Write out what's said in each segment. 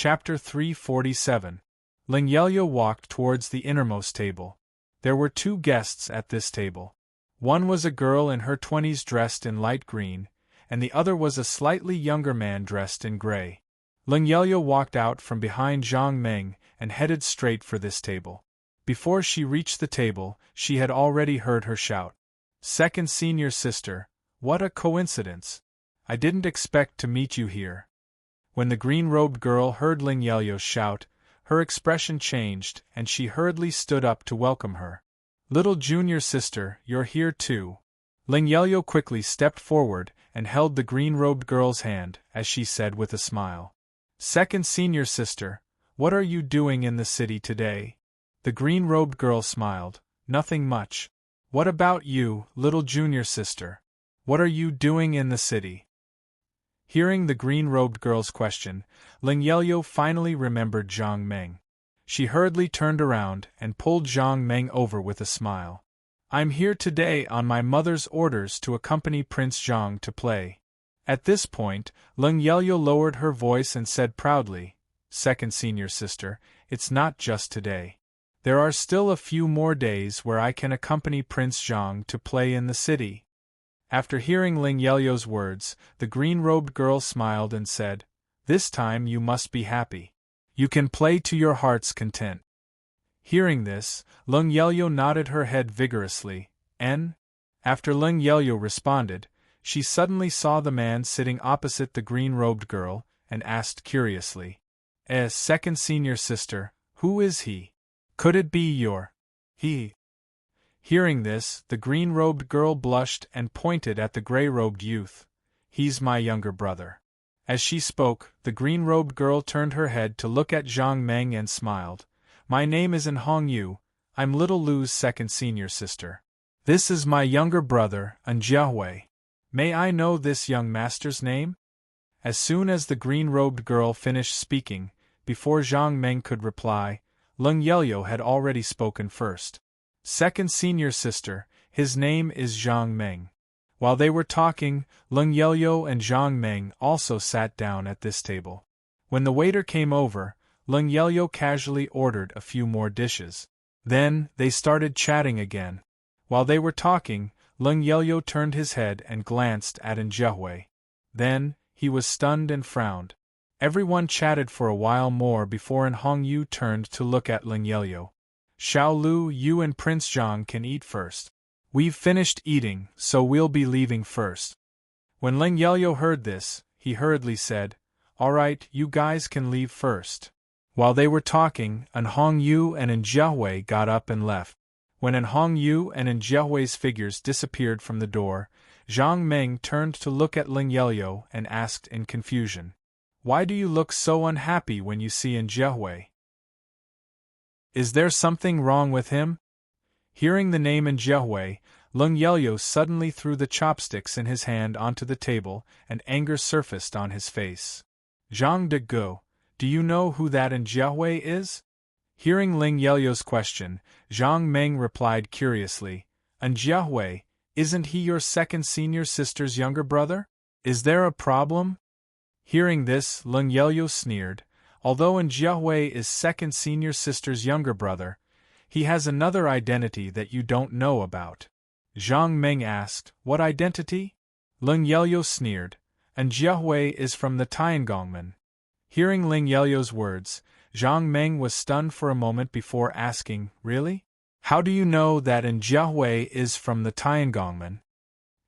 Chapter 347. Ling Yelyo walked towards the innermost table. There were 2 guests at this table. One was a girl in her 20s dressed in light green, and the other was a slightly younger man dressed in gray. Ling Yelyo walked out from behind Zhang Meng and headed straight for this table. Before she reached the table, she had already heard her shout. "Second senior sister, what a coincidence! I didn't expect to meet you here." When the green-robed girl heard Ling Yelyo's shout, her expression changed and she hurriedly stood up to welcome her. "Little junior sister, you're here too." Ling Yelyo quickly stepped forward and held the green-robed girl's hand as she said with a smile. "Second senior sister, what are you doing in the city today?" The green-robed girl smiled. "Nothing much. What about you, little junior sister? What are you doing in the city?" Hearing the green-robed girl's question, Ling Yelyo finally remembered Zhang Meng. She hurriedly turned around and pulled Zhang Meng over with a smile. "I'm here today on my mother's orders to accompany Prince Zhang to play." At this point, Ling Yelyo lowered her voice and said proudly, "Second senior sister, it's not just today. There are still a few more days where I can accompany Prince Zhang to play in the city." After hearing Ling Yelyo's words, the green-robed girl smiled and said, "This time you must be happy. You can play to your heart's content." Hearing this, Ling Yelyo nodded her head vigorously, and, after Ling Yelyo responded, she suddenly saw the man sitting opposite the green-robed girl, and asked curiously, Second senior sister, who is he? Could it be he?" Hearing this, the green-robed girl blushed and pointed at the gray-robed youth. "He's my younger brother." As she spoke, the green-robed girl turned her head to look at Zhang Meng and smiled. "My name isn't Hong Yu, I'm little Lu's second senior sister. This is my younger brother, Dazhai. May I know this young master's name?" As soon as the green-robed girl finished speaking, before Zhang Meng could reply, Ling Yelyo had already spoken first. "Second senior sister, his name is Zhang Meng." While they were talking, Ling Yelyo and Zhang Meng also sat down at this table. When the waiter came over, Ling Yelyo casually ordered a few more dishes. Then, they started chatting again. While they were talking, Ling Yelyo turned his head and glanced at Dazhai. Then, he was stunned and frowned. Everyone chatted for a while more before Hong Yu turned to look at Ling Yelyo. "Xiao Lu, you and Prince Zhang can eat first. We've finished eating, so we'll be leaving first." When Ling Yelyo heard this, he hurriedly said, "All right, you guys can leave first." While they were talking, Hong Yu and Dazhai got up and left. When Hong Yu and Dazhai's figures disappeared from the door, Zhang Meng turned to look at Ling Yelyo and asked in confusion, "Why do you look so unhappy when you see Dazhai? Is there something wrong with him?" Hearing the name Dazhai, Ling Yelyo suddenly threw the chopsticks in his hand onto the table and anger surfaced on his face. "Zhang de Go, do you know who that Dazhai is?" Hearing Ling Yelyo's question, Zhang Meng replied curiously, "Dazhai, isn't he your second senior sister's younger brother? Is there a problem?" Hearing this, Ling Yelyo sneered. Although Dazhai is second senior sister's younger brother, he has another identity that you don't know about. Zhang Meng asked, "What identity?" Ling Yelyo sneered, "Dazhai is from the Tiangongmen." Hearing Ling Yelyo's words, Zhang Meng was stunned for a moment before asking, "Really? How do you know that Dazhai is from the Tiangongmen?"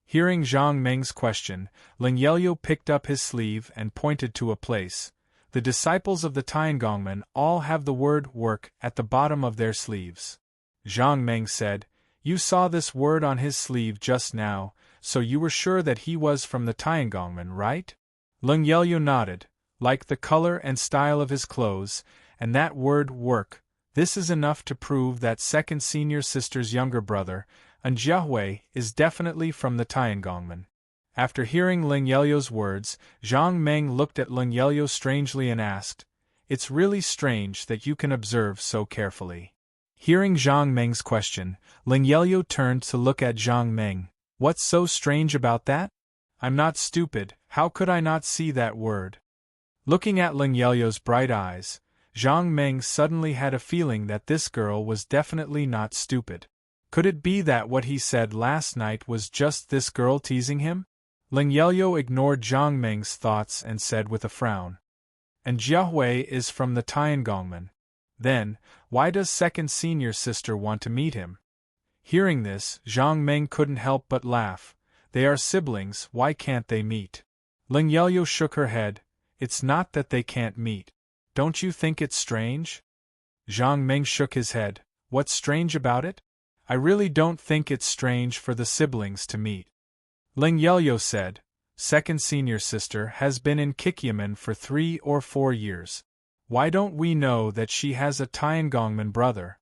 Hearing Zhang Meng's question, Ling Yelyo picked up his sleeve and pointed to a place. The disciples of the Tiangongmen all have the word work at the bottom of their sleeves. Zhang Meng said, "You saw this word on his sleeve just now, so you were sure that he was from the Tiangongmen, right?" Ling Yelyo nodded. "Like the color and style of his clothes, and that word work, this is enough to prove that second senior sister's younger brother, Dazhai, is definitely from the Tiangongmen." After hearing Ling Yelyo's words, Zhang Meng looked at Ling Yelyo strangely and asked, "It's really strange that you can observe so carefully." Hearing Zhang Meng's question, Ling Yelyo turned to look at Zhang Meng. "What's so strange about that? I'm not stupid, how could I not see that word?" Looking at Ling Yelyo's bright eyes, Zhang Meng suddenly had a feeling that this girl was definitely not stupid. Could it be that what he said last night was just this girl teasing him? Ling Yelyo ignored Zhang Meng's thoughts and said with a frown. And Jiahui is from the Tiangongmen. Then, why does second senior sister want to meet him? Hearing this, Zhang Meng couldn't help but laugh. They are siblings, why can't they meet? Ling Yelyo shook her head. It's not that they can't meet. Don't you think it's strange? Zhang Meng shook his head. What's strange about it? I really don't think it's strange for the siblings to meet. Ling Yelyo said, second senior sister has been in Kikyamen for 3 or 4 years. Why don't we know that she has a Tiangongman brother?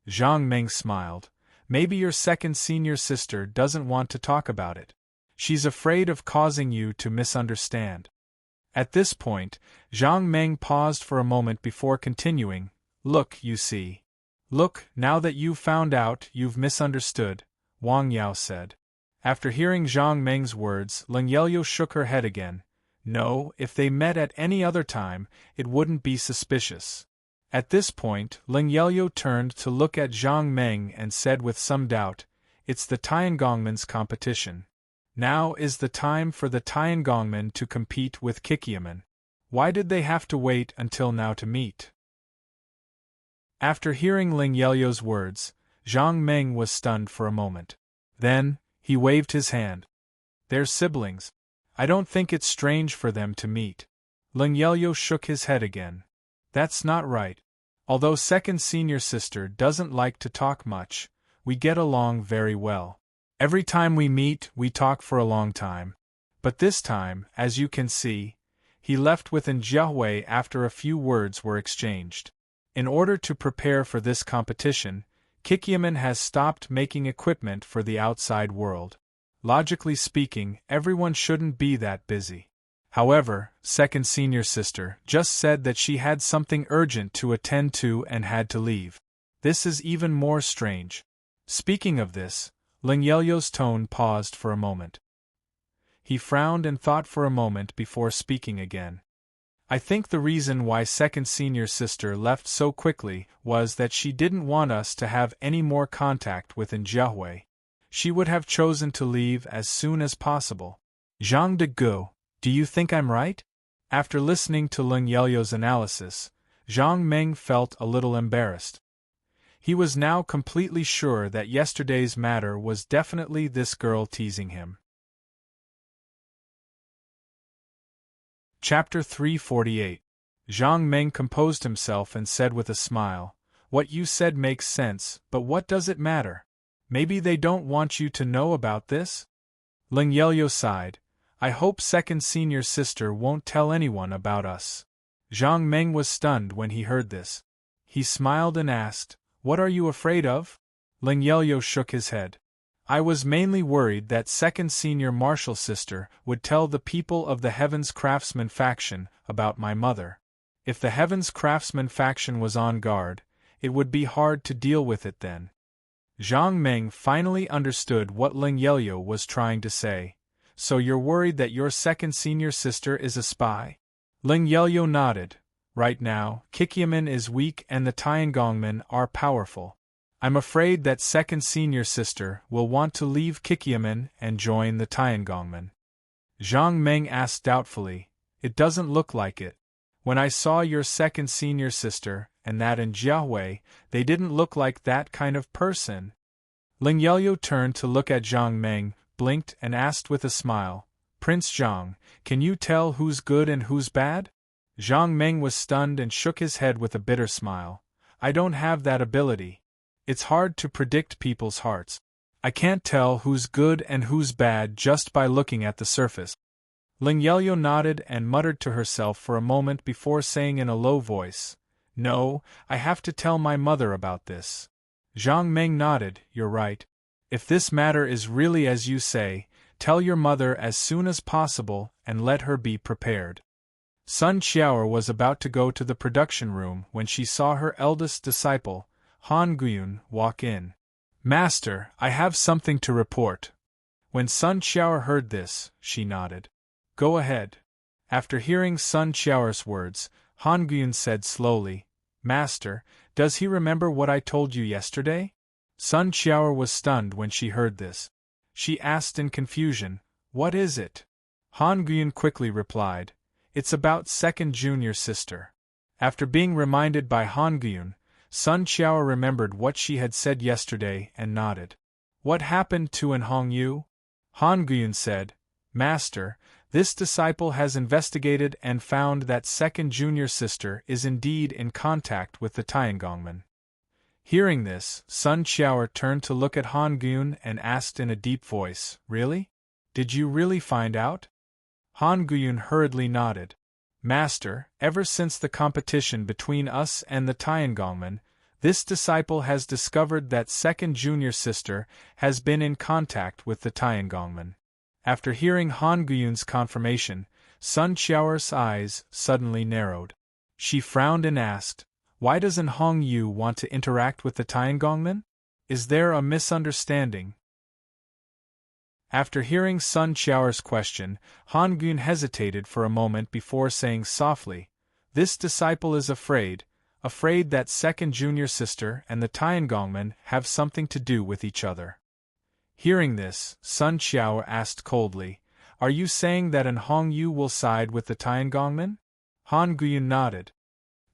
Zhang Meng smiled. Maybe your second senior sister doesn't want to talk about it. She's afraid of causing you to misunderstand. At this point, Zhang Meng paused for a moment before continuing. Look, you see. Look, now that you've found out, you've misunderstood, Wang Yao said. After hearing Zhang Meng's words, Ling Yelyo shook her head again. No, if they met at any other time, it wouldn't be suspicious. At this point, Ling Yelyo turned to look at Zhang Meng and said with some doubt, it's the Tiangongmen's competition. Now is the time for the Tiangongmen to compete with Kikyamen. Why did they have to wait until now to meet? After hearing Ling Yelyo's words, Zhang Meng was stunned for a moment. Then, he waved his hand. They're siblings. I don't think it's strange for them to meet. Ling Yelyo shook his head again. That's not right. Although second senior sister doesn't like to talk much, we get along very well. Every time we meet, we talk for a long time. But this time, as you can see, he left with Jiahui after a few words were exchanged. In order to prepare for this competition, Kikyamen has stopped making equipment for the outside world. Logically speaking, everyone shouldn't be that busy. However, second senior sister just said that she had something urgent to attend to and had to leave. This is even more strange. Speaking of this, Ling Yelyo's tone paused for a moment. He frowned and thought for a moment before speaking again. I think the reason why second senior sister left so quickly was that she didn't want us to have any more contact with Jiahui. She would have chosen to leave as soon as possible. Zhang de Gu, do you think I'm right? After listening to Ling Yelyo's analysis, Zhang Meng felt a little embarrassed. He was now completely sure that yesterday's matter was definitely this girl teasing him. Chapter 348. Zhang Meng composed himself and said with a smile, What you said makes sense, but what does it matter? Maybe they don't want you to know about this? Ling Yelyo sighed. I hope second senior sister won't tell anyone about us. Zhang Meng was stunned when he heard this. He smiled and asked, What are you afraid of? Ling Yelyo shook his head. I was mainly worried that second senior martial sister would tell the people of the Heavens Craftsman faction about my mother. If the Heavens Craftsman faction was on guard, it would be hard to deal with it then. Zhang Meng finally understood what Ling Yelyo was trying to say. So you're worried that your second senior sister is a spy? Ling Yelyo nodded. Right now, Kikyamen is weak and the Tiangongmen are powerful. I'm afraid that second senior sister will want to leave Kikyamen and join the Tiangongmen. Zhang Meng asked doubtfully, It doesn't look like it. When I saw your second senior sister and that Jiahui, they didn't look like that kind of person. Ling Yelyo turned to look at Zhang Meng, blinked and asked with a smile, Prince Zhang, can you tell who's good and who's bad? Zhang Meng was stunned and shook his head with a bitter smile. I don't have that ability. It's hard to predict people's hearts. I can't tell who's good and who's bad just by looking at the surface. Ling Yelyo nodded and muttered to herself for a moment before saying in a low voice, No, I have to tell my mother about this. Zhang Meng nodded, You're right. If this matter is really as you say, tell your mother as soon as possible and let her be prepared. Sun Qiao was about to go to the production room when she saw her eldest disciple, Han Guyun, walk in. Master, I have something to report. When Sun Qiao heard this, she nodded. Go ahead. After hearing Sun Qiao's words, Han Guyun said slowly, "Master, does he remember what I told you yesterday?" Sun Qiao was stunned when she heard this. She asked in confusion, "What is it?" Han Guyun quickly replied, "It's about second junior sister." After being reminded by Han Guyun, Sun Qiao remembered what she had said yesterday and nodded. "What happened to An Hongyu?" Han Guyun said, "Master, this disciple has investigated and found that second junior sister is indeed in contact with the Tiangongmen." Hearing this, Sun Qiao turned to look at Han Guyun and asked in a deep voice, "Really? Did you really find out?" Han Guyun hurriedly nodded. "Master, ever since the competition between us and the Tiangongmen, this disciple has discovered that second junior sister has been in contact with the Tiangongmen." After hearing Han Guyun's confirmation, Sun Qiao's eyes suddenly narrowed. She frowned and asked, "Why does An Hongyu want to interact with the Tiangongmen? Is there a misunderstanding?" After hearing Sun Qiao's question, Han Guyun hesitated for a moment before saying softly, "This disciple is afraid that second junior sister and the Tiangongmen have something to do with each other." Hearing this, Sun Qiao asked coldly, "Are you saying that An Hongyu will side with the Tiangongmen?" Han Guyun nodded.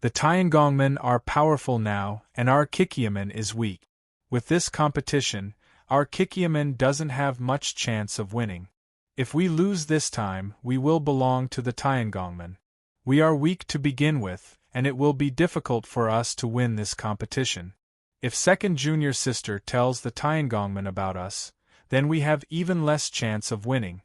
"The Tiangongmen are powerful now and our Kikyaman is weak. With this competition, our Kikyaman doesn't have much chance of winning. If we lose this time, we will belong to the Tiangongmen. We are weak to begin with, and it will be difficult for us to win this competition. If second junior sister tells the Tiangongmen about us, then we have even less chance of winning."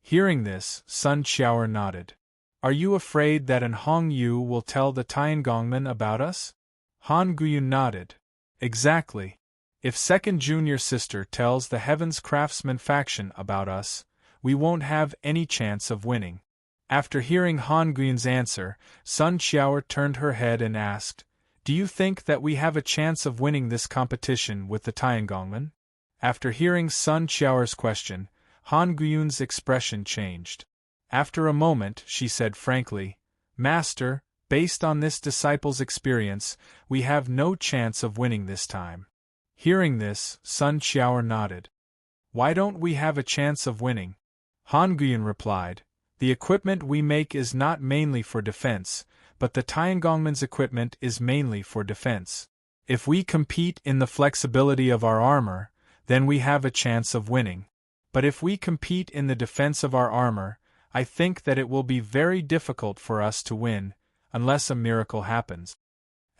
Hearing this, Sun Qiao nodded. "Are you afraid that An Hongyu will tell the Tiangongmen about us?" Han Guyun nodded. "Exactly. If second junior sister tells the Heaven's Craftsman faction about us, we won't have any chance of winning." After hearing Han Guyun's answer, Sun Qiao turned her head and asked, "Do you think that we have a chance of winning this competition with the Tiangongmen?" After hearing Sun Qiao's question, Han Guyun's expression changed. After a moment, she said frankly, "Master, based on this disciple's experience, we have no chance of winning this time." Hearing this, Sun Qiao nodded. "Why don't we have a chance of winning?" Han Guyun replied, "The equipment we make is not mainly for defense, but the Tiangongmen's equipment is mainly for defense. If we compete in the flexibility of our armor, then we have a chance of winning. But if we compete in the defense of our armor, I think that it will be very difficult for us to win, unless a miracle happens."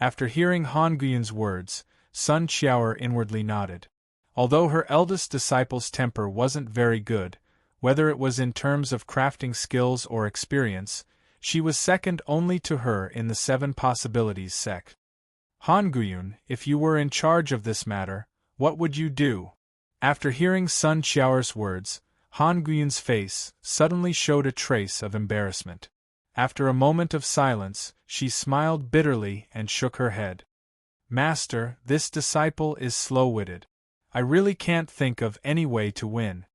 After hearing Han Guyun's words, Sun Qiao inwardly nodded. Although her eldest disciple's temper wasn't very good, whether it was in terms of crafting skills or experience, she was second only to her in the 7 possibilities sect. "Han Guyun, if you were in charge of this matter, what would you do?" After hearing Sun Qiao's words, Han Guyun's face suddenly showed a trace of embarrassment. After a moment of silence, she smiled bitterly and shook her head. "Master, this disciple is slow-witted. I really can't think of any way to win."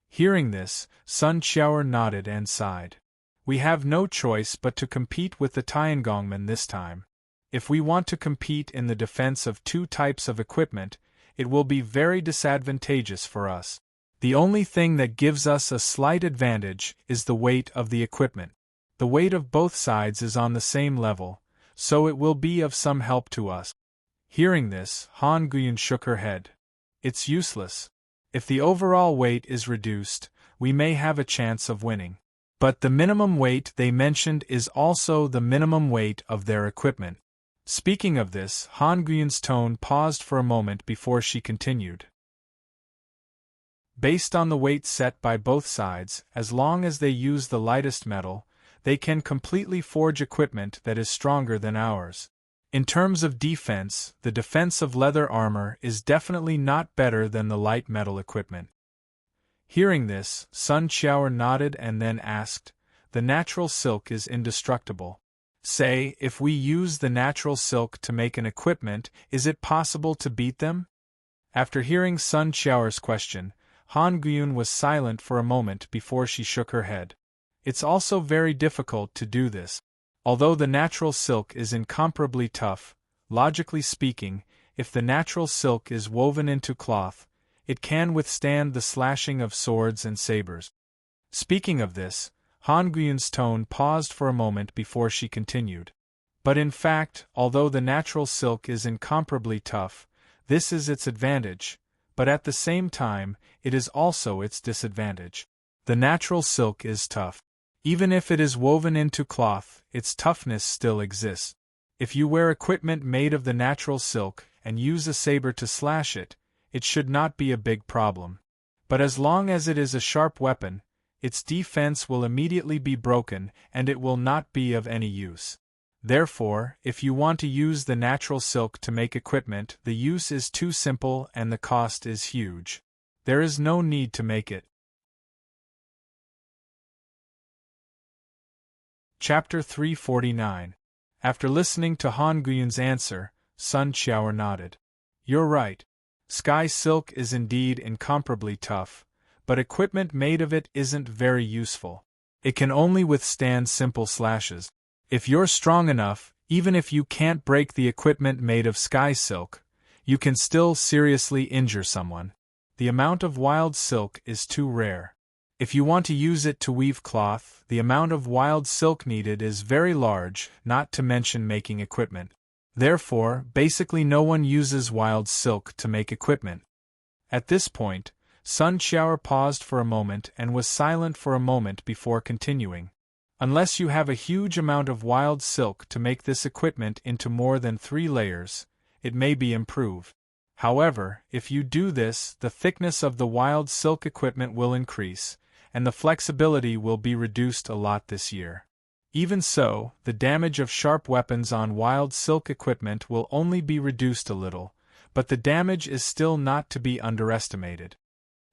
Hearing this, Sun Qiao nodded and sighed. "We have no choice but to compete with the Tiangongmen this time. If we want to compete in the defense of 2 types of equipment, it will be very disadvantageous for us. The only thing that gives us a slight advantage is the weight of the equipment. The weight of both sides is on the same level, so it will be of some help to us." Hearing this, Han Guyun shook her head. "It's useless. If the overall weight is reduced, we may have a chance of winning. But the minimum weight they mentioned is also the minimum weight of their equipment." Speaking of this, Han Guyun's tone paused for a moment before she continued. "Based on the weight set by both sides, as long as they use the lightest metal, they can completely forge equipment that is stronger than ours. In terms of defense, the defense of leather armor is definitely not better than the light metal equipment." Hearing this, Sun Qiao nodded and then asked, "The natural silk is indestructible. Say, if we use the natural silk to make an equipment, is it possible to beat them?" After hearing Sun Qiao's question, Han Guyun was silent for a moment before she shook her head. It's also very difficult to do this. Although the natural silk is incomparably tough, logically speaking, if the natural silk is woven into cloth, it can withstand the slashing of swords and sabers. Speaking of this, Han Guyun's tone paused for a moment before she continued. But in fact, although the natural silk is incomparably tough, this is its advantage, but at the same time, it is also its disadvantage. The natural silk is tough. Even if it is woven into cloth, its toughness still exists. If you wear equipment made of the natural silk and use a saber to slash it, it should not be a big problem. But as long as it is a sharp weapon, its defense will immediately be broken and it will not be of any use. Therefore, if you want to use the natural silk to make equipment, the use is too simple and the cost is huge. There is no need to make it. Chapter 349. After listening to Han Guyun's answer, Sun Qiao nodded. You're right. Sky silk is indeed incomparably tough, but equipment made of it isn't very useful. It can only withstand simple slashes. If you're strong enough, even if you can't break the equipment made of sky silk, you can still seriously injure someone. The amount of wild silk is too rare. If you want to use it to weave cloth, the amount of wild silk needed is very large, not to mention making equipment. Therefore, basically no one uses wild silk to make equipment. At this point, Sun Qiao paused for a moment and was silent for a moment before continuing. Unless you have a huge amount of wild silk to make this equipment into more than 3 layers, it may be improved. However, if you do this, the thickness of the wild silk equipment will increase, and the flexibility will be reduced a lot this year. Even so, the damage of sharp weapons on wild silk equipment will only be reduced a little, but the damage is still not to be underestimated.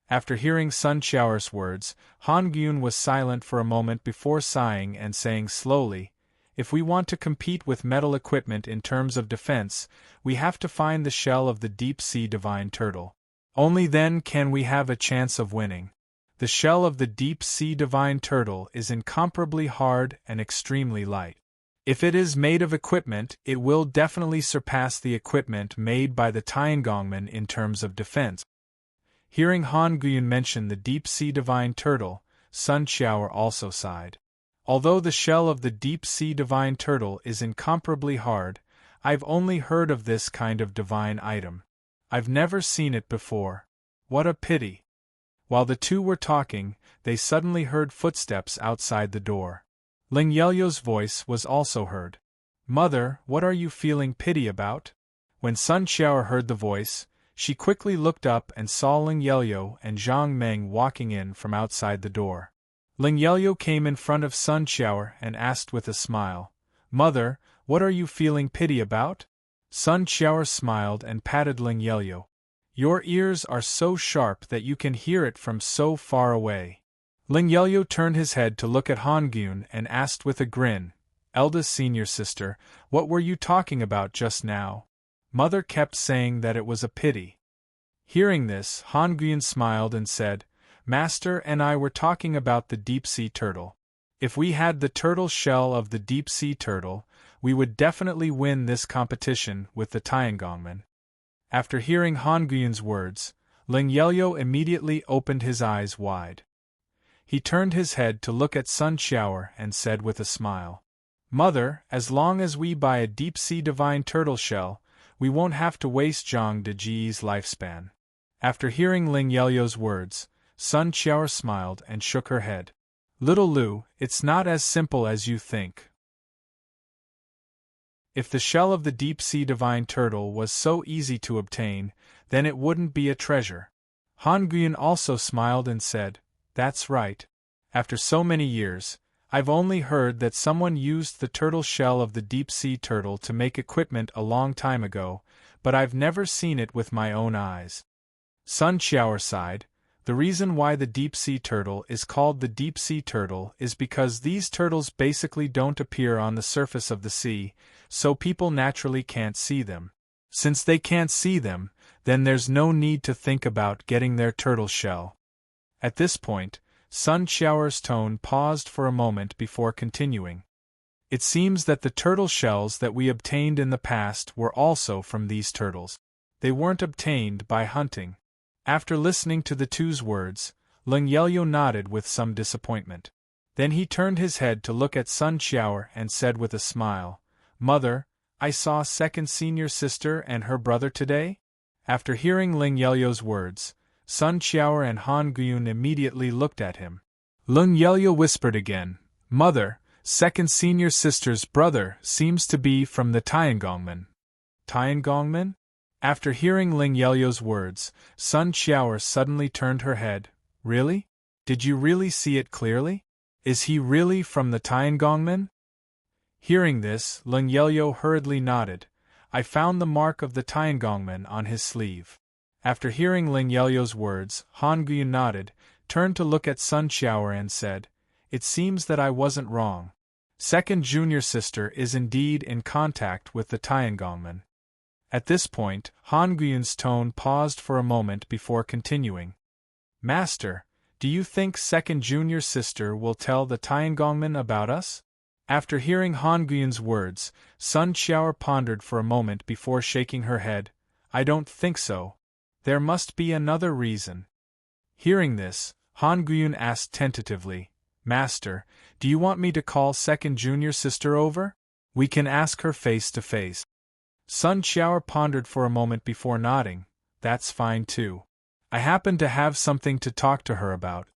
After hearing Sun Qiao's words, Han Guyun was silent for a moment before sighing and saying slowly, if we want to compete with metal equipment in terms of defense, we have to find the shell of the deep-sea divine turtle. Only then can we have a chance of winning. The shell of the deep-sea divine turtle is incomparably hard and extremely light. If it is made of equipment, it will definitely surpass the equipment made by the Tiangongmen in terms of defense. Hearing Han Guyun mention the deep-sea divine turtle, Sun Qiao also sighed. Although the shell of the deep-sea divine turtle is incomparably hard, I've only heard of this kind of divine item. I've never seen it before. What a pity. While the two were talking, they suddenly heard footsteps outside the door. Ling Yelyo's voice was also heard. Mother, what are you feeling pity about? When Sun Qiao heard the voice, she quickly looked up and saw Ling Yelyo and Zhang Meng walking in from outside the door. Ling Yelyo came in front of Sun Qiao and asked with a smile, Mother, what are you feeling pity about? Sun Qiao smiled and patted Ling Yelyo. Your ears are so sharp that you can hear it from so far away. Ling Yelyo turned his head to look at Han Guyun and asked with a grin, Eldest senior sister, what were you talking about just now? Mother kept saying that it was a pity. Hearing this, Han Guyun smiled and said, Master and I were talking about the deep-sea turtle. If we had the turtle shell of the deep-sea turtle, we would definitely win this competition with the Tiangongmen. After hearing Han Guyun's words, Ling Yelyo immediately opened his eyes wide. He turned his head to look at Sun Qiao and said with a smile, Mother, as long as we buy a deep-sea divine turtle shell, we won't have to waste Zhang Dazhai's lifespan. After hearing Ling Yelyo's words, Sun Qiao smiled and shook her head. Little Lu, it's not as simple as you think. If the shell of the deep-sea divine turtle was so easy to obtain, then it wouldn't be a treasure. Han Guyun also smiled and said, That's right. After so many years, I've only heard that someone used the turtle shell of the deep-sea turtle to make equipment a long time ago, but I've never seen it with my own eyes. Sun Qiao sighed. The reason why the deep-sea turtle is called the deep-sea turtle is because these turtles basically don't appear on the surface of the sea, so people naturally can't see them. Since they can't see them, then there's no need to think about getting their turtle shell. At this point, Sun Xiao's tone paused for a moment before continuing. It seems that the turtle shells that we obtained in the past were also from these turtles. They weren't obtained by hunting. After listening to the two's words, Leng Yelyo nodded with some disappointment. Then he turned his head to look at Sun Xiao and said with a smile, "Mother, I saw second senior sister and her brother today?" After hearing Leng Yelyo's words, Sun Xiao and Han Guyun immediately looked at him. Leng Yelyo whispered again, "Mother, second senior sister's brother seems to be from the Tiangongmen." Tiangongmen? After hearing Leng Yelyo's words, Sun Xiao suddenly turned her head. "Really? Did you really see it clearly? Is he really from the Tiangongmen?" Hearing this, Leng Yelyo hurriedly nodded. "I found the mark of the Tiangongmen on his sleeve." After hearing Leng Yelyo's words, Han Guyun nodded, turned to look at Sun Xiao and said, "It seems that I wasn't wrong. Second junior sister is indeed in contact with the Tiangongmen." At this point, Han Guyun's tone paused for a moment before continuing. "Master, do you think second junior sister will tell the Tiangongmen about us?" After hearing Han Guyun's words, Sun Xiao pondered for a moment before shaking her head. "I don't think so. There must be another reason." Hearing this, Han Guyun asked tentatively, "Master, do you want me to call second junior sister over? We can ask her face to face." Sun Xiao pondered for a moment before nodding. "That's fine too. I happen to have something to talk to her about."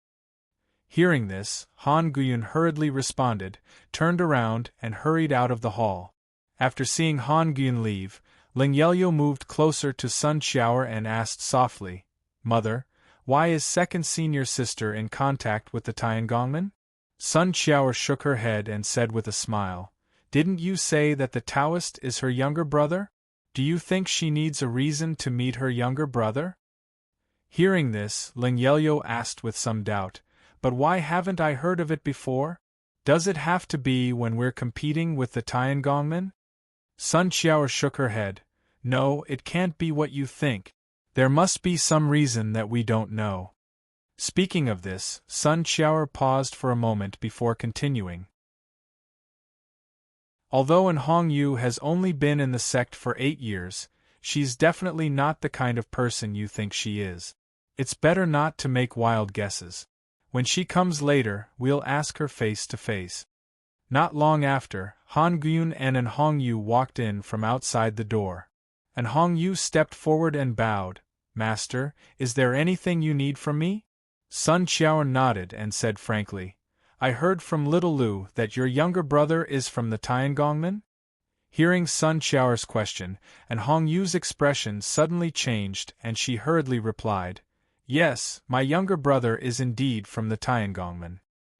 Hearing this, Han Guyun hurriedly responded, turned around and hurried out of the hall. After seeing Han Guyun leave, Leng Yelyo moved closer to Sun Xiao and asked softly, "Mother, why is second senior sister in contact with the Tiangongmen?" Sun Xiao shook her head and said with a smile, "Didn't you say that the Taoist is her younger brother? Do you think she needs a reason to meet her younger brother?" Hearing this, Leng Yelyo asked with some doubt, "But why haven't I heard of it before? Does it have to be when we're competing with the Tiangongmen?" Sun Xiao shook her head. "No, it can't be what you think. There must be some reason that we don't know." Speaking of this, Sun Xiao paused for a moment before continuing. "Although An Hongyu has only been in the sect for 8 years, she's definitely not the kind of person you think she is. It's better not to make wild guesses. When she comes later, we'll ask her face to face." Not long after, Han Guyun and An Hongyu walked in from outside the door. An Hongyu stepped forward and bowed. "Master, is there anything you need from me?" Sun Xiao nodded and said frankly, "I heard from little Lu that your younger brother is from the Tiangongmen?" Hearing Sun Xiao's question, An Hongyu's expression suddenly changed and she hurriedly replied, "Yes, my younger brother is indeed from the Tiangongmen."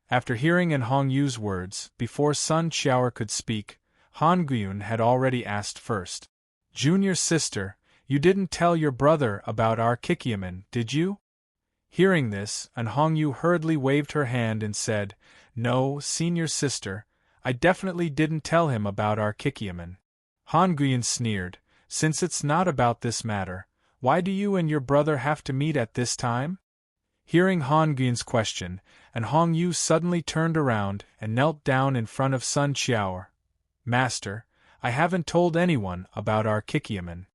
After hearing An Hongyu's words, before Sun Xiao could speak, Han Guyun had already asked first. "Junior sister, you didn't tell your brother about our Kikyaman, did you?" Hearing this, An Hongyu hurriedly waved her hand and said, "No, senior sister, I definitely didn't tell him about our Kikyaman." Han Guyun sneered, "Since it's not about this matter, why do you and your brother have to meet at this time?" Hearing Han Guyun's question, An Hongyu suddenly turned around and knelt down in front of Sun Xiao. "Master, I haven't told anyone about our Kikyaman."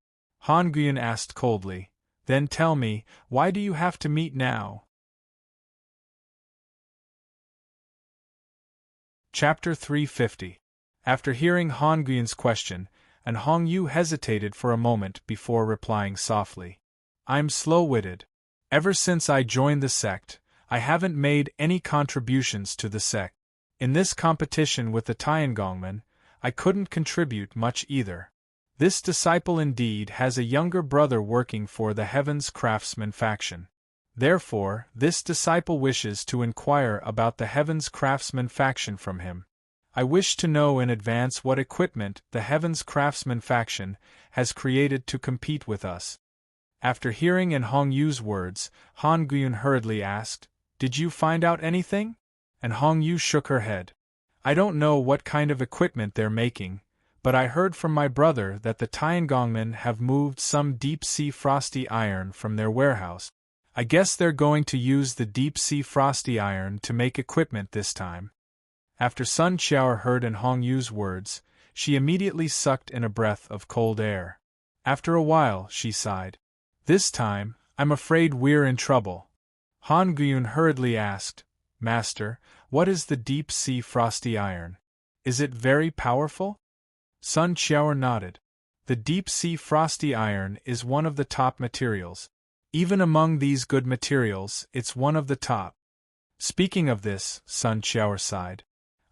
Han Guyun asked coldly, "Then tell me, why do you have to meet now?" Chapter 350. After hearing Han Guyun's question, An Hongyu hesitated for a moment before replying softly, "I'm slow-witted. Ever since I joined the sect, I haven't made any contributions to the sect. In this competition with the Tiangongmen, I couldn't contribute much either. This disciple indeed has a younger brother working for the Heaven's Craftsman faction. Therefore, this disciple wishes to inquire about the Heaven's Craftsman faction from him. I wish to know in advance what equipment the Heaven's Craftsman faction has created to compete with us." After hearing An Hongyu's words, Han Guyun hurriedly asked, "Did you find out anything?" An Hongyu shook her head. "I don't know what kind of equipment they're making, but I heard from my brother that the Tiangongmen have moved some deep-sea frosty iron from their warehouse. I guess they're going to use the deep-sea frosty iron to make equipment this time. After Sun Qiao heard in Hong Yu's words, she immediately sucked in a breath of cold air. After a while, she sighed. This time, I'm afraid we're in trouble. Han Guyun hurriedly asked, Master, what is the deep-sea frosty iron? Is it very powerful? Sun Qiao nodded. The deep-sea frosty iron is one of the top materials. Even among these good materials, it's one of the top. Speaking of this, Sun Qiao sighed.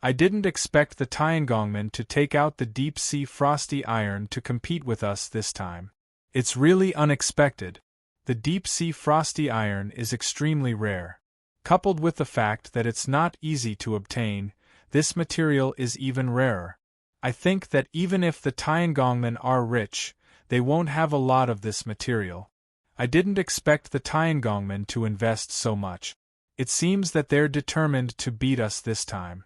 I didn't expect the Tiangongmen to take out the deep-sea frosty iron to compete with us this time. It's really unexpected. The deep-sea frosty iron is extremely rare. Coupled with the fact that it's not easy to obtain, this material is even rarer. I think that even if the Tiangongmen are rich, they won't have a lot of this material. I didn't expect the Tiangongmen to invest so much. It seems that they're determined to beat us this time.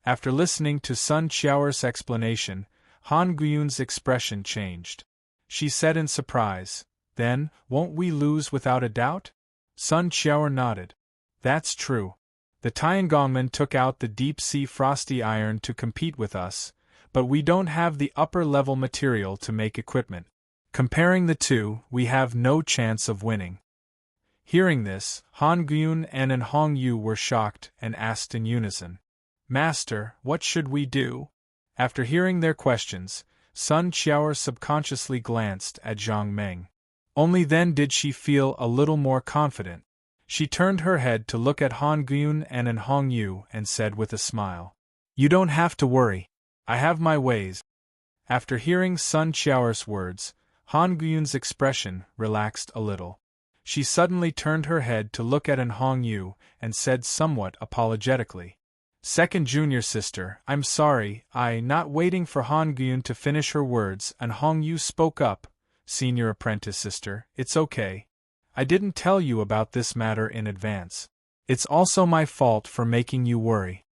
After listening to Sun Qiao's explanation, Han Guyun's expression changed. She said in surprise, Then, won't we lose without a doubt? Sun Qiao nodded. That's true. The Tiangongmen took out the deep-sea frosty iron to compete with us, but we don't have the upper-level material to make equipment. Comparing the two, we have no chance of winning. Hearing this, Han Guyun and Hong Yu were shocked and asked in unison, Master, what should we do? After hearing their questions, Sun Qiao subconsciously glanced at Zhang Meng. Only then did she feel a little more confident. She turned her head to look at Han Guyun and Hong Yu and said with a smile, You don't have to worry. I have my ways. After hearing Sun Qiao's words, Han Guyun's expression relaxed a little. She suddenly turned her head to look at Hong Yu and said somewhat apologetically, Second junior sister, I'm sorry, not waiting for Han Guyun to finish her words, and Hong Yu spoke up, Senior apprentice sister, it's okay. I didn't tell you about this matter in advance. It's also my fault for making you worry.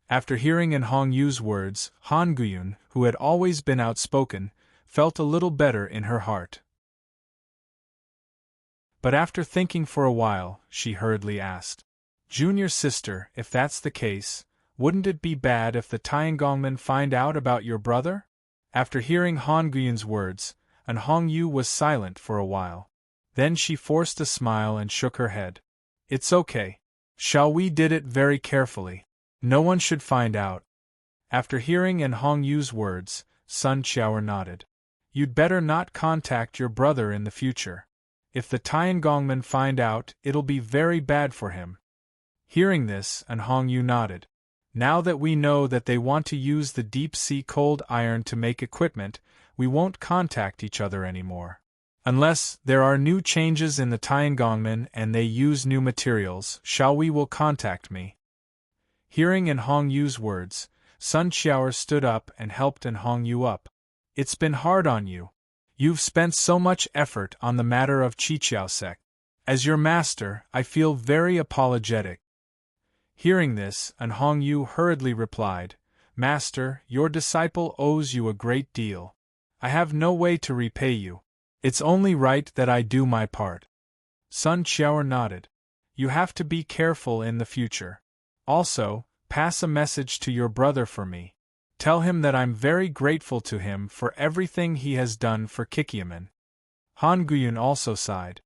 After hearing Hong Yu's words, Han Guyun, who had always been outspoken, felt a little better in her heart. But after thinking for a while, she hurriedly asked, Junior sister, if that's the case, wouldn't it be bad if the Tiangongmen find out about your brother? After hearing Han Guyun's words, Hong Yu was silent for a while. Then she forced a smile and shook her head. It's okay. Shall we did it very carefully. No one should find out. After hearing Hong Yu's words, Sun Qiao nodded. You'd better not contact your brother in the future. If the Tiangongmen find out, it'll be very bad for him. Hearing this, Hong Yu nodded. Now that we know that they want to use the deep-sea cold iron to make equipment, we won't contact each other anymore. Unless there are new changes in the Tiangongmen and they use new materials, we will contact me. Hearing Hong Yu's words, Sun Qiao stood up and helped Hong Yu up. It's been hard on you. You've spent so much effort on the matter of Qiqiao sect. As your master, I feel very apologetic. Hearing this, Hong Yu hurriedly replied, Master, your disciple owes you a great deal. I have no way to repay you. It's only right that I do my part. Sun Qiao nodded. You have to be careful in the future. Also, pass a message to your brother for me. Tell him that I'm very grateful to him for everything he has done for Kikiaman. Han Guyun also sighed.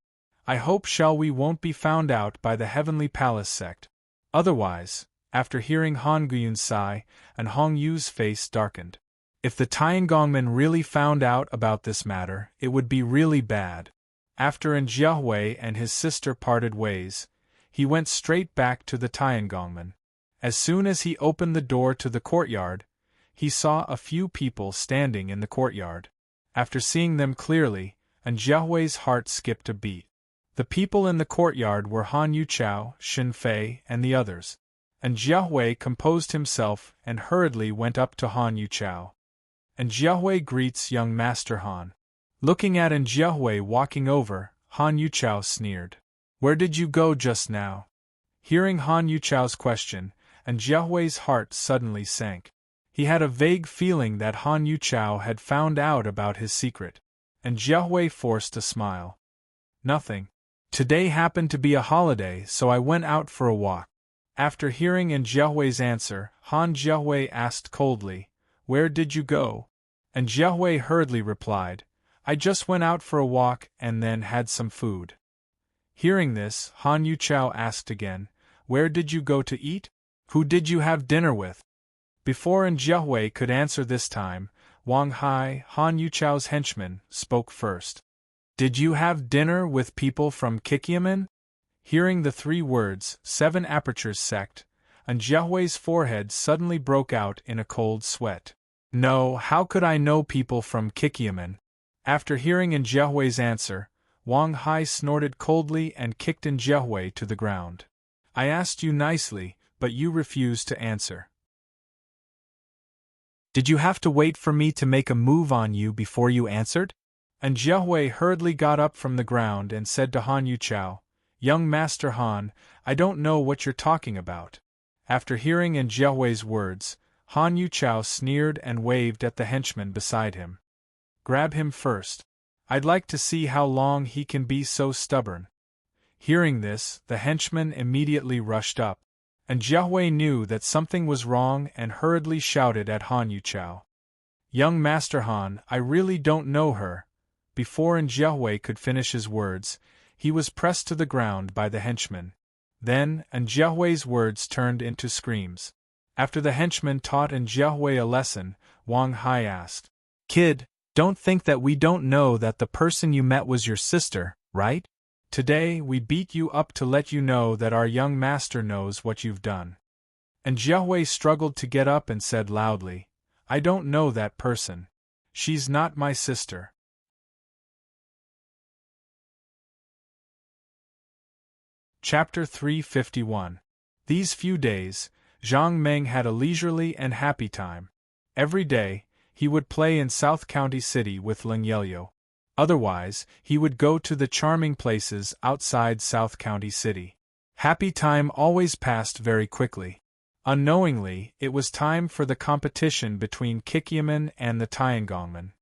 I hope we won't be found out by the Heavenly Palace sect. Otherwise, after hearing Han Guyun's sigh, Hong Yu's face darkened. If the Tiangongmen really found out about this matter, it would be really bad. After Jiahui and his sister parted ways, he went straight back to the Tiangongmen. As soon as he opened the door to the courtyard, he saw a few people standing in the courtyard. After seeing them clearly, Jiahui's heart skipped a beat. The people in the courtyard were Han Yuchao, Shen Fei, and the others. Jiahui composed himself and hurriedly went up to Han Yuchao. Jiahui greets young Master Han. Looking at Jiahui walking over, Han Yuchao sneered. Where did you go just now? Hearing Han Yuchao's question, Jiahui's heart suddenly sank. He had a vague feeling that Han Yuchao had found out about his secret. Jiahui forced a smile. Nothing. Today happened to be a holiday, so I went out for a walk. After hearing In Jiahui's answer, Han Jiahui asked coldly, "Where did you go?" And Jiahui hurriedly replied, "I just went out for a walk and then had some food." Hearing this, Han Yuchao asked again, "Where did you go to eat? Who did you have dinner with?" Before In Jiahui could answer this time, Wang Hai, Han Yuchao's henchman, spoke first. "Did you have dinner with people from Kikiamen?" Hearing the three words, 7 apertures sect, and Jiahui's forehead suddenly broke out in a cold sweat. "No, how could I know people from Kikiamen?" After hearing In Jiahui's answer, Wang Hai snorted coldly and kicked In Jiahui to the ground. "I asked you nicely, but you refused to answer. Did you have to wait for me to make a move on you before you answered?" And Jiahui hurriedly got up from the ground and said to Han Yuchao, "Young Master Han, I don't know what you're talking about." After hearing In Jiahui's words, Han Yuchao sneered and waved at the henchman beside him. "Grab him first. I'd like to see how long he can be so stubborn." Hearing this, the henchman immediately rushed up, and Jiahui knew that something was wrong and hurriedly shouted at Han Yuchao, "Young Master Han, I really don't know her." Before In Jiahui could finish his words, he was pressed to the ground by the henchman. Then, In Jiahui's words turned into screams. After the henchman taught In Jiahui a lesson, Wang Hai asked, "Kid, don't think that we don't know that the person you met was your sister, right? Today we beat you up to let you know that our young master knows what you've done." And Jiahui struggled to get up and said loudly, "I don't know that person. She's not my sister." Chapter 351. These few days, Zhang Meng had a leisurely and happy time. Every day, he would play in South County City with Ling Yelyo. Otherwise, he would go to the charming places outside South County City. Happy time always passed very quickly. Unknowingly, it was time for the competition between Kikiamen and the Tiangongmen.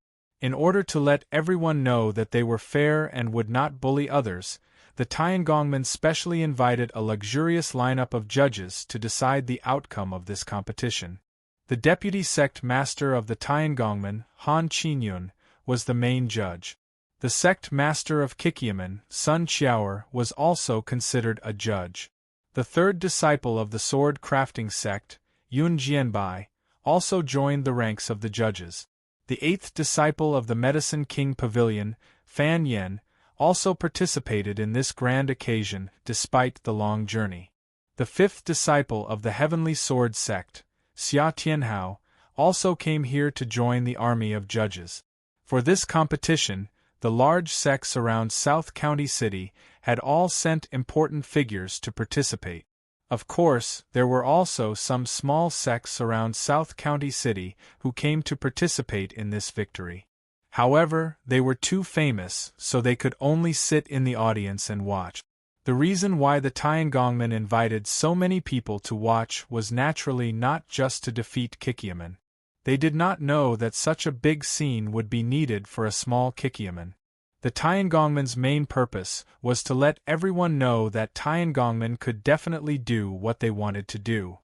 In order to let everyone know that they were fair and would not bully others, the Tiangongmen specially invited a luxurious lineup of judges to decide the outcome of this competition. The deputy sect master of the Tiangongmen, Han Qinyun, was the main judge. The sect master of Kikiamen, Sun Qiaoer, was also considered a judge. The third disciple of the sword crafting sect, Yun Jianbai, also joined the ranks of the judges. The eighth disciple of the Medicine King Pavilion, Fan Yen, also participated in this grand occasion despite the long journey. The fifth disciple of the Heavenly Sword sect, Xia Tianhao, also came here to join the army of judges. For this competition, the large sects around South County City had all sent important figures to participate. Of course, there were also some small sects around South County City who came to participate in this victory. However, they were too famous, so they could only sit in the audience and watch. The reason why the Tiangongmen invited so many people to watch was naturally not just to defeat Kikiamen. They did not know that such a big scene would be needed for a small Kikiamen. The Tiangongmen's main purpose was to let everyone know that Tiangongmen could definitely do what they wanted to do.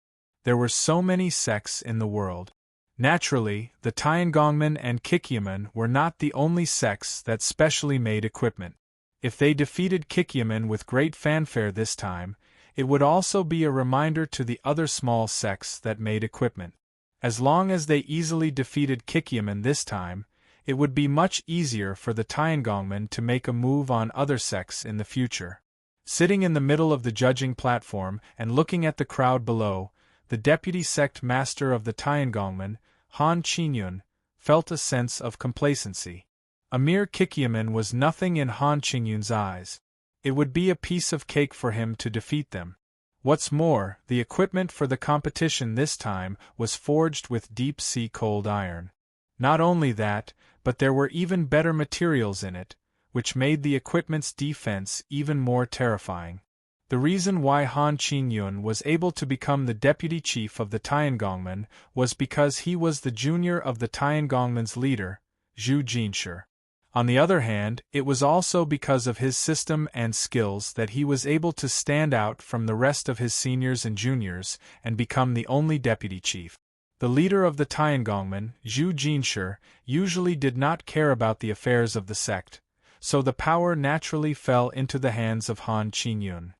There were so many sects in the world. Naturally, the Tiangongmen and Kikiamen were not the only sects that specially made equipment. If they defeated Kikiamen with great fanfare this time, it would also be a reminder to the other small sects that made equipment. As long as they easily defeated Kikiamen this time, it would be much easier for the Tiangongmen to make a move on other sects in the future. Sitting in the middle of the judging platform and looking at the crowd below, the deputy sect master of the Tiangongmen, Han Qinyun, felt a sense of complacency. A mere Kikiamen was nothing in Han Qinyun's eyes. It would be a piece of cake for him to defeat them. What's more, the equipment for the competition this time was forged with deep-sea cold iron. Not only that, but there were even better materials in it, which made the equipment's defense even more terrifying. The reason why Han Qinyun was able to become the deputy chief of the Tiangongmen was because he was the junior of the Tiangongmen's leader, Zhu Jinshi. On the other hand, it was also because of his system and skills that he was able to stand out from the rest of his seniors and juniors and become the only deputy chief. The leader of the Tiangongmen, Zhu Jinshi, usually did not care about the affairs of the sect, so the power naturally fell into the hands of Han Qingyun.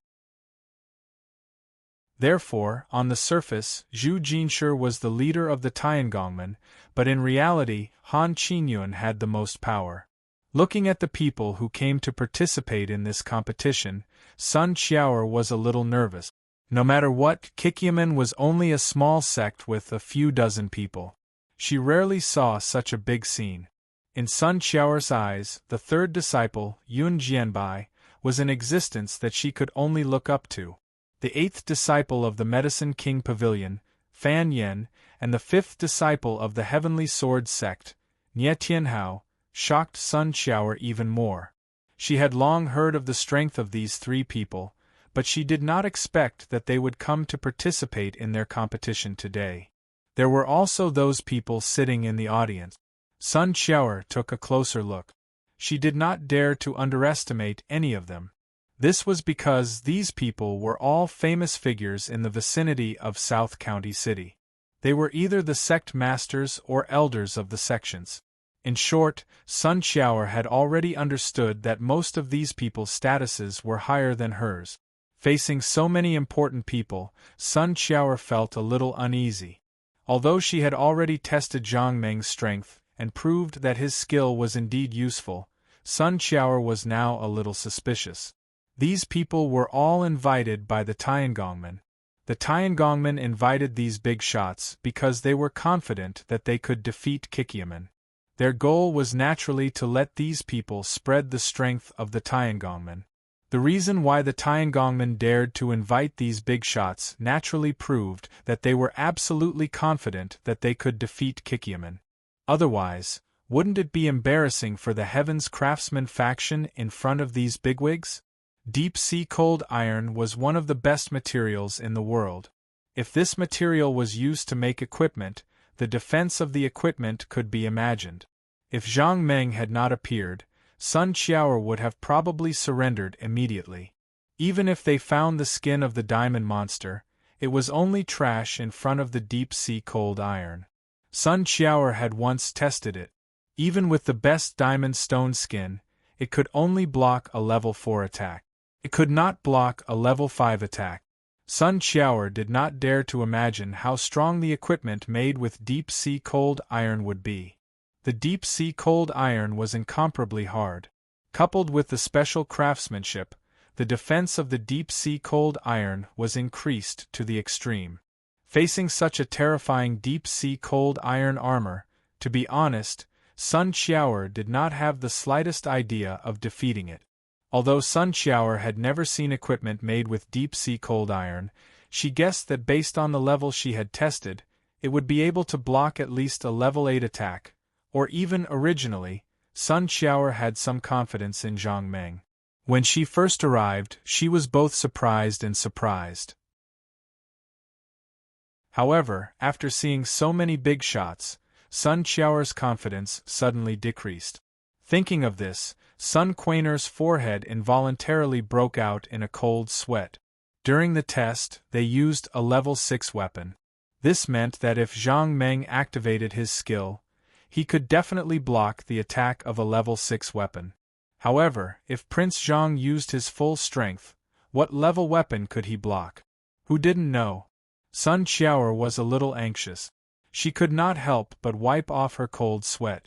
Therefore, on the surface, Zhu Jinshi was the leader of the Tiangongmen, but in reality, Han Qingyun had the most power. Looking at the people who came to participate in this competition, Sun Qiao was a little nervous. No matter what, Kikyaman was only a small sect with a few dozen people. She rarely saw such a big scene. In Sun Qiao's eyes, the third disciple, Yun Jianbai, was an existence that she could only look up to. The eighth disciple of the Medicine King Pavilion, Fan Yen, and the fifth disciple of the Heavenly Sword sect, Nie Tianhao, shocked Sun Qiao even more. She had long heard of the strength of these three people, but she did not expect that they would come to participate in their competition today. There were also those people sitting in the audience. Sun Qiao took a closer look. She did not dare to underestimate any of them. This was because these people were all famous figures in the vicinity of South County City. They were either the sect masters or elders of the sections. In short, Sun Qiao had already understood that most of these people's statuses were higher than hers. Facing so many important people, Sun Qiao felt a little uneasy. Although she had already tested Zhang Meng's strength and proved that his skill was indeed useful, Sun Qiao was now a little suspicious. These people were all invited by the Tiangongmen. The Tiangongmen invited these big shots because they were confident that they could defeat Kikyaman. Their goal was naturally to let these people spread the strength of the Tiangongmen. The reason why the Tiangongmen dared to invite these big shots naturally proved that they were absolutely confident that they could defeat Kikyaman. Otherwise, wouldn't it be embarrassing for the Heavens Craftsman faction in front of these bigwigs? Deep-sea cold iron was one of the best materials in the world. If this material was used to make equipment, the defense of the equipment could be imagined. If Zhang Meng had not appeared, Sun Qiao would have probably surrendered immediately. Even if they found the skin of the diamond monster, it was only trash in front of the deep-sea cold iron. Sun Qiao had once tested it. Even with the best diamond stone skin, it could only block a level 4 attack. It could not block a level 5 attack. Sun Qiao did not dare to imagine how strong the equipment made with deep-sea cold iron would be. The deep-sea cold iron was incomparably hard. Coupled with the special craftsmanship, the defense of the deep-sea cold iron was increased to the extreme. Facing such a terrifying deep-sea cold iron armor, to be honest, Sun Qiao did not have the slightest idea of defeating it. Although Sun Qiao had never seen equipment made with deep-sea cold iron, she guessed that based on the level she had tested, it would be able to block at least a level 8 attack, or even originally, Sun Qiao had some confidence in Zhang Meng. When she first arrived, she was both surprised and surprised. However, after seeing so many big shots, Sun Qiao's confidence suddenly decreased. Thinking of this, Sun Quaner's forehead involuntarily broke out in a cold sweat. During the test, they used a level 6 weapon. This meant that if Zhang Meng activated his skill, he could definitely block the attack of a level 6 weapon. However, if Prince Zhang used his full strength, what level weapon could he block? Who didn't know? Sun Qiao was a little anxious. She could not help but wipe off her cold sweat.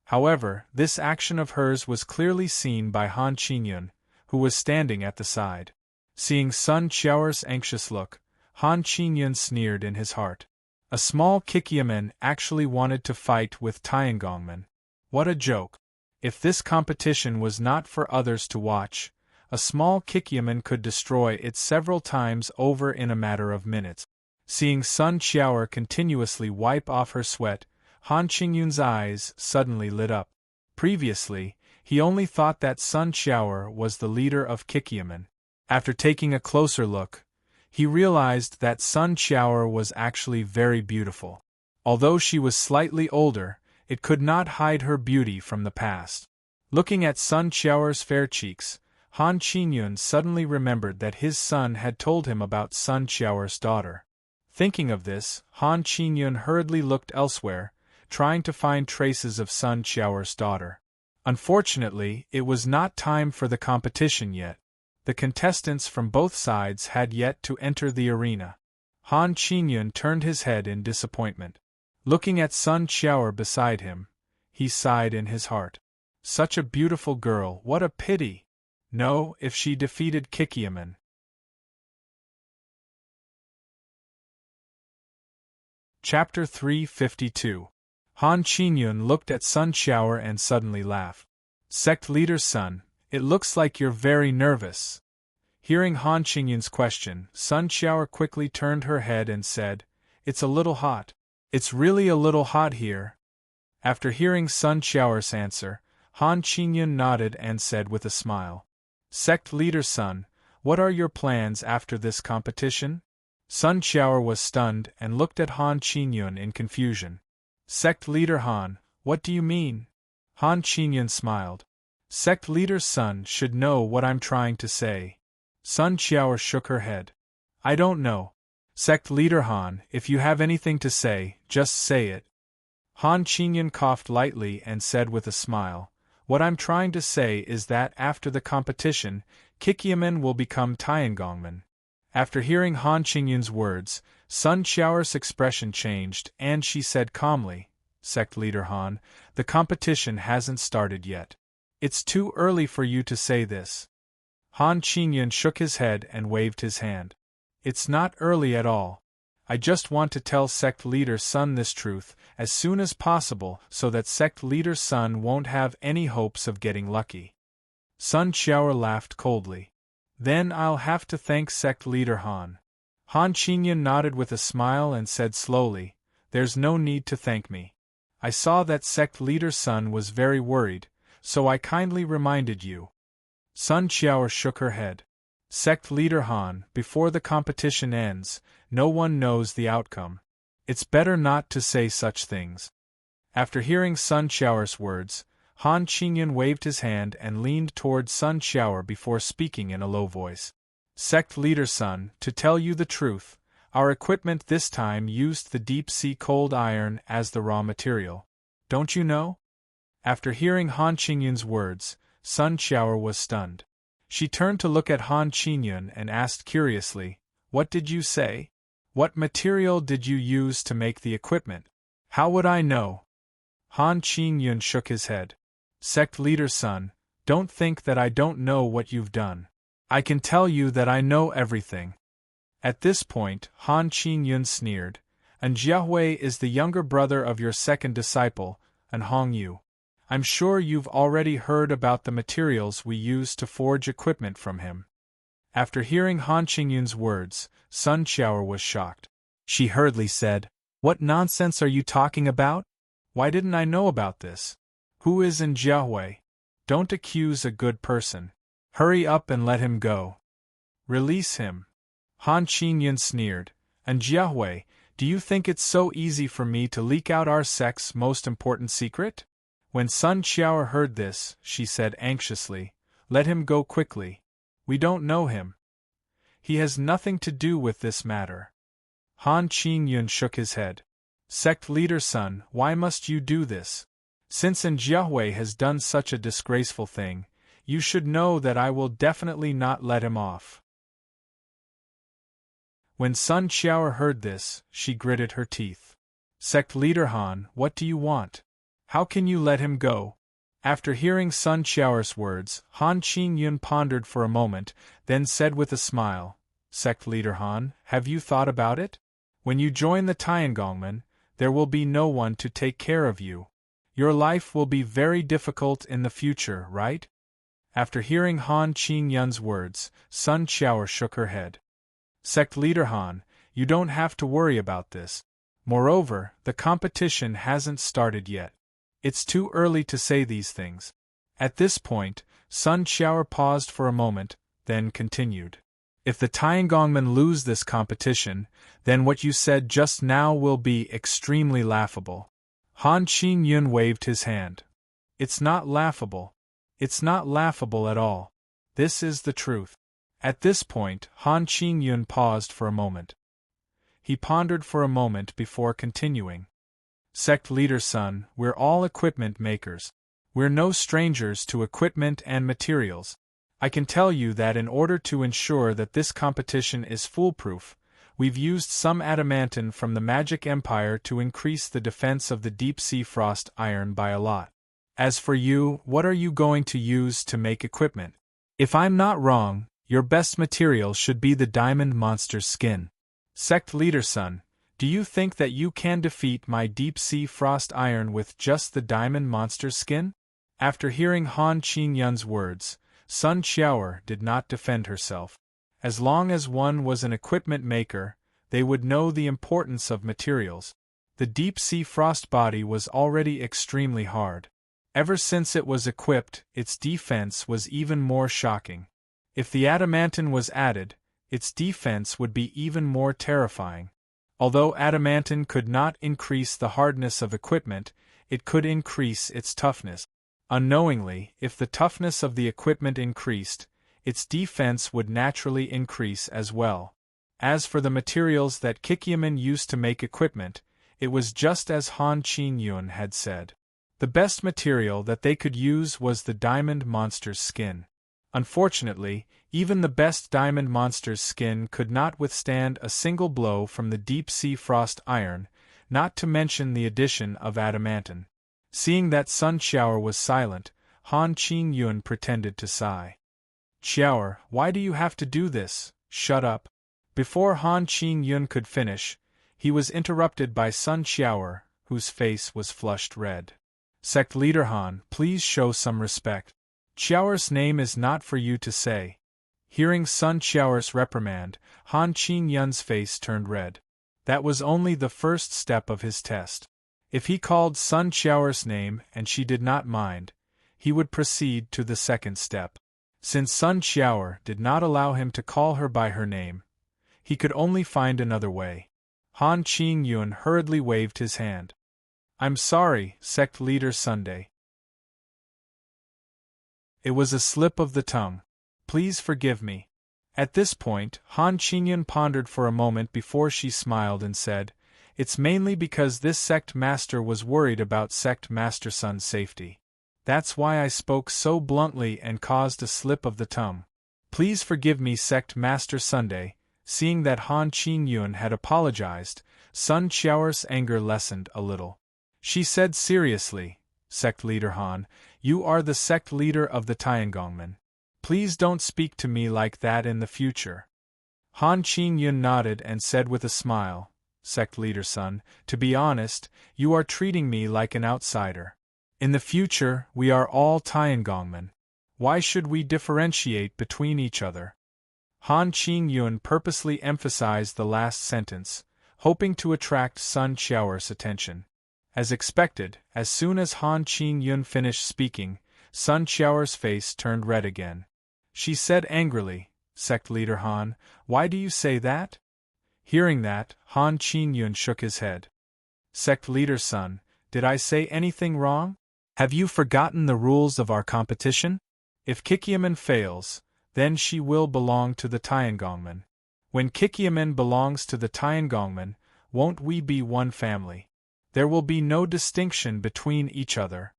However, this action of hers was clearly seen by Han Qingyun, who was standing at the side. Seeing Sun Qiao's anxious look, Han Qingyun sneered in his heart. A small Kikyaman actually wanted to fight with Tiangongmen. What a joke! If this competition was not for others to watch, a small Kikyaman could destroy it several times over in a matter of minutes. Seeing Sun Qiao continuously wipe off her sweat, Han Qingyun's eyes suddenly lit up. Previously, he only thought that Sun Qiao was the leader of Kikyaman. After taking a closer look, he realized that Sun Qiao was actually very beautiful. Although she was slightly older, it could not hide her beauty from the past. Looking at Sun Qiaoer's fair cheeks, Han Qingyun suddenly remembered that his son had told him about Sun Qiaoer's daughter. Thinking of this, Han Qingyun hurriedly looked elsewhere, trying to find traces of Sun Qiaoer's daughter. Unfortunately, it was not time for the competition yet. The contestants from both sides had yet to enter the arena. Han Qingyun turned his head in disappointment. Looking at Sun Qiaoer beside him, he sighed in his heart. Such a beautiful girl, what a pity! No, if she defeated Kikiaman. Chapter 352. Han Qingyun looked at Sun Qiaoer and suddenly laughed. Sect leader's son, it looks like you're very nervous. Hearing Han Qingyun's question, Sun Qiaoer quickly turned her head and said, It's a little hot. It's really a little hot here. After hearing Sun Qiaoer's answer, Han Qingyun nodded and said with a smile, Sect leader's son, what are your plans after this competition? Sun Qiaoer was stunned and looked at Han Qingyun in confusion. Sect leader Han, what do you mean? Han Qingyun smiled. Sect leader's son should know what I'm trying to say. Sun Qiaoer shook her head. I don't know. Sect leader Han, if you have anything to say, just say it. Han Qingyun coughed lightly and said with a smile, What I'm trying to say is that after the competition, Kikiaman will become Tiangongman. After hearing Han Qingyun's words, Sun Qiaoer's expression changed and she said calmly, Sect leader Han, the competition hasn't started yet. It's too early for you to say this. Han Qingyun shook his head and waved his hand. It's not early at all. I just want to tell Sect leader's son this truth as soon as possible so that Sect leader's son won't have any hopes of getting lucky. Sun Qiaoer laughed coldly. Then I'll have to thank Sect leader Han. Han Qingyun nodded with a smile and said slowly, There's no need to thank me. I saw that Sect leader's son was very worried, so I kindly reminded you. Sun Qiaoer shook her head. Sect leader Han, before the competition ends, no one knows the outcome. It's better not to say such things. After hearing Sun Qiaoer's words, Han Qingyun waved his hand and leaned toward Sun Qiaoer before speaking in a low voice. Sect leader son, to tell you the truth, our equipment this time used the deep-sea cold iron as the raw material. Don't you know? After hearing Han Qingyun's words, Sun Qiaoer was stunned. She turned to look at Han Qingyun and asked curiously, What did you say? What material did you use to make the equipment? How would I know? Han Qingyun shook his head. Sect leader's son, don't think that I don't know what you've done. I can tell you that I know everything. At this point, Han Qingyun sneered, And Jiahui is the younger brother of your second disciple, and Hong Yu. I'm sure you've already heard about the materials we use to forge equipment from him. After hearing Han Qingyun's words, Sun Qiaoer was shocked. She hurriedly said, What nonsense are you talking about? Why didn't I know about this? Who is in Jiahui? Don't accuse a good person. Hurry up and let him go. Release him. Han Qingyun sneered, And Jiahui, do you think it's so easy for me to leak out our sect's most important secret? When Sun Qiaoer heard this, she said anxiously, Let him go quickly. We don't know him. He has nothing to do with this matter. Han Qingyun shook his head. Sect leader son, why must you do this? Since Jiahui has done such a disgraceful thing, you should know that I will definitely not let him off. When Sun Qiaoer heard this, she gritted her teeth. Sect leader Han, what do you want? How can you let him go? After hearing Sun Qiaoer's words, Han Qingyun pondered for a moment, then said with a smile, Sect leader Han, have you thought about it? When you join the Tiangongmen, there will be no one to take care of you. Your life will be very difficult in the future, right? After hearing Han Qingyun's words, Sun Qiaoer shook her head. Sect leader Han, you don't have to worry about this. Moreover, the competition hasn't started yet. It's too early to say these things. At this point, Sun Qiaoer paused for a moment, then continued. If the Tiangongmen lose this competition, then what you said just now will be extremely laughable. Han Qingyun waved his hand. It's not laughable. It's not laughable at all. This is the truth. At this point, Han Qingyun paused for a moment. He pondered for a moment before continuing. Sect leader son, we're all equipment makers. We're no strangers to equipment and materials. I can tell you that in order to ensure that this competition is foolproof, we've used some adamantine from the Magic Empire to increase the defense of the deep-sea frost iron by a lot. As for you, what are you going to use to make equipment? If I'm not wrong, your best material should be the diamond monster's skin. Sect leader son, do you think that you can defeat my deep-sea frost iron with just the diamond monster's skin? After hearing Han Qingyun's words, Sun Qiaoer did not defend herself. As long as one was an equipment maker, they would know the importance of materials. The deep-sea frost body was already extremely hard. Ever since it was equipped, its defense was even more shocking. If the adamantine was added, its defense would be even more terrifying. Although adamantine could not increase the hardness of equipment, it could increase its toughness. Unknowingly, if the toughness of the equipment increased, its defense would naturally increase as well. As for the materials that Kikyaman used to make equipment, it was just as Han Qingyun had said. The best material that they could use was the diamond monster's skin. Unfortunately, even the best diamond monster's skin could not withstand a single blow from the deep-sea frost iron, not to mention the addition of adamantine. Seeing that Sun Qiaoer was silent, Han Qingyun pretended to sigh. Qiaoer, why do you have to do this? Shut up. Before Han Qingyun could finish, he was interrupted by Sun Qiaoer, whose face was flushed red. Sect leader Han, please show some respect. Qiaoer's name is not for you to say. Hearing Sun Qiaoer's reprimand, Han Qingyun's face turned red. That was only the first step of his test. If he called Sun Qiaoer's name and she did not mind, he would proceed to the second step. Since Sun Qiaoer did not allow him to call her by her name, he could only find another way. Han Qingyun hurriedly waved his hand. I'm sorry, Sect Leader Sunday. It was a slip of the tongue. Please forgive me. At this point, Han Qingyun pondered for a moment before she smiled and said, It's mainly because this sect master was worried about sect master Sun's safety. That's why I spoke so bluntly and caused a slip of the tongue. Please forgive me, Sect Master Sunday. Seeing that Han Qingyun had apologized, Sun Qiaoer's anger lessened a little. She said seriously, Sect Leader Han, you are the sect leader of the Tiangongmen. Please don't speak to me like that in the future. Han Qingyun nodded and said with a smile, Sect Leader Sun, to be honest, you are treating me like an outsider. In the future, we are all Tiangongmen. Why should we differentiate between each other? Han Qingyun purposely emphasized the last sentence, hoping to attract Sun Qiaoer's attention. As expected, as soon as Han Qingyun finished speaking, Sun Qiaoer's face turned red again. She said angrily, Sect Leader Han, why do you say that? Hearing that, Han Qingyun shook his head. Sect Leader Sun, did I say anything wrong? Have you forgotten the rules of our competition? If Kikyaman fails, then she will belong to the Tiangongmen. When Kikyaman belongs to the Tiangongmen, won't we be one family? There will be no distinction between each other.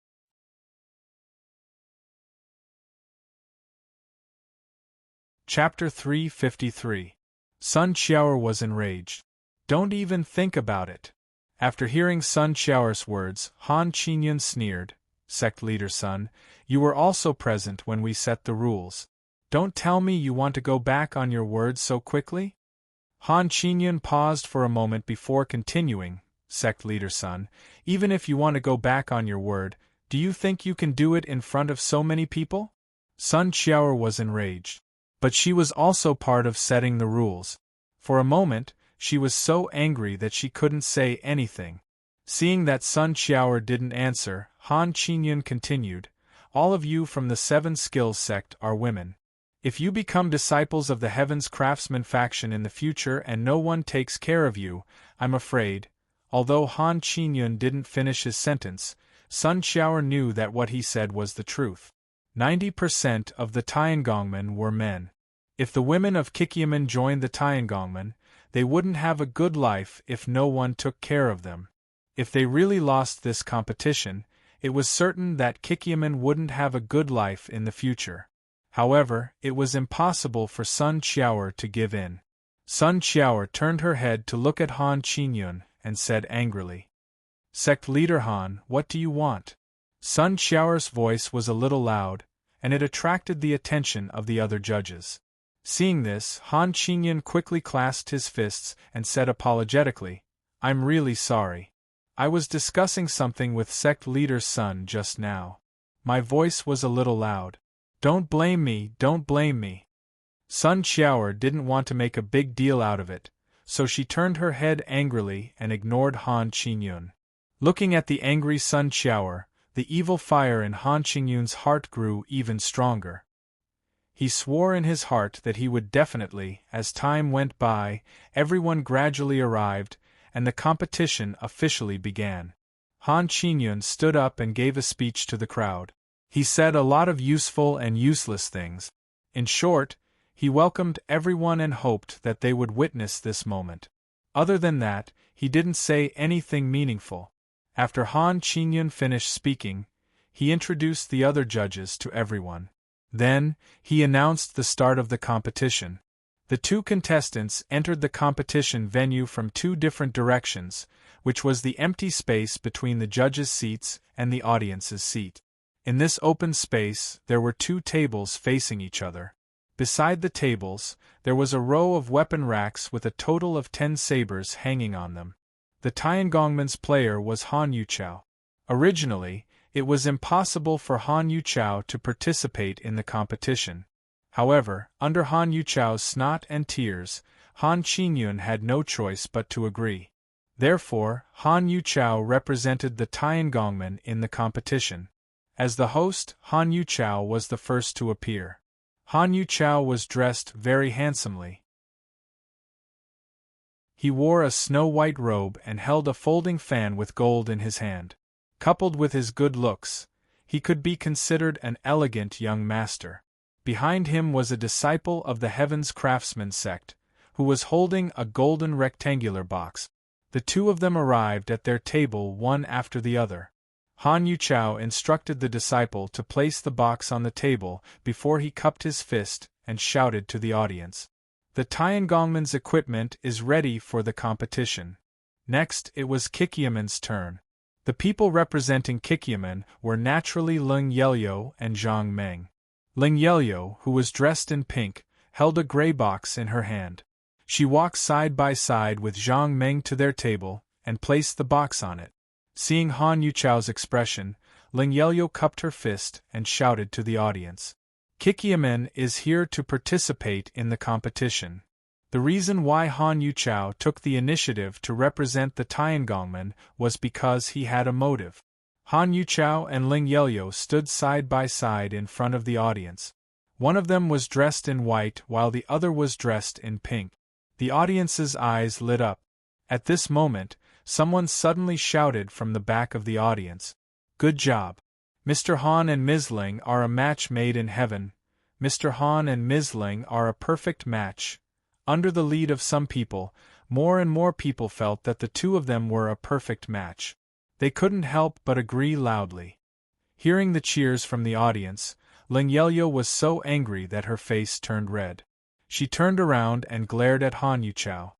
Chapter 353. Sun Qiaoer was enraged. Don't even think about it. After hearing Sun Qiaoer's words, Han Qingyun sneered, Sect Leader Sun, you were also present when we set the rules. Don't tell me you want to go back on your words so quickly? Han Qingyun paused for a moment before continuing, Sect Leader Sun, even if you want to go back on your word, do you think you can do it in front of so many people? Sun Qiaoer was enraged. But she was also part of setting the rules. For a moment, she was so angry that she couldn't say anything. Seeing that Sun Qiaoer didn't answer, Han Qingyun continued, all of you from the Seven Skills sect are women. If you become disciples of the Heavens Craftsman faction in the future and no one takes care of you, I'm afraid. Although Han Qingyun didn't finish his sentence, Sun Qiaoer knew that what he said was the truth. 90% of the Tiangongmen were men. If the women of Kikyamen joined the Tiangongmen, they wouldn't have a good life if no one took care of them. If they really lost this competition, it was certain that Kikyamen wouldn't have a good life in the future. However, it was impossible for Sun Qiaoer to give in. Sun Qiaoer turned her head to look at Han Qingyun and said angrily, "Sect leader Han, what do you want?" Sun Qiaoer's voice was a little loud, and it attracted the attention of the other judges. Seeing this, Han Qingyun quickly clasped his fists and said apologetically, "I'm really sorry. I was discussing something with sect leader's son just now. My voice was a little loud. Don't blame me, don't blame me." Sun Qiaoer didn't want to make a big deal out of it, so she turned her head angrily and ignored Han Qingyun. Looking at the angry Sun Qiaoer, the evil fire in Han Qingyun's heart grew even stronger. He swore in his heart that he would definitely, as time went by, everyone gradually arrived, and the competition officially began. Han Qingyun stood up and gave a speech to the crowd. He said a lot of useful and useless things. In short, he welcomed everyone and hoped that they would witness this moment. Other than that, he didn't say anything meaningful. After Han Qingyun finished speaking, he introduced the other judges to everyone. Then, he announced the start of the competition. The two contestants entered the competition venue from two different directions, which was the empty space between the judges' seats and the audience's seat. In this open space, there were two tables facing each other. Beside the tables, there was a row of weapon racks with a total of 10 sabers hanging on them. The Tiangongmen's player was Han Yuchao. Originally, it was impossible for Han Yuchao to participate in the competition. However, under Han Yuchao's snot and tears, Han Qingyun had no choice but to agree. Therefore, Han Yuchao represented the Tiangongmen in the competition. As the host, Han Yuchao was the first to appear. Han Yuchao was dressed very handsomely. He wore a snow-white robe and held a folding fan with gold in his hand. Coupled with his good looks, he could be considered an elegant young master. Behind him was a disciple of the Heavens Craftsman sect, who was holding a golden rectangular box. The two of them arrived at their table one after the other. Han Yuchao instructed the disciple to place the box on the table before he cupped his fist and shouted to the audience, "The Tiangongmen's equipment is ready for the competition." Next, it was Kikyamen's turn. The people representing Kikyamen were naturally Ling Yelyo and Zhang Meng. Ling Yelyo, who was dressed in pink, held a gray box in her hand. She walked side by side with Zhang Meng to their table and placed the box on it. Seeing Han Yuchao's expression, Ling Yelyo cupped her fist and shouted to the audience, "Kikyamen is here to participate in the competition." The reason why Han Yuchao took the initiative to represent the Tiangongmen was because he had a motive. Han Yuchao and Ling Yelyo stood side by side in front of the audience. One of them was dressed in white while the other was dressed in pink. The audience's eyes lit up. At this moment, someone suddenly shouted from the back of the audience, "Good job! Mr. Han and Ms. Ling are a match made in heaven. Mr. Han and Ms. Ling are a perfect match." Under the lead of some people, more and more people felt that the two of them were a perfect match. They couldn't help but agree loudly. Hearing the cheers from the audience, Ling Yelyo was so angry that her face turned red. She turned around and glared at Han Yuchao.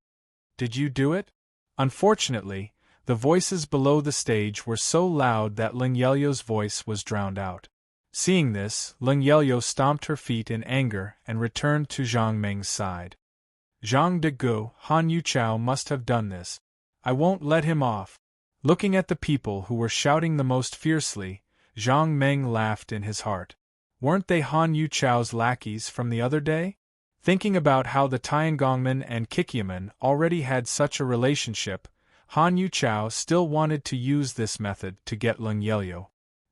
"Did you do it?" Unfortunately, the voices below the stage were so loud that Ling Yelyo's voice was drowned out. Seeing this, Ling Yelyo stomped her feet in anger and returned to Zhang Meng's side. "Zhang Degu, Han Yuchao must have done this. I won't let him off." Looking at the people who were shouting the most fiercely, Zhang Meng laughed in his heart. Weren't they Han Yuchao's lackeys from the other day? Thinking about how the Tiangongmen and Kikyamen already had such a relationship, Han Yuchao still wanted to use this method to get Ling Yelyo.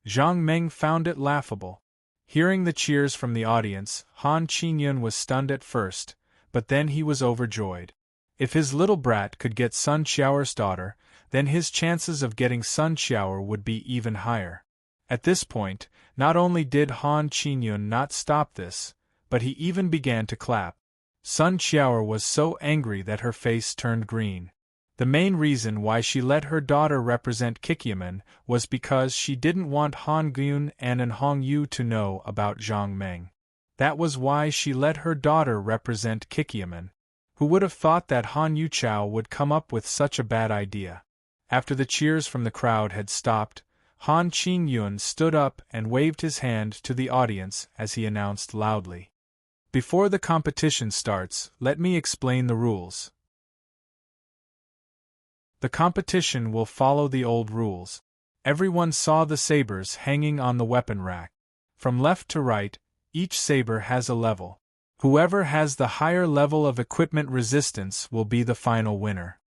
Zhang Meng found it laughable. Hearing the cheers from the audience, Han Qingyun was stunned at first, but then he was overjoyed. If his little brat could get Sun Qiaoer's daughter, then his chances of getting Sun Qiaoer would be even higher. At this point, not only did Han Qingyun not stop this, but he even began to clap. Sun Qiao was so angry that her face turned green. The main reason why she let her daughter represent Kikyaman was because she didn't want Han Gyun and Hong Yu to know about Zhang Meng. That was why she let her daughter represent Kikyaman. Who would have thought that Han Yuchao would come up with such a bad idea? After the cheers from the crowd had stopped, Han Qingyun stood up and waved his hand to the audience as he announced loudly. Before the competition starts, let me explain the rules. The competition will follow the old rules. Everyone saw the sabers hanging on the weapon rack. From left to right, each saber has a level. Whoever has the higher level of equipment resistance will be the final winner.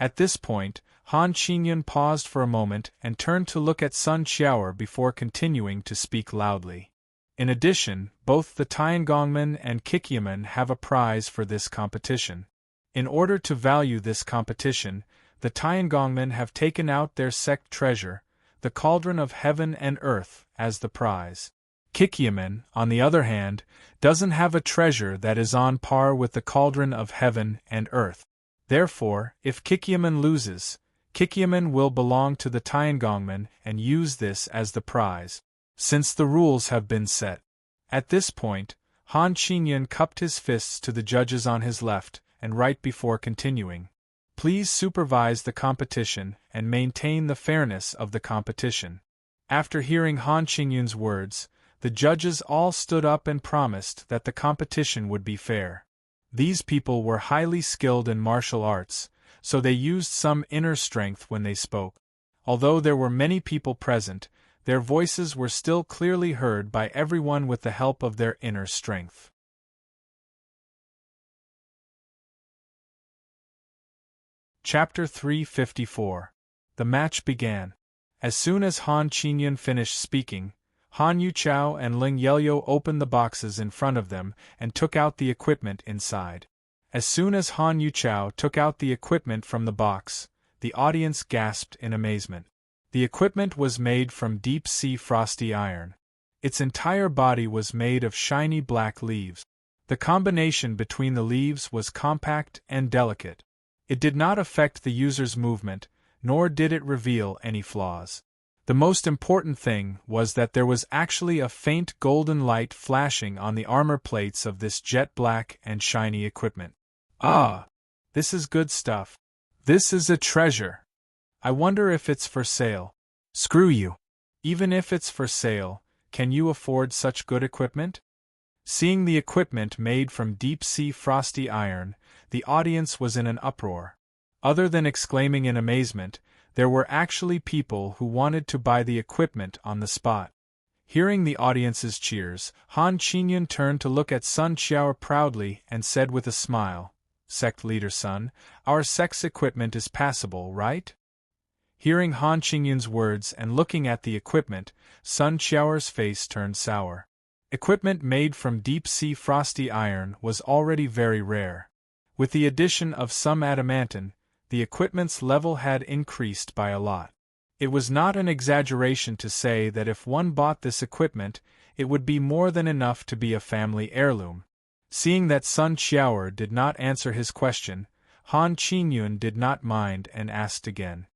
At this point, Han Qingyun paused for a moment and turned to look at Sun Qiao before continuing to speak loudly. In addition, both the Tiangongmen and Kikyaman have a prize for this competition. In order to value this competition, the Tiangongmen have taken out their sect treasure, the Cauldron of Heaven and Earth, as the prize. Kikyaman, on the other hand, doesn't have a treasure that is on par with the Cauldron of Heaven and Earth. Therefore, if Kikyaman loses, Kikyaman will belong to the Tiangongmen and use this as the prize, since the rules have been set. At this point, Han Qingyun cupped his fists to the judges on his left and right before continuing. Please supervise the competition and maintain the fairness of the competition. After hearing Han Qingyun's words, the judges all stood up and promised that the competition would be fair. These people were highly skilled in martial arts, so they used some inner strength when they spoke. Although there were many people present, their voices were still clearly heard by everyone with the help of their inner strength. Chapter 354. The match began. As soon as Han Qingyun finished speaking, Han Yuchao and Ling Yelyo opened the boxes in front of them and took out the equipment inside. As soon as Han Yuchao took out the equipment from the box, the audience gasped in amazement. The equipment was made from deep-sea frosty iron. Its entire body was made of shiny black leaves. The combination between the leaves was compact and delicate. It did not affect the user's movement, nor did it reveal any flaws. The most important thing was that there was actually a faint golden light flashing on the armor plates of this jet black and shiny equipment. Ah! This is good stuff. This is a treasure. I wonder if it's for sale. Screw you. Even if it's for sale, can you afford such good equipment? Seeing the equipment made from deep-sea frosty iron, the audience was in an uproar. Other than exclaiming in amazement, there were actually people who wanted to buy the equipment on the spot. Hearing the audience's cheers, Han Qingyun turned to look at Sun Qiao proudly and said with a smile, "Sect leader Sun, our sect's equipment is passable, right?" Hearing Han Qingyun's words and looking at the equipment, Sun Qiao's face turned sour. Equipment made from deep-sea frosty iron was already very rare. With the addition of some adamantine, the equipment's level had increased by a lot. It was not an exaggeration to say that if one bought this equipment, it would be more than enough to be a family heirloom. Seeing that Sun Qiao did not answer his question, Han Qingyun did not mind and asked again.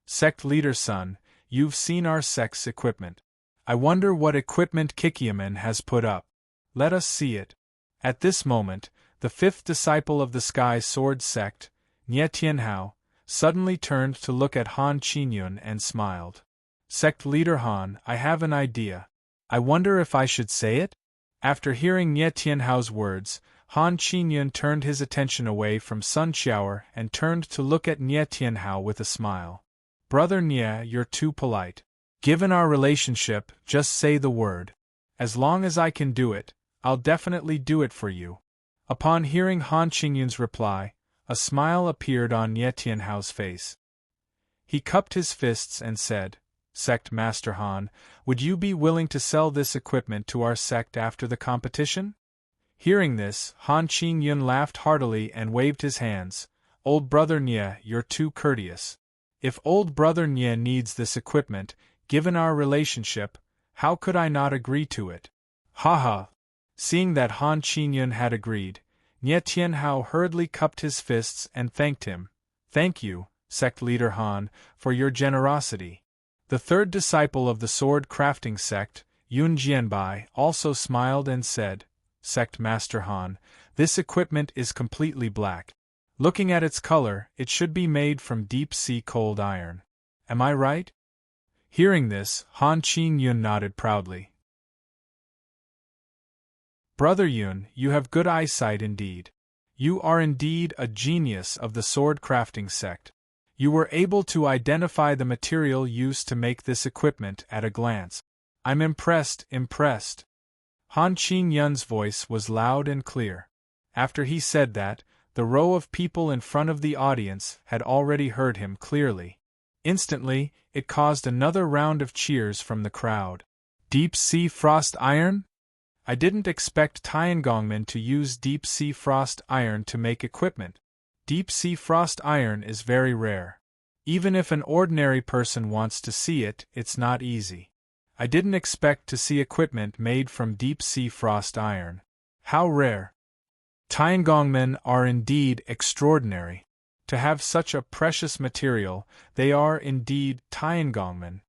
"Sect leader Sun, you've seen our sect's equipment. I wonder what equipment Kikyaman has put up. Let us see it." At this moment, the fifth disciple of the Sky Sword sect, Nie Tianhao, suddenly turned to look at Han Qingyun and smiled. "Sect leader Han, I have an idea. I wonder if I should say it?" After hearing Nie Tianhao's words, Han Qingyun turned his attention away from Sun Qiao and turned to look at Nie Tianhao with a smile. "Brother Nie, you're too polite. Given our relationship, just say the word. As long as I can do it, I'll definitely do it for you." Upon hearing Han Qingyun's reply, a smile appeared on Nie Tianhao's face. He cupped his fists and said, "Sect Master Han, would you be willing to sell this equipment to our sect after the competition?" Hearing this, Han Qingyun laughed heartily and waved his hands. "Old brother Nie, you're too courteous. If old brother Nie needs this equipment, Given our relationship, how could I not agree to it? Ha ha! Seeing that Han Qingyun had agreed, Nie Tianhao hurriedly cupped his fists and thanked him. Thank you, sect leader Han, for your generosity. The third disciple of the sword crafting sect, Yun Jianbai, also smiled and said, Sect Master Han, this equipment is completely black. Looking at its color, it should be made from deep-sea cold iron. Am I right? Hearing this, Han Qingyun nodded proudly. Brother Yun, you have good eyesight indeed. You are indeed a genius of the sword crafting sect. You were able to identify the material used to make this equipment at a glance. I'm impressed. Han Qingyun's voice was loud and clear. After he said that, the row of people in front of the audience had already heard him clearly. Instantly, it caused another round of cheers from the crowd. Deep-sea frost iron? I didn't expect Tiangongmen to use deep-sea frost iron to make equipment. Deep-sea frost iron is very rare. Even if an ordinary person wants to see it, it's not easy. I didn't expect to see equipment made from deep-sea frost iron. How rare! Tiangongmen are indeed extraordinary. To have such a precious material, they are indeed Tiangongmen.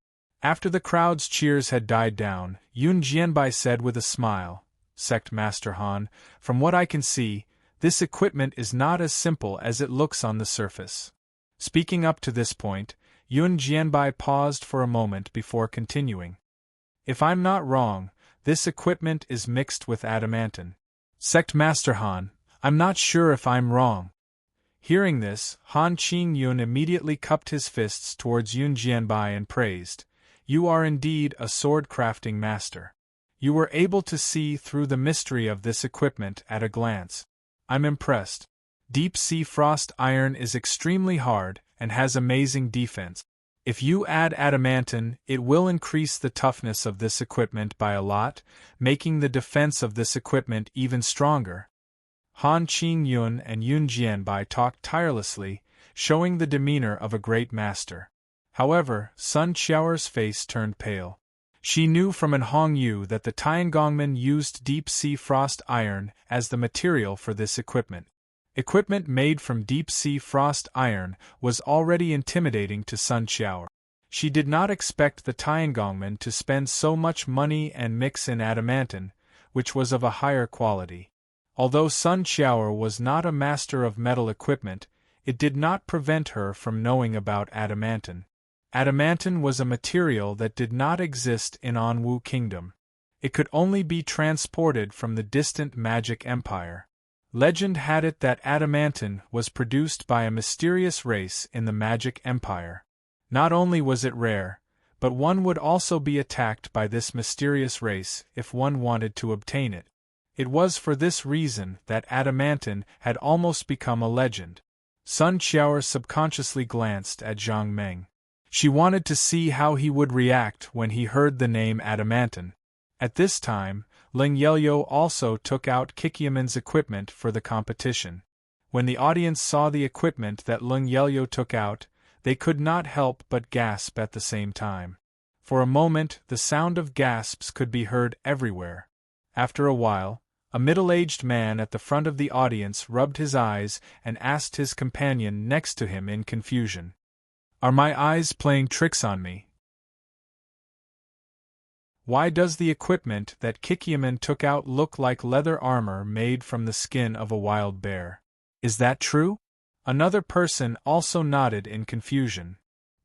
After the crowd's cheers had died down, Yun Jianbai said with a smile, Sect Master Han, from what I can see, this equipment is not as simple as it looks on the surface. Speaking up to this point, Yun Jianbai paused for a moment before continuing. If I'm not wrong, this equipment is mixed with adamantine. Sect Master Han, I'm not sure if I'm wrong. Hearing this, Han Qingyun immediately cupped his fists towards Yun Jianbai and praised, You are indeed a sword-crafting master. You were able to see through the mystery of this equipment at a glance. I'm impressed. Deep-sea frost iron is extremely hard and has amazing defense. If you add adamantine, it will increase the toughness of this equipment by a lot, making the defense of this equipment even stronger. Han Qingyun and Yun Jianbai talked tirelessly, showing the demeanor of a great master. However, Sun Qiaoer's face turned pale. She knew from an Hongyu that the Tiangongmen used deep-sea frost iron as the material for this equipment. Equipment made from deep-sea frost iron was already intimidating to Sun Qiaoer. She did not expect the Tiangongmen to spend so much money and mix in adamantine, which was of a higher quality. Although Sun Qiaoer was not a master of metal equipment, it did not prevent her from knowing about adamantine. Adamantine was a material that did not exist in Anwu Kingdom. It could only be transported from the distant Magic Empire. Legend had it that adamantine was produced by a mysterious race in the Magic Empire. Not only was it rare, but one would also be attacked by this mysterious race if one wanted to obtain it. It was for this reason that adamantine had almost become a legend. Sun Qiaoer subconsciously glanced at Zhang Meng. She wanted to see how he would react when he heard the name adamantine. At this time, Ling Yelyo also took out Kikiaman's equipment for the competition. When the audience saw the equipment that Ling Yelyo took out, they could not help but gasp at the same time. For a moment, the sound of gasps could be heard everywhere. After a while, a middle-aged man at the front of the audience rubbed his eyes and asked his companion next to him in confusion. Are my eyes playing tricks on me? Why does the equipment that Kikiaman took out look like leather armor made from the skin of a wild bear? Is that true? Another person also nodded in confusion.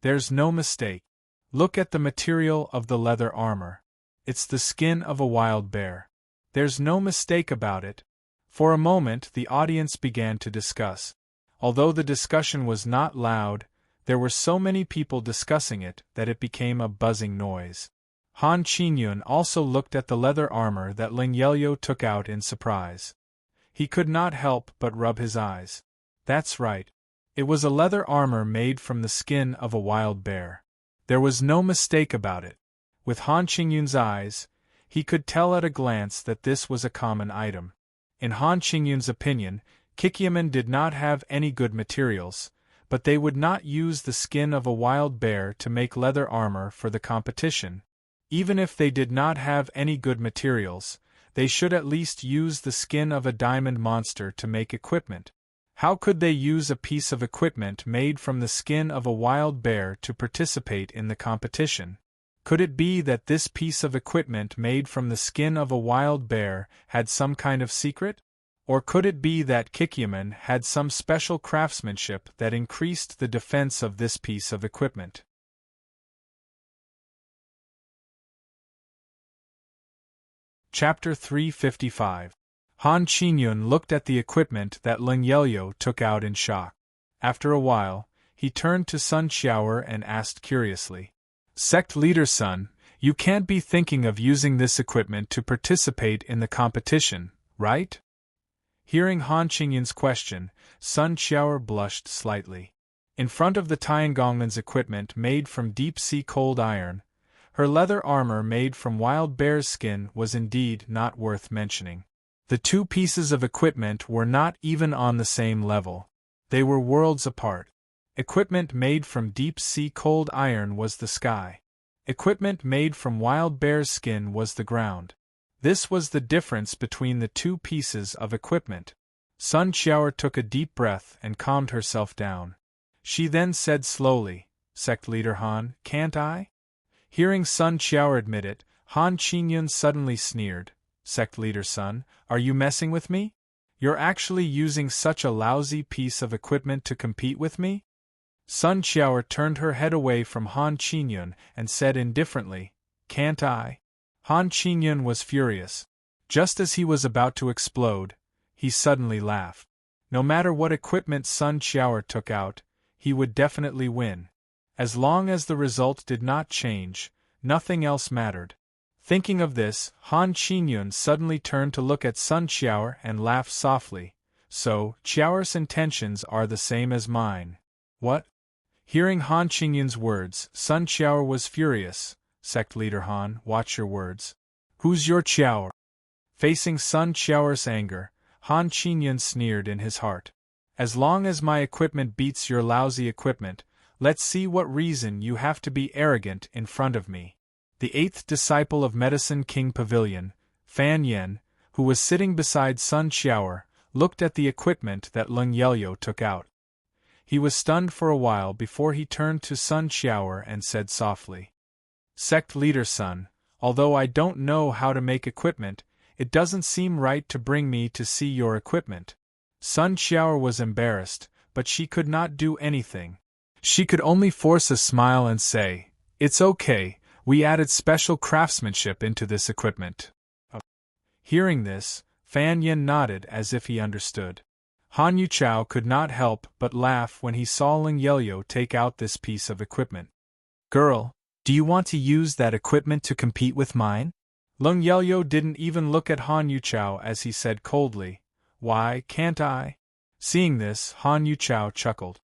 There's no mistake. Look at the material of the leather armor. It's the skin of a wild bear. There's no mistake about it. For a moment the audience began to discuss. Although the discussion was not loud, there were so many people discussing it that it became a buzzing noise. Han Qingyun also looked at the leather armor that Ling Yelyo took out in surprise. He could not help but rub his eyes. That's right. It was a leather armor made from the skin of a wild bear. There was no mistake about it. With Han Qingyun's eyes, he could tell at a glance that this was a common item. In Han Qingyun's opinion, Kikiaman did not have any good materials, but they would not use the skin of a wild bear to make leather armor for the competition. Even if they did not have any good materials, they should at least use the skin of a diamond monster to make equipment. How could they use a piece of equipment made from the skin of a wild bear to participate in the competition? Could it be that this piece of equipment made from the skin of a wild bear had some kind of secret? Or could it be that Kikyaman had some special craftsmanship that increased the defense of this piece of equipment? Chapter 355. Han Qingyun looked at the equipment that Ling Yelyo took out in shock. After a while, he turned to Sun Xiaoer and asked curiously, "Sect leader Sun, you can't be thinking of using this equipment to participate in the competition, right?" Hearing Han Qingyun's question, Sun Xiaoer blushed slightly. In front of the Tiangongman's equipment made from deep-sea cold iron, her leather armor made from wild bear's skin was indeed not worth mentioning. The two pieces of equipment were not even on the same level. They were worlds apart. Equipment made from deep-sea cold iron was the sky. Equipment made from wild bear's skin was the ground. This was the difference between the two pieces of equipment. Sun Xiaoer took a deep breath and calmed herself down. She then said slowly, "Sect leader Han, can't I?" Hearing Sun Xiaoer admit it, Han Qingyun suddenly sneered, "Sect leader Sun, are you messing with me? You're actually using such a lousy piece of equipment to compete with me?" Sun Xiaoer turned her head away from Han Qingyun and said indifferently, "Can't I?" Han Qingyun was furious. Just as he was about to explode, he suddenly laughed. No matter what equipment Sun Xiaoer took out, he would definitely win. As long as the result did not change, nothing else mattered. Thinking of this, Han Qingyun suddenly turned to look at Sun Xiaoer and laughed softly. "So, Xiaoer's intentions are the same as mine. What?" Hearing Han Qingyun's words, Sun Xiaoer was furious. "Sect leader Han, watch your words. Who's your Xiaoer?" Facing Sun Xiaoer's anger, Han Qingyun sneered in his heart. "As long as my equipment beats your lousy equipment, let's see what reason you have to be arrogant in front of me." The eighth disciple of Medicine King Pavilion, Fan Yen, who was sitting beside Sun Xiaoer, looked at the equipment that Ling Yelyo took out. He was stunned for a while before he turned to Sun Xiaoer and said softly, "Sect leader Sun, although I don't know how to make equipment, it doesn't seem right to bring me to see your equipment." Sun Xiaoer was embarrassed, but she could not do anything. She could only force a smile and say, "It's okay, we added special craftsmanship into this equipment." Hearing this, Fan Yin nodded as if he understood. Han Yuchao could not help but laugh when he saw Ling Yelyo take out this piece of equipment. "Girl, do you want to use that equipment to compete with mine?" Ling Yelyo didn't even look at Han Yuchao as he said coldly, "Why can't I?" Seeing this, Han Yuchao chuckled.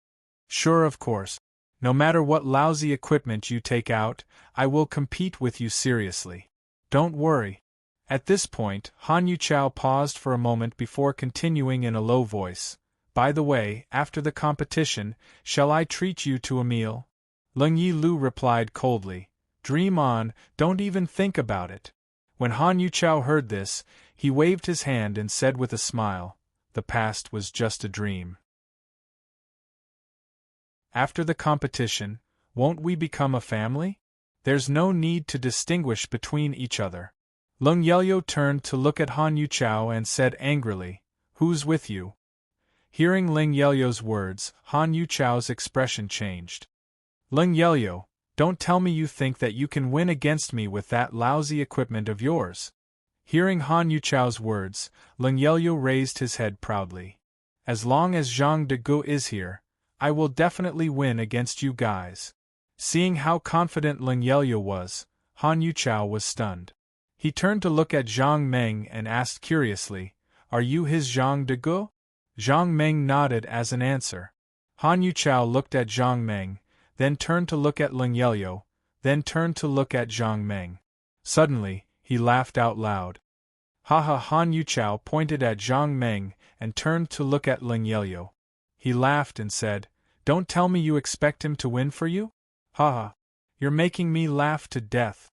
"Sure, of course. No matter what lousy equipment you take out, I will compete with you seriously. Don't worry." At this point, Han Yuchao paused for a moment before continuing in a low voice, "By the way, after the competition, shall I treat you to a meal?" Ling Yi Lu replied coldly, "Dream on, don't even think about it." When Han Yuchao heard this, he waved his hand and said with a smile, "The past was just a dream." After the competition, won't we become a family? There's no need to distinguish between each other. Ling Yelyo turned to look at Han Yuchao and said angrily, "Who's with you?" Hearing Ling Yelyo's words, Han Yuchao's expression changed. "Ling Yelyo, don't tell me you think that you can win against me with that lousy equipment of yours." Hearing Han Yuchao's words, Ling Yelyo raised his head proudly. "As long as Zhang Degu is here, I will definitely win against you guys." Seeing how confident Ling Yelyo was, Han Yuchao was stunned. He turned to look at Zhang Meng and asked curiously, "Are you his Zhang Degu?" Zhang Meng nodded as an answer. Han Yuchao looked at Zhang Meng, then turned to look at Ling Yelyo, then turned to look at Zhang Meng. Suddenly, he laughed out loud. "Ha ha!" Han Yuchao pointed at Zhang Meng and turned to look at Ling Yelyo. He laughed and said, Don't tell me you expect him to win for you? Ha ha. You're making me laugh to death.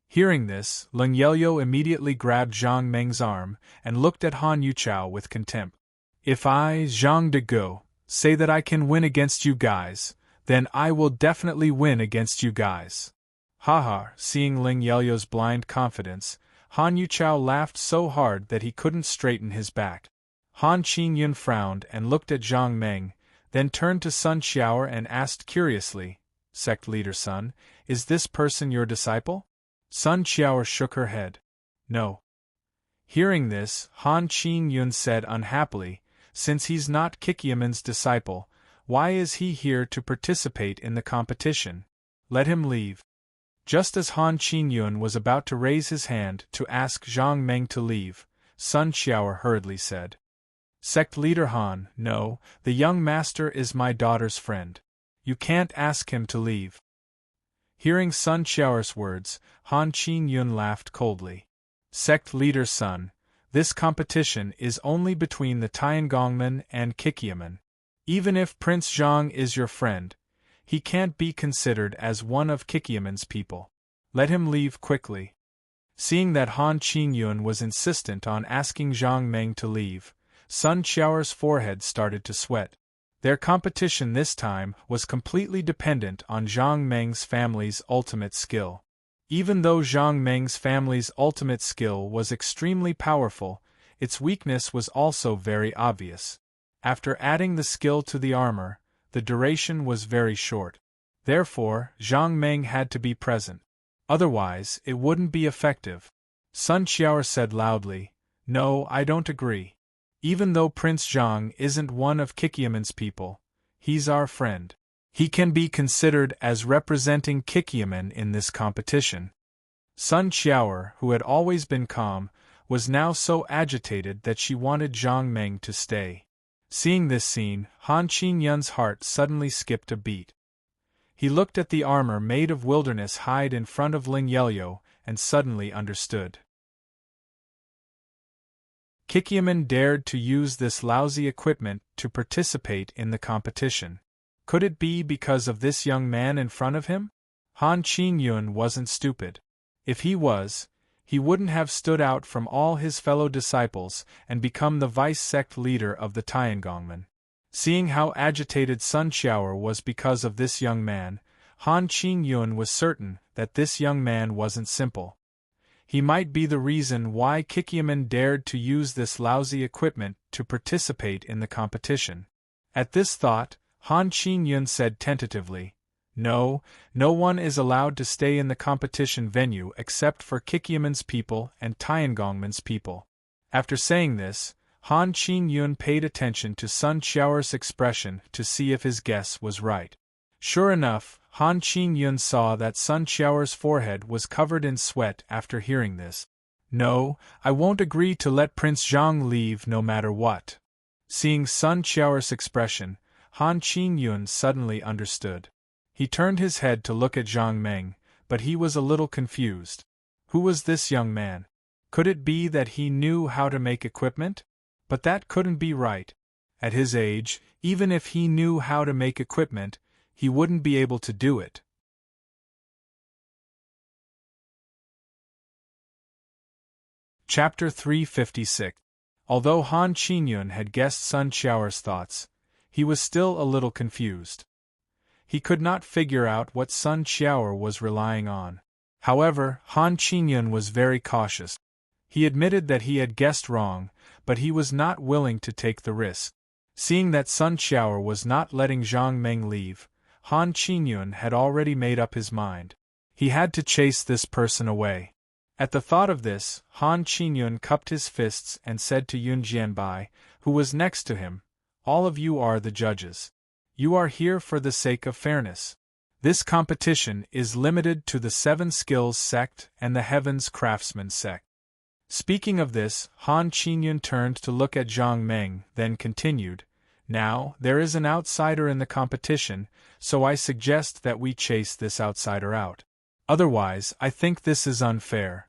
Hearing this, Leng Yelyo immediately grabbed Zhang Meng's arm and looked at Han Yuchao with contempt. If I, Zhang de Go, say that I can win against you guys, then I will definitely win against you guys. Ha ha. Seeing Leng Yelyo's blind confidence, Han Yuchao laughed so hard that he couldn't straighten his back. Han Qingyun frowned and looked at Zhang Meng, then turned to Sun Xiaoer and asked curiously, Sect Leader Sun, is this person your disciple? Sun Xiaoer shook her head. No. Hearing this, Han Qingyun said unhappily, since he's not Kikyaman's disciple, why is he here to participate in the competition? Let him leave. Just as Han Qingyun was about to raise his hand to ask Zhang Meng to leave, Sun Xiaoer hurriedly said, Sect Leader Han, no, the young master is my daughter's friend. You can't ask him to leave. Hearing Sun Xiaoer's words, Han Qingyun laughed coldly. Sect Leader Sun, this competition is only between the Tiangongmen and Kikyaman. Even if Prince Zhang is your friend, he can't be considered as one of Kikyaman's people. Let him leave quickly. Seeing that Han Qingyun was insistent on asking Zhang Meng to leave, Sun Xiaoer's forehead started to sweat. Their competition this time was completely dependent on Zhang Meng's family's ultimate skill. Even though Zhang Meng's family's ultimate skill was extremely powerful, its weakness was also very obvious. After adding the skill to the armor, the duration was very short. Therefore, Zhang Meng had to be present. Otherwise, it wouldn't be effective. Sun Xiaoer said loudly, No, I don't agree. Even though Prince Zhang isn't one of Kikyaman's people, he's our friend. He can be considered as representing Kikyaman in this competition. Sun Xiaoer, who had always been calm, was now so agitated that she wanted Zhang Meng to stay. Seeing this scene, Han Qingyun's heart suddenly skipped a beat. He looked at the armor made of wilderness hide in front of Leng Yelyo and suddenly understood. Kikyaman dared to use this lousy equipment to participate in the competition. Could it be because of this young man in front of him? Han Qingyun wasn't stupid. If he was, he wouldn't have stood out from all his fellow disciples and become the vice-sect leader of the Tiangongmen. Seeing how agitated Sun Xiaoer was because of this young man, Han Qingyun was certain that this young man wasn't simple. He might be the reason why Kikyaman dared to use this lousy equipment to participate in the competition. At this thought, Han Qingyun said tentatively, No, no one is allowed to stay in the competition venue except for Kikyaman's people and Tiangongmen's people. After saying this, Han Qingyun paid attention to Sun Xiaoer's expression to see if his guess was right. Sure enough, Han Qingyun saw that Sun Xiaoer's forehead was covered in sweat after hearing this. No, I won't agree to let Prince Zhang leave no matter what. Seeing Sun Xiaoer's expression, Han Qingyun suddenly understood. He turned his head to look at Zhang Meng, but he was a little confused. Who was this young man? Could it be that he knew how to make equipment? But that couldn't be right. At his age, even if he knew how to make equipment, he wouldn't be able to do it. Chapter 356. Although Han Qingyun had guessed Sun Xiaoer's thoughts, he was still a little confused. He could not figure out what Sun Xiaoer was relying on. However, Han Qingyun was very cautious. He admitted that he had guessed wrong, but he was not willing to take the risk. Seeing that Sun Xiaoer was not letting Zhang Meng leave, Han Qingyun had already made up his mind. He had to chase this person away. At the thought of this, Han Qingyun cupped his fists and said to Yun Jianbai, who was next to him, All of you are the judges. You are here for the sake of fairness. This competition is limited to the 7 Skills sect and the Heavens Craftsman sect. Speaking of this, Han Qingyun turned to look at Zhang Meng, then continued, Now, there is an outsider in the competition, so I suggest that we chase this outsider out. Otherwise, I think this is unfair.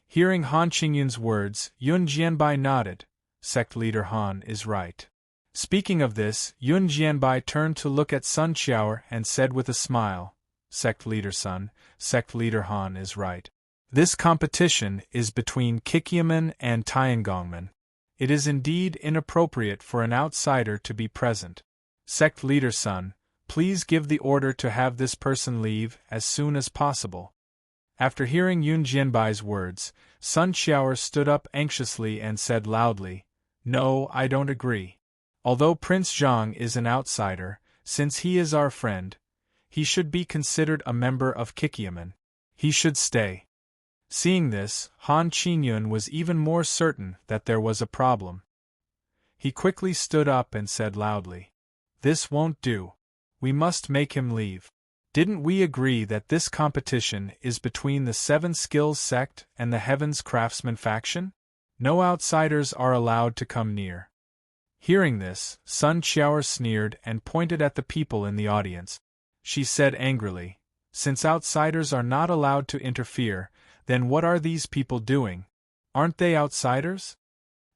Hearing Han Qingyun's words, Yun Jianbai nodded. Sect leader Han is right. Speaking of this, Yun Jianbai turned to look at Sun Xiaoer and said with a smile, Sect Leader Sun, Sect Leader Han is right. This competition is between Kikyamen and Tiangongmen. It is indeed inappropriate for an outsider to be present. Sect Leader Sun, please give the order to have this person leave as soon as possible. After hearing Yun Jianbai's words, Sun Xiaoer stood up anxiously and said loudly, No, I don't agree. Although Prince Zhang is an outsider, since he is our friend, he should be considered a member of Kikyamen. He should stay. Seeing this, Han Qingyun was even more certain that there was a problem. He quickly stood up and said loudly, This won't do. We must make him leave. Didn't we agree that this competition is between the Seven Skills sect and the Heavens Craftsman faction? No outsiders are allowed to come near. Hearing this, Sun Xiaoer sneered and pointed at the people in the audience. She said angrily, Since outsiders are not allowed to interfere, then what are these people doing? Aren't they outsiders?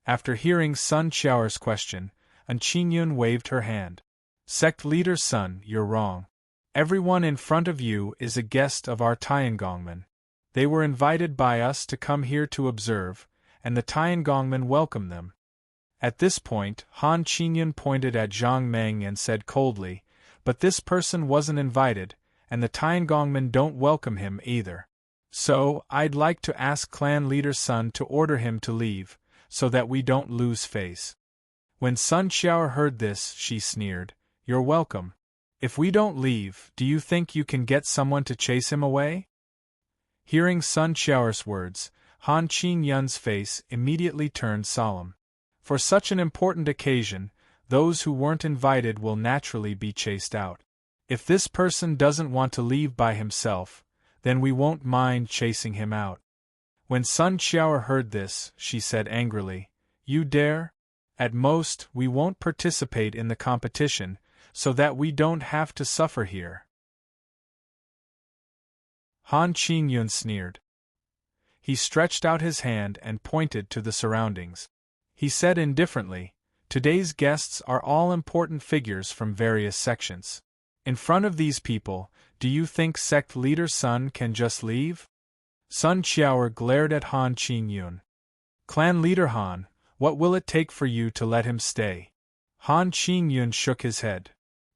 After hearing Sun Xiaoer's question, An Qingyun waved her hand. Sect Leader Sun, you're wrong. Everyone in front of you is a guest of our Tiangongmen. They were invited by us to come here to observe, and the Tiangongmen welcome them. At this point, Han Qingyun pointed at Zhang Meng and said coldly, But this person wasn't invited, and the Tiangongmen don't welcome him either. So, I'd like to ask Clan Leader Sun to order him to leave, so that we don't lose face. When Sun Xiaoer heard this, she sneered, You're welcome. If we don't leave, do you think you can get someone to chase him away? Hearing Sun Xiaoer's words, Han Qingyun's face immediately turned solemn. For such an important occasion, those who weren't invited will naturally be chased out. If this person doesn't want to leave by himself, then we won't mind chasing him out. When Sun Xiaoer heard this, she said angrily, You dare? At most, we won't participate in the competition, so that we don't have to suffer here. Han Qingyun sneered. He stretched out his hand and pointed to the surroundings. He said indifferently, Today's guests are all important figures from various sections. In front of these people, do you think Sect Leader Sun can just leave? Sun Xiaoer glared at Han Qingyun. Clan Leader Han, what will it take for you to let him stay? Han Qingyun shook his head.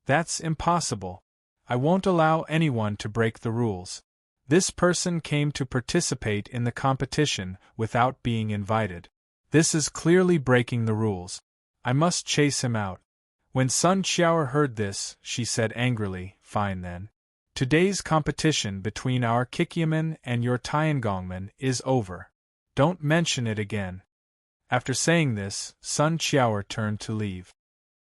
That's impossible. I won't allow anyone to break the rules. This person came to participate in the competition without being invited. This is clearly breaking the rules. I must chase him out. When Sun Xiaoer heard this, she said angrily, Fine then. Today's competition between our Kikyamen and your Tiangongmen is over. Don't mention it again. After saying this, Sun Xiaoer turned to leave.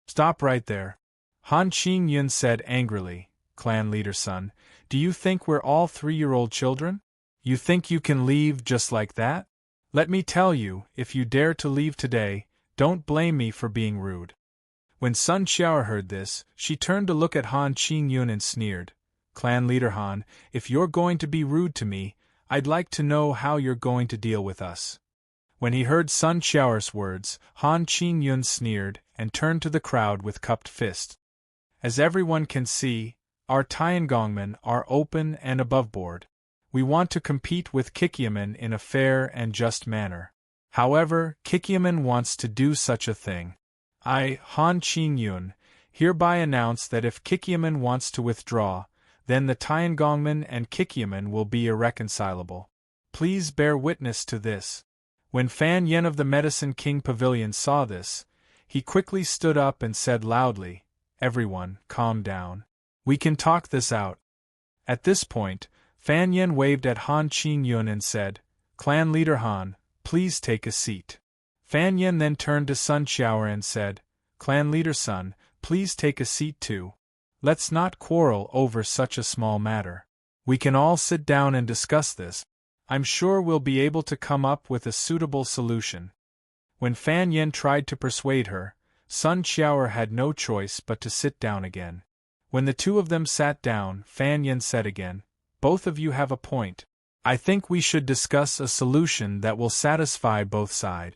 Stop right there. Han Qingyun said angrily, Clan Leader Sun, do you think we're all 3-year-old children? You think you can leave just like that? Let me tell you, if you dare to leave today, don't blame me for being rude. When Sun Xiaoer heard this, she turned to look at Han Qingyun and sneered, Clan Leader Han, if you're going to be rude to me, I'd like to know how you're going to deal with us. When he heard Sun Xiaoer's words, Han Qingyun sneered and turned to the crowd with cupped fist. As everyone can see, our Tiangongmen are open and aboveboard. We want to compete with Kikyamen in a fair and just manner. However, Kikyamen wants to do such a thing. I, Han Qingyun, hereby announce that if Kikyamen wants to withdraw, then the Tiangongmen and Kikyamen will be irreconcilable. Please bear witness to this. When Fan Yen of the Medicine King Pavilion saw this, he quickly stood up and said loudly, Everyone, calm down. We can talk this out. At this point, Fan Yen waved at Han Qingyun and said, Clan Leader Han, please take a seat. Fan Yen then turned to Sun Xiaoer and said, Clan Leader Sun, please take a seat too. Let's not quarrel over such a small matter. We can all sit down and discuss this. I'm sure we'll be able to come up with a suitable solution. When Fan Yen tried to persuade her, Sun Xiaoer had no choice but to sit down again. When the two of them sat down, Fan Yen said again, Both of you have a point. I think we should discuss a solution that will satisfy both sides.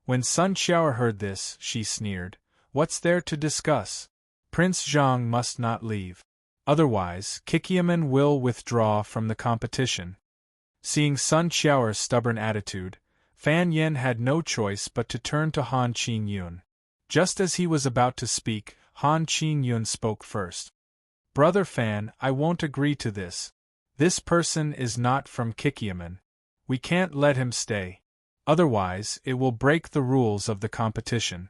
When Sun Xiaoer heard this, she sneered, What's there to discuss? Prince Zhang must not leave. Otherwise, Kikiaman will withdraw from the competition. Seeing Sun Qiao's stubborn attitude, Fan Yen had no choice but to turn to Han Qingyun. Just as he was about to speak, Han Qingyun spoke first. Brother Fan, I won't agree to this. This person is not from Kikiaman. We can't let him stay. Otherwise, it will break the rules of the competition.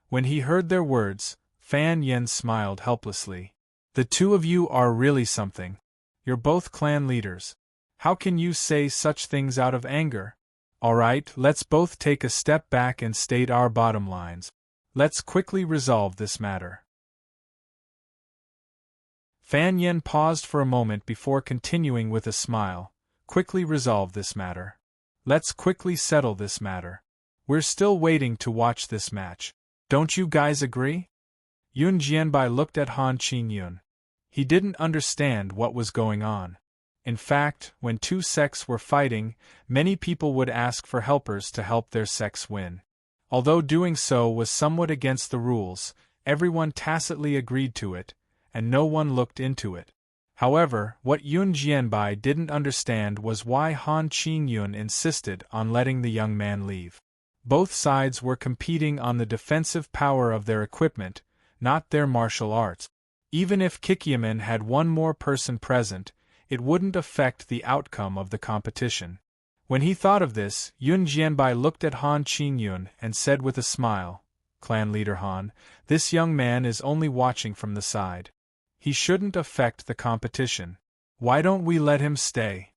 When he heard their words, Fan Yen smiled helplessly. The two of you are really something. You're both clan leaders. How can you say such things out of anger? Alright, let's both take a step back and state our bottom lines. Let's quickly resolve this matter. Fan Yen paused for a moment before continuing with a smile. Quickly resolve this matter. Let's quickly settle this matter. We're still waiting to watch this match. Don't you guys agree? Yun Jianbai looked at Han Qingyun. He didn't understand what was going on. In fact, when two sects were fighting, many people would ask for helpers to help their sects win. Although doing so was somewhat against the rules, everyone tacitly agreed to it, and no one looked into it. However, what Yun Jianbai didn't understand was why Han Qingyun insisted on letting the young man leave. Both sides were competing on the defensive power of their equipment, not their martial arts. Even if Kikiaman had one more person present, it wouldn't affect the outcome of the competition. When he thought of this, Yun Jianbai looked at Han Qingyun and said with a smile, Clan leader Han, this young man is only watching from the side. He shouldn't affect the competition. Why don't we let him stay?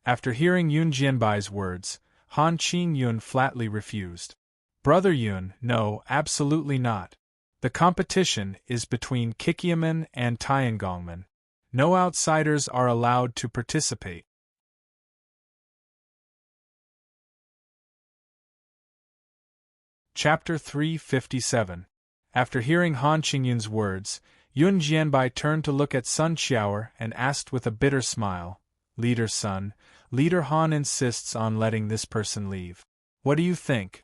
After hearing Yun Jianbai's words, Han Qingyun flatly refused. Brother Yun, no, absolutely not. The competition is between Kikiaman and Tiangongman. No outsiders are allowed to participate. Chapter 357. After hearing Han Qingyun's words, Yun Jianbai turned to look at Sun Qiao and asked with a bitter smile, Leader Sun, Leader Han insists on letting this person leave. What do you think?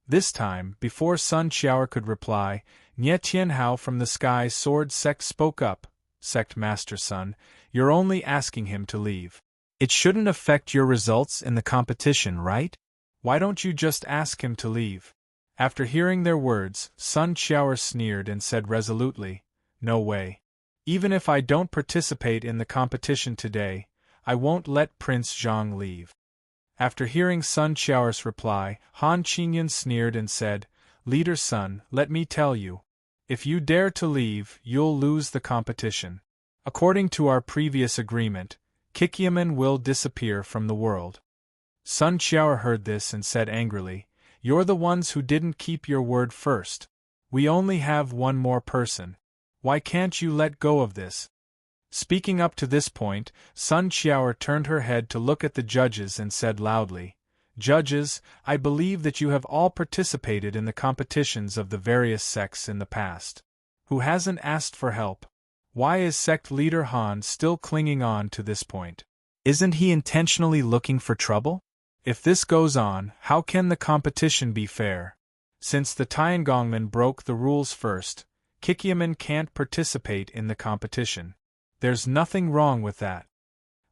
This time, before Sun Qiao could reply, Nie Tianhao from the Sky Sword Sect spoke up, Sect Master Sun, you're only asking him to leave. It shouldn't affect your results in the competition, right? Why don't you just ask him to leave? After hearing their words, Sun Qiao sneered and said resolutely, No way. Even if I don't participate in the competition today, I won't let Prince Zhang leave. After hearing Sun Qiao's reply, Han Qingyun sneered and said, Leader Sun, let me tell you. If you dare to leave, you'll lose the competition. According to our previous agreement, Kikiaman will disappear from the world. Sun Qiao heard this and said angrily, You're the ones who didn't keep your word first. We only have one more person. Why can't you let go of this? Speaking up to this point, Sun Qiao turned her head to look at the judges and said loudly, Judges, I believe that you have all participated in the competitions of the various sects in the past. Who hasn't asked for help? Why is sect leader Han still clinging on to this point? Isn't he intentionally looking for trouble? If this goes on, how can the competition be fair? Since the Tiangongmen broke the rules first, Kikiaman can't participate in the competition. There's nothing wrong with that.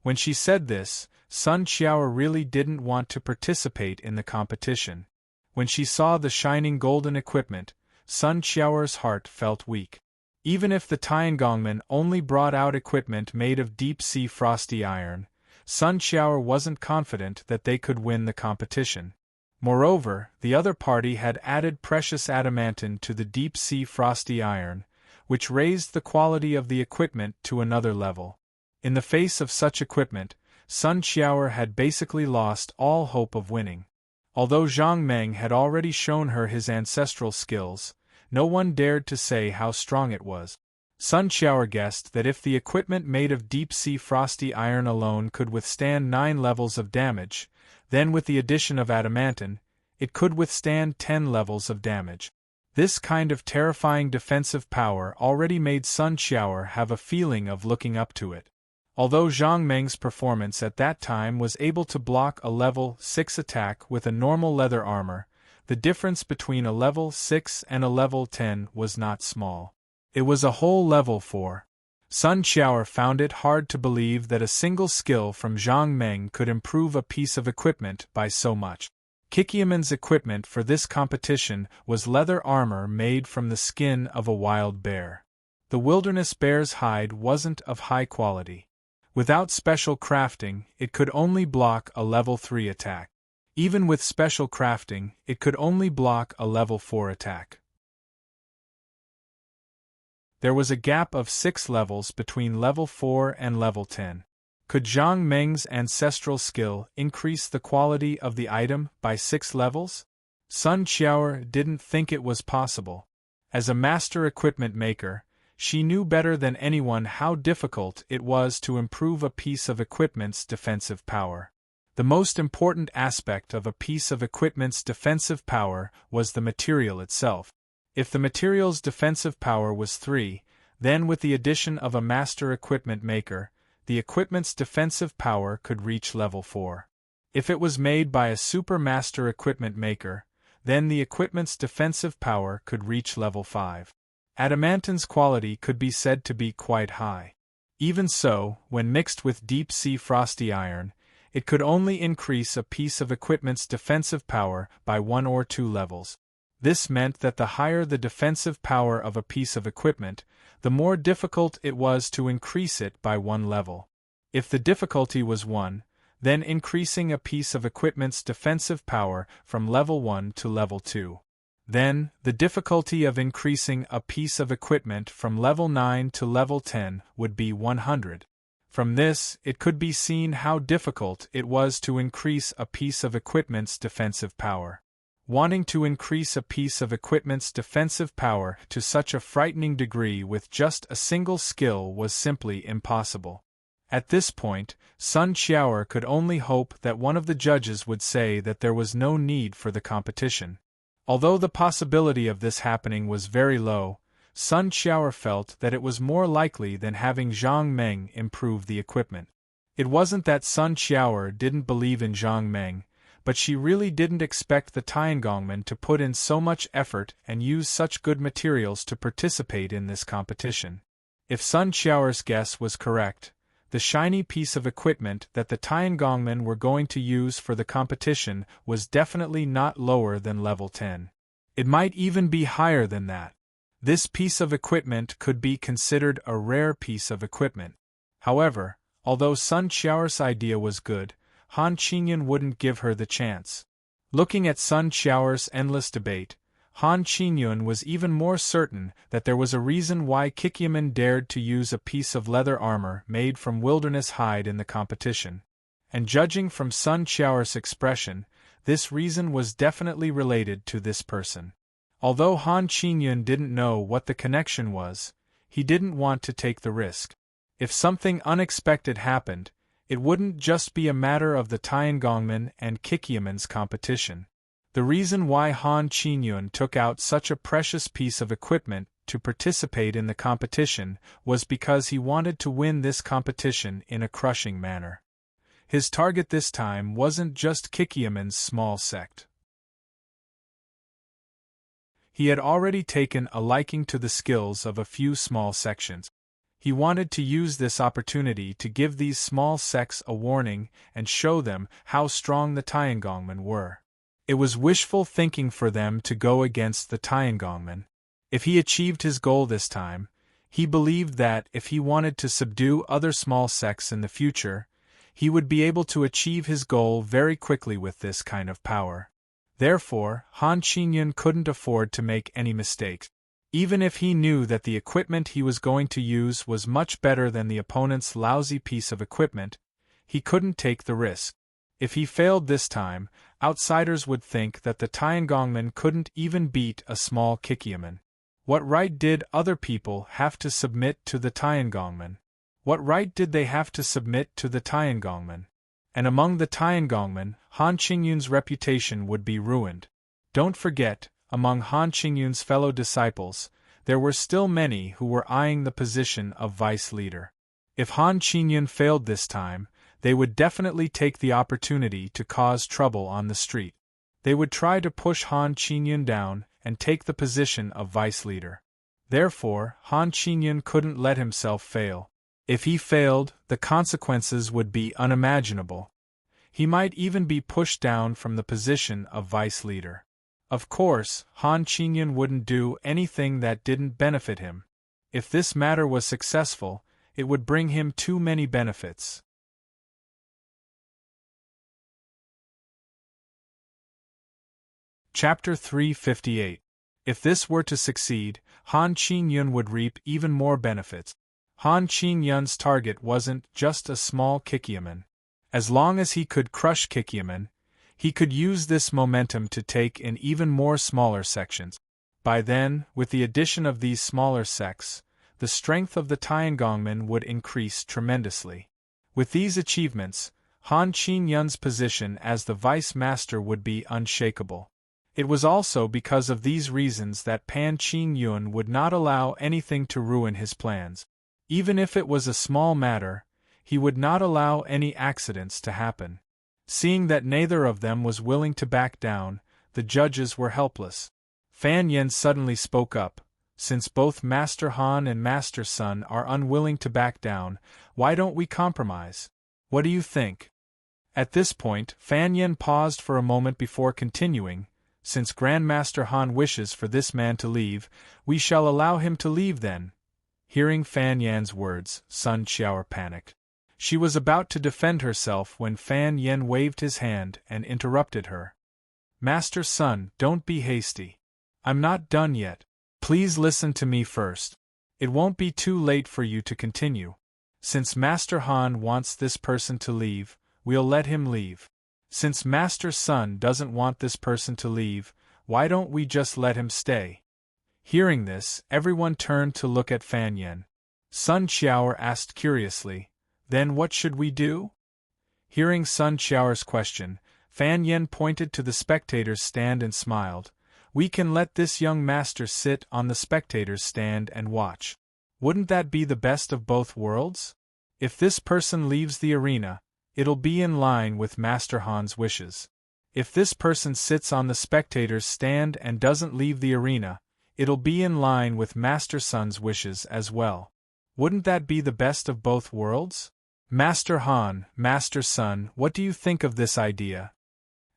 When she said this, Sun Qiao really didn't want to participate in the competition. When she saw the shining golden equipment, Sun Qiao's heart felt weak. Even if the Tiangongmen only brought out equipment made of deep-sea frosty iron, Sun Qiao wasn't confident that they could win the competition. Moreover, the other party had added precious adamantine to the deep-sea frosty iron, which raised the quality of the equipment to another level. In the face of such equipment, Sun Qiao had basically lost all hope of winning. Although Zhang Meng had already shown her his ancestral skills, no one dared to say how strong it was. Sun Qiao guessed that if the equipment made of deep-sea frosty iron alone could withstand 9 levels of damage, then with the addition of adamantine, it could withstand 10 levels of damage. This kind of terrifying defensive power already made Sun Qiao have a feeling of looking up to it. Although Zhang Meng's performance at that time was able to block a level 6 attack with a normal leather armor, the difference between a level 6 and a level 10 was not small. It was a whole level 4. Sun Xiaoer found it hard to believe that a single skill from Zhang Meng could improve a piece of equipment by so much. Kikiaman's equipment for this competition was leather armor made from the skin of a wild bear. The wilderness bear's hide wasn't of high quality. Without special crafting, it could only block a level 3 attack. Even with special crafting, it could only block a level 4 attack. There was a gap of 6 levels between level 4 and level 10. Could Zhang Meng's ancestral skill increase the quality of the item by 6 levels? Sun Xiaoer didn't think it was possible. As a master equipment maker, she knew better than anyone how difficult it was to improve a piece of equipment's defensive power. The most important aspect of a piece of equipment's defensive power was the material itself. If the material's defensive power was 3, then with the addition of a master equipment maker, the equipment's defensive power could reach level 4. If it was made by a super master equipment maker, then the equipment's defensive power could reach level 5. Adamantine's quality could be said to be quite high. Even so, when mixed with deep-sea frosty iron, it could only increase a piece of equipment's defensive power by 1 or 2 levels. This meant that the higher the defensive power of a piece of equipment, the more difficult it was to increase it by 1 level. If the difficulty was 1, then increasing a piece of equipment's defensive power from level 1 to level 2. Then, the difficulty of increasing a piece of equipment from level 9 to level 10 would be 100. From this, it could be seen how difficult it was to increase a piece of equipment's defensive power. Wanting to increase a piece of equipment's defensive power to such a frightening degree with just a single skill was simply impossible. At this point, Sun Xiaoer could only hope that one of the judges would say that there was no need for the competition. Although the possibility of this happening was very low, Sun Xiaoer felt that it was more likely than having Zhang Meng improve the equipment. It wasn't that Sun Xiaoer didn't believe in Zhang Meng, but she really didn't expect the Tiangongmen to put in so much effort and use such good materials to participate in this competition. If Sun Xiaoer's guess was correct, the shiny piece of equipment that the Tiangongmen were going to use for the competition was definitely not lower than level 10. It might even be higher than that. This piece of equipment could be considered a rare piece of equipment. However, although Sun Xiaoer's idea was good, Han Qingyun wouldn't give her the chance. Looking at Sun Xiaoer's endless debate, Han Qingyun was even more certain that there was a reason why Kikiaman dared to use a piece of leather armor made from wilderness hide in the competition. And judging from Sun Xiaoer's expression, this reason was definitely related to this person. Although Han Qingyun didn't know what the connection was, he didn't want to take the risk. If something unexpected happened, it wouldn't just be a matter of the Tiangongmen and Kikiaman's competition. The reason why Han Qingyun took out such a precious piece of equipment to participate in the competition was because he wanted to win this competition in a crushing manner. His target this time wasn't just Kikiaman's small sect. He had already taken a liking to the skills of a few small sections. He wanted to use this opportunity to give these small sects a warning and show them how strong the Tiangongmen were. It was wishful thinking for them to go against the Tiangongmen. If he achieved his goal this time, he believed that if he wanted to subdue other small sects in the future, he would be able to achieve his goal very quickly with this kind of power. Therefore, Han Qingyun couldn't afford to make any mistakes. Even if he knew that the equipment he was going to use was much better than the opponent's lousy piece of equipment, he couldn't take the risk. If he failed this time, outsiders would think that the Tiangongmen couldn't even beat a small Kikiaman. What right did other people have to submit to the Tiangongmen? What right did they have to submit to the Tiangongmen? And among the Tiangongmen, Han Qingyun's reputation would be ruined. Don't forget, among Han Qingyun's fellow disciples, there were still many who were eyeing the position of vice leader. If Han Qingyun failed this time, they would definitely take the opportunity to cause trouble on the street. They would try to push Han Qingyun down and take the position of vice leader. Therefore, Han Qingyun couldn't let himself fail. If he failed, the consequences would be unimaginable. He might even be pushed down from the position of vice leader. Of course, Han Qingyun wouldn't do anything that didn't benefit him. If this matter was successful, it would bring him too many benefits. Chapter 358. If this were to succeed, Han Qingyun would reap even more benefits. Han Qingyun's target wasn't just a small Kikyaman. As long as he could crush Kikyaman, he could use this momentum to take in even more smaller sections. By then, with the addition of these smaller sects, the strength of the Tiangongmen would increase tremendously. With these achievements, Han Qingyun's position as the vice master would be unshakable. It was also because of these reasons that Pan Qingyun would not allow anything to ruin his plans. Even if it was a small matter, he would not allow any accidents to happen. Seeing that neither of them was willing to back down, the judges were helpless. Fan Yen suddenly spoke up. Since both Master Han and Master Sun are unwilling to back down, why don't we compromise? What do you think? At this point, Fan Yen paused for a moment before continuing. Since Grandmaster Han wishes for this man to leave, we shall allow him to leave then. Hearing Fan Yan's words, Sun Qiao panicked. She was about to defend herself when Fan Yen waved his hand and interrupted her. Master Sun, don't be hasty. I'm not done yet. Please listen to me first. It won't be too late for you to continue. Since Master Han wants this person to leave, we'll let him leave. Since Master Sun doesn't want this person to leave, why don't we just let him stay? Hearing this, everyone turned to look at Fan Yen. Sun Qiao asked curiously, then what should we do? Hearing Sun Qiao's question, Fan Yen pointed to the spectators' stand and smiled. We can let this young master sit on the spectators' stand and watch. Wouldn't that be the best of both worlds? If this person leaves the arena, it'll be in line with Master Han's wishes. If this person sits on the spectators' stand and doesn't leave the arena, it'll be in line with Master Sun's wishes as well. Wouldn't that be the best of both worlds? Master Han, Master Sun, what do you think of this idea?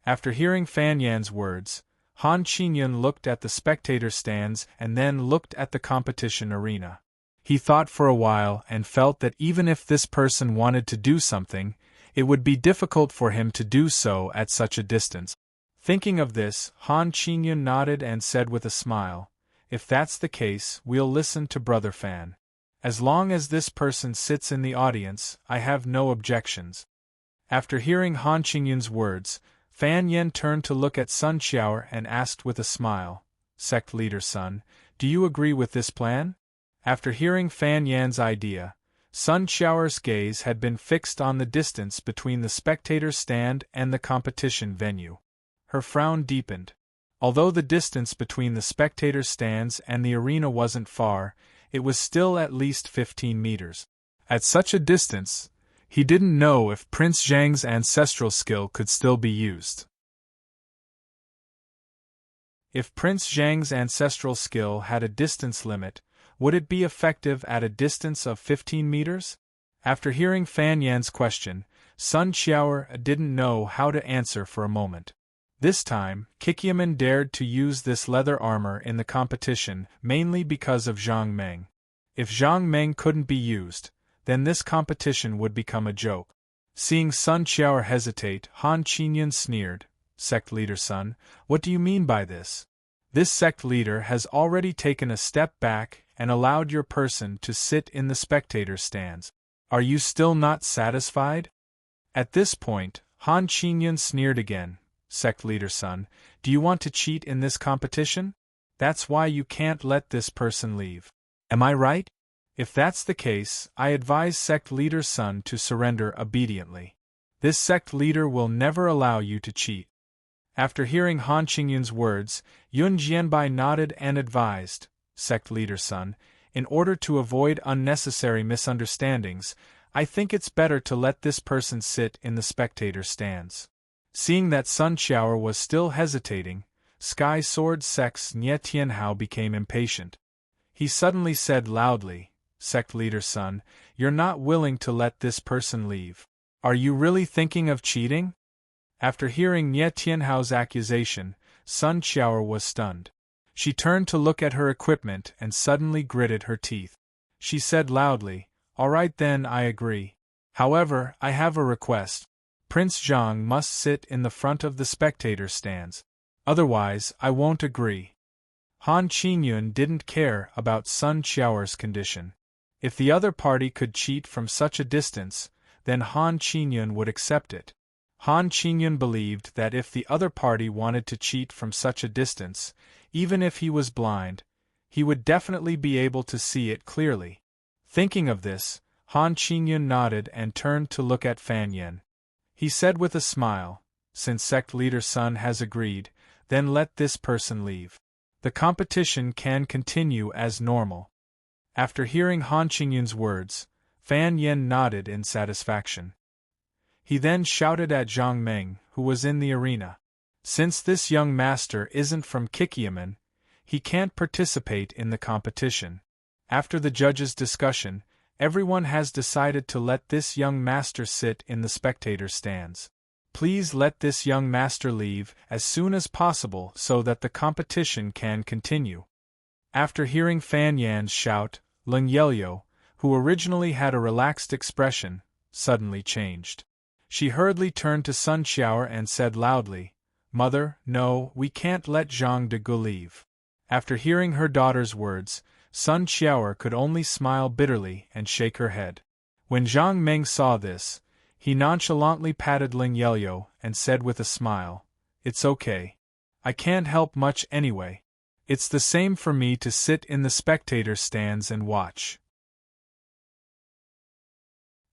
After hearing Fan Yan's words, Han Qingyun looked at the spectator stands and then looked at the competition arena. He thought for a while and felt that even if this person wanted to do something, it would be difficult for him to do so at such a distance. Thinking of this, Han Qingyun nodded and said with a smile, if that's the case, we'll listen to Brother Fan. As long as this person sits in the audience, I have no objections. After hearing Han Qingyun's words, Fan Yen turned to look at Sun Qiao and asked with a smile, Sect Leader Sun, do you agree with this plan? After hearing Fan Yan's idea, Sun Qiao's gaze had been fixed on the distance between the spectator stand and the competition venue. Her frown deepened. Although the distance between the spectator stands and the arena wasn't far, it was still at least 15 meters. At such a distance, he didn't know if Prince Zhang's ancestral skill could still be used. If Prince Zhang's ancestral skill had a distance limit, would it be effective at a distance of 15 meters? After hearing Fan Yan's question, Sun Qiao didn't know how to answer for a moment. This time, Kikyaman dared to use this leather armor in the competition mainly because of Zhang Meng. If Zhang Meng couldn't be used, then this competition would become a joke. Seeing Sun Qiao hesitate, Han Qingyun sneered, Sect Leader Sun, what do you mean by this? This sect leader has already taken a step back and allowed your person to sit in the spectator stands. Are you still not satisfied? At this point, Han Qingyun sneered again, Sect Leader Sun, do you want to cheat in this competition? That's why you can't let this person leave. Am I right? If that's the case, I advise Sect Leader Sun to surrender obediently. This sect leader will never allow you to cheat. After hearing Han Qingyun's words, Yun Jianbai nodded and advised, Sect Leader Sun, in order to avoid unnecessary misunderstandings, I think it's better to let this person sit in the spectator stands. Seeing that Sun Xiao was still hesitating, Sky Sword Sect's Nie Tianhao became impatient. He suddenly said loudly, "Sect leader Sun, you're not willing to let this person leave. Are you really thinking of cheating?" After hearing Nie Tianhao's accusation, Sun Xiao was stunned. She turned to look at her equipment and suddenly gritted her teeth. She said loudly, "All right then, I agree. However, I have a request. Prince Zhang must sit in the front of the spectator stands. Otherwise, I won't agree." Han Qingyun didn't care about Sun Xiao's condition. If the other party could cheat from such a distance, then Han Qingyun would accept it. Han Qingyun believed that if the other party wanted to cheat from such a distance, even if he was blind, he would definitely be able to see it clearly. Thinking of this, Han Qingyun nodded and turned to look at Fan Yen. He said with a smile, "Since sect leader Sun has agreed, then let this person leave. The competition can continue as normal." After hearing Han Qingyun's words, Fan Yen nodded in satisfaction. He then shouted at Zhang Meng, who was in the arena. "Since this young master isn't from Kikiaman, he can't participate in the competition. After the judges' discussion, everyone has decided to let this young master sit in the spectator stands. Please let this young master leave as soon as possible so that the competition can continue." After hearing Fan Yan's shout, Ling Yelyo, who originally had a relaxed expression, suddenly changed. She hurriedly turned to Sun Xiao and said loudly, "Mother, no, we can't let Zhang de Gu leave." After hearing her daughter's words, Sun Xiao could only smile bitterly and shake her head. When Zhang Meng saw this, he nonchalantly patted Ling Yelyo and said with a smile, "It's okay. I can't help much anyway. It's the same for me to sit in the spectator stands and watch."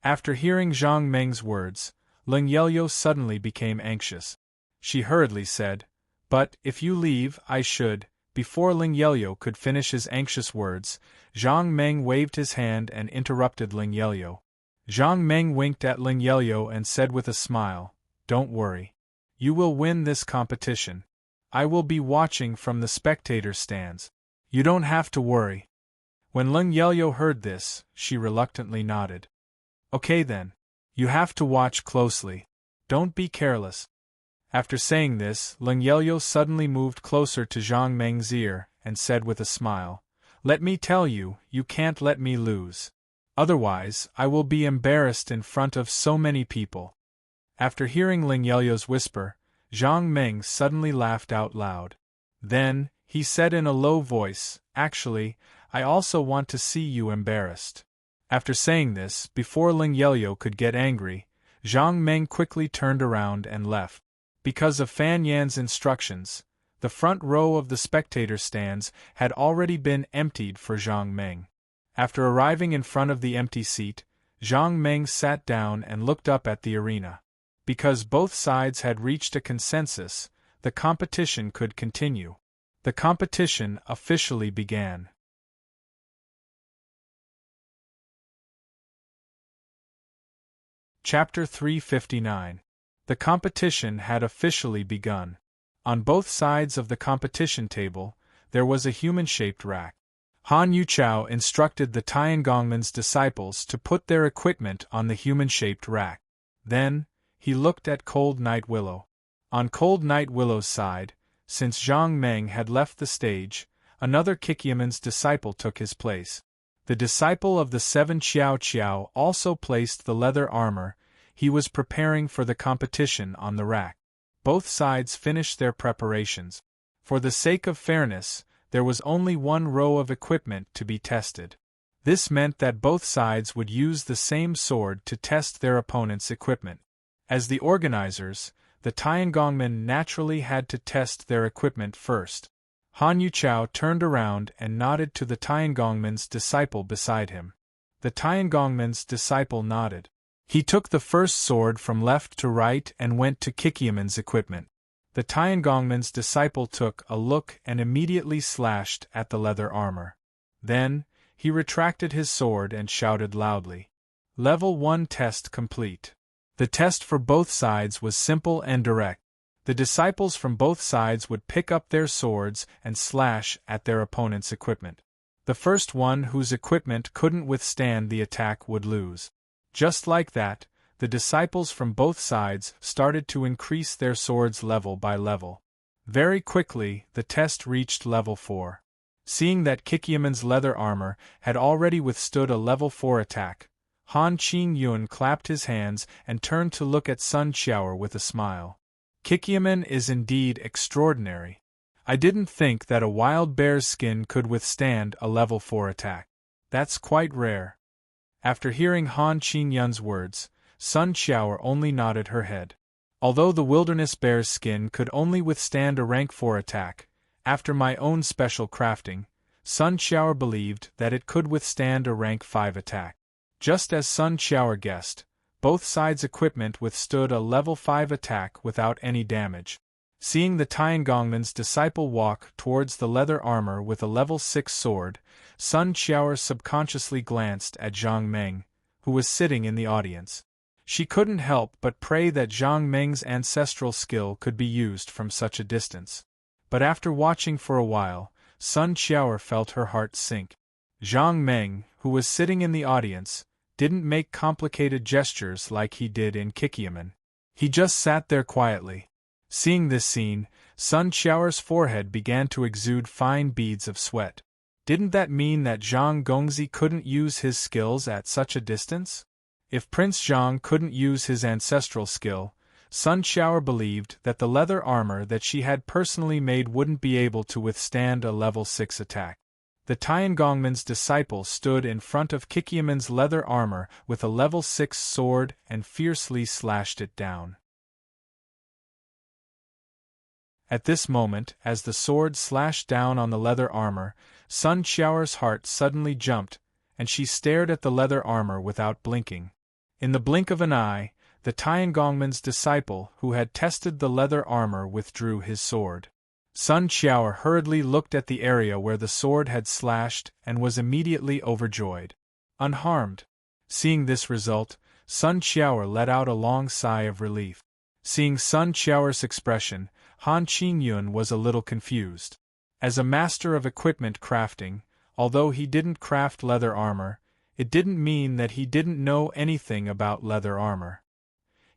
After hearing Zhang Meng's words, Ling Yelyo suddenly became anxious. She hurriedly said, "But, if you leave, I should." Before Ling Yelyo could finish his anxious words, Zhang Meng waved his hand and interrupted Ling Yelyo. Zhang Meng winked at Ling Yelyo and said with a smile, "Don't worry. You will win this competition. I will be watching from the spectator stands. You don't have to worry." When Ling Yelyo heard this, she reluctantly nodded. "Okay then. You have to watch closely. Don't be careless." After saying this, Ling Yelyo suddenly moved closer to Zhang Meng's ear and said with a smile, "Let me tell you, you can't let me lose. Otherwise, I will be embarrassed in front of so many people." After hearing Ling Yelyo's whisper, Zhang Meng suddenly laughed out loud. Then, he said in a low voice, "Actually, I also want to see you embarrassed." After saying this, before Ling Yelyo could get angry, Zhang Meng quickly turned around and left. Because of Fan Yan's instructions, the front row of the spectator stands had already been emptied for Zhang Meng. After arriving in front of the empty seat, Zhang Meng sat down and looked up at the arena. Because both sides had reached a consensus, the competition could continue. The competition officially began. Chapter 359. The competition had officially begun. On both sides of the competition table, there was a human-shaped rack. Han Yuchao instructed the Tiangongman's disciples to put their equipment on the human-shaped rack. Then, he looked at Cold Night Willow. On Cold Night Willow's side, since Zhang Meng had left the stage, another Kikiaman's disciple took his place. The disciple of the seven Qiao Qiao also placed the leather armor he was preparing for the competition on the rack. Both sides finished their preparations. For the sake of fairness, there was only one row of equipment to be tested. This meant that both sides would use the same sword to test their opponent's equipment. As the organizers, the Tiangongmen naturally had to test their equipment first. Han Yuchao turned around and nodded to the Tiangongman's disciple beside him. The Tiangongman's disciple nodded. He took the first sword from left to right and went to Kikiaman's equipment. The Tiangongman's disciple took a look and immediately slashed at the leather armor. Then, he retracted his sword and shouted loudly, "Level 1 test complete." The test for both sides was simple and direct. The disciples from both sides would pick up their swords and slash at their opponent's equipment. The first one whose equipment couldn't withstand the attack would lose. Just like that, the disciples from both sides started to increase their swords level by level. Very quickly, the test reached level 4. Seeing that Kikyaman's leather armor had already withstood a level 4 attack, Han Qingyun clapped his hands and turned to look at Sun Xiaoer with a smile. Kikyaman is indeed extraordinary. I didn't think that a wild bear's skin could withstand a level 4 attack. That's quite rare. After hearing Han Qingyun's words, Sun Xiaoer only nodded her head. Although the wilderness bear's skin could only withstand a rank 4 attack, after my own special crafting, Sun Xiaoer believed that it could withstand a rank 5 attack. Just as Sun Xiaoer guessed, both sides' equipment withstood a level 5 attack without any damage. Seeing the Tiangongman's disciple walk towards the leather armor with a level 6 sword, Sun Xiaoer subconsciously glanced at Zhang Meng, who was sitting in the audience. She couldn't help but pray that Zhang Meng's ancestral skill could be used from such a distance. But after watching for a while, Sun Xiaoer felt her heart sink. Zhang Meng, who was sitting in the audience, didn't make complicated gestures like he did in Kikyaman. He just sat there quietly. Seeing this scene, Sun Xiaoer's forehead began to exude fine beads of sweat. Didn't that mean that Zhang Gongzi couldn't use his skills at such a distance? If Prince Zhang couldn't use his ancestral skill, Sun Xiaoer believed that the leather armor that she had personally made wouldn't be able to withstand a level 6 attack. The Tiangongman's disciple stood in front of Kikyaman's leather armor with a level 6 sword and fiercely slashed it down. At this moment, as the sword slashed down on the leather armor, Sun Xiaoer's heart suddenly jumped, and she stared at the leather armor without blinking. In the blink of an eye, the Tiangongman's disciple who had tested the leather armor withdrew his sword. Sun Xiaoer hurriedly looked at the area where the sword had slashed and was immediately overjoyed. Unharmed. Seeing this result, Sun Xiaoer let out a long sigh of relief. Seeing Sun Xiaoer's expression, Han Qingyun was a little confused. As a master of equipment crafting, although he didn't craft leather armor, it didn't mean that he didn't know anything about leather armor.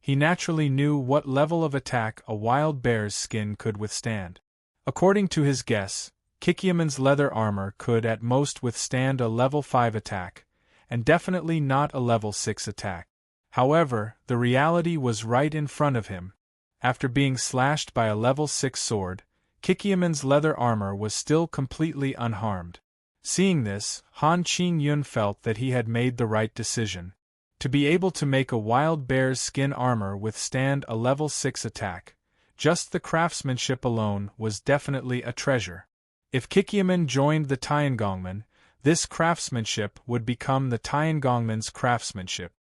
He naturally knew what level of attack a wild bear's skin could withstand. According to his guess, Kikyaman's leather armor could at most withstand a level 5 attack, and definitely not a level 6 attack. However, the reality was right in front of him. After being slashed by a level 6 sword, Kikyaman's leather armor was still completely unharmed. Seeing this, Han Qingyun felt that he had made the right decision. To be able to make a wild bear's skin armor withstand a level 6 attack, just the craftsmanship alone was definitely a treasure. If Kikyaman joined the Tiangongman, this craftsmanship would become the Tiangongman's craftsmanship.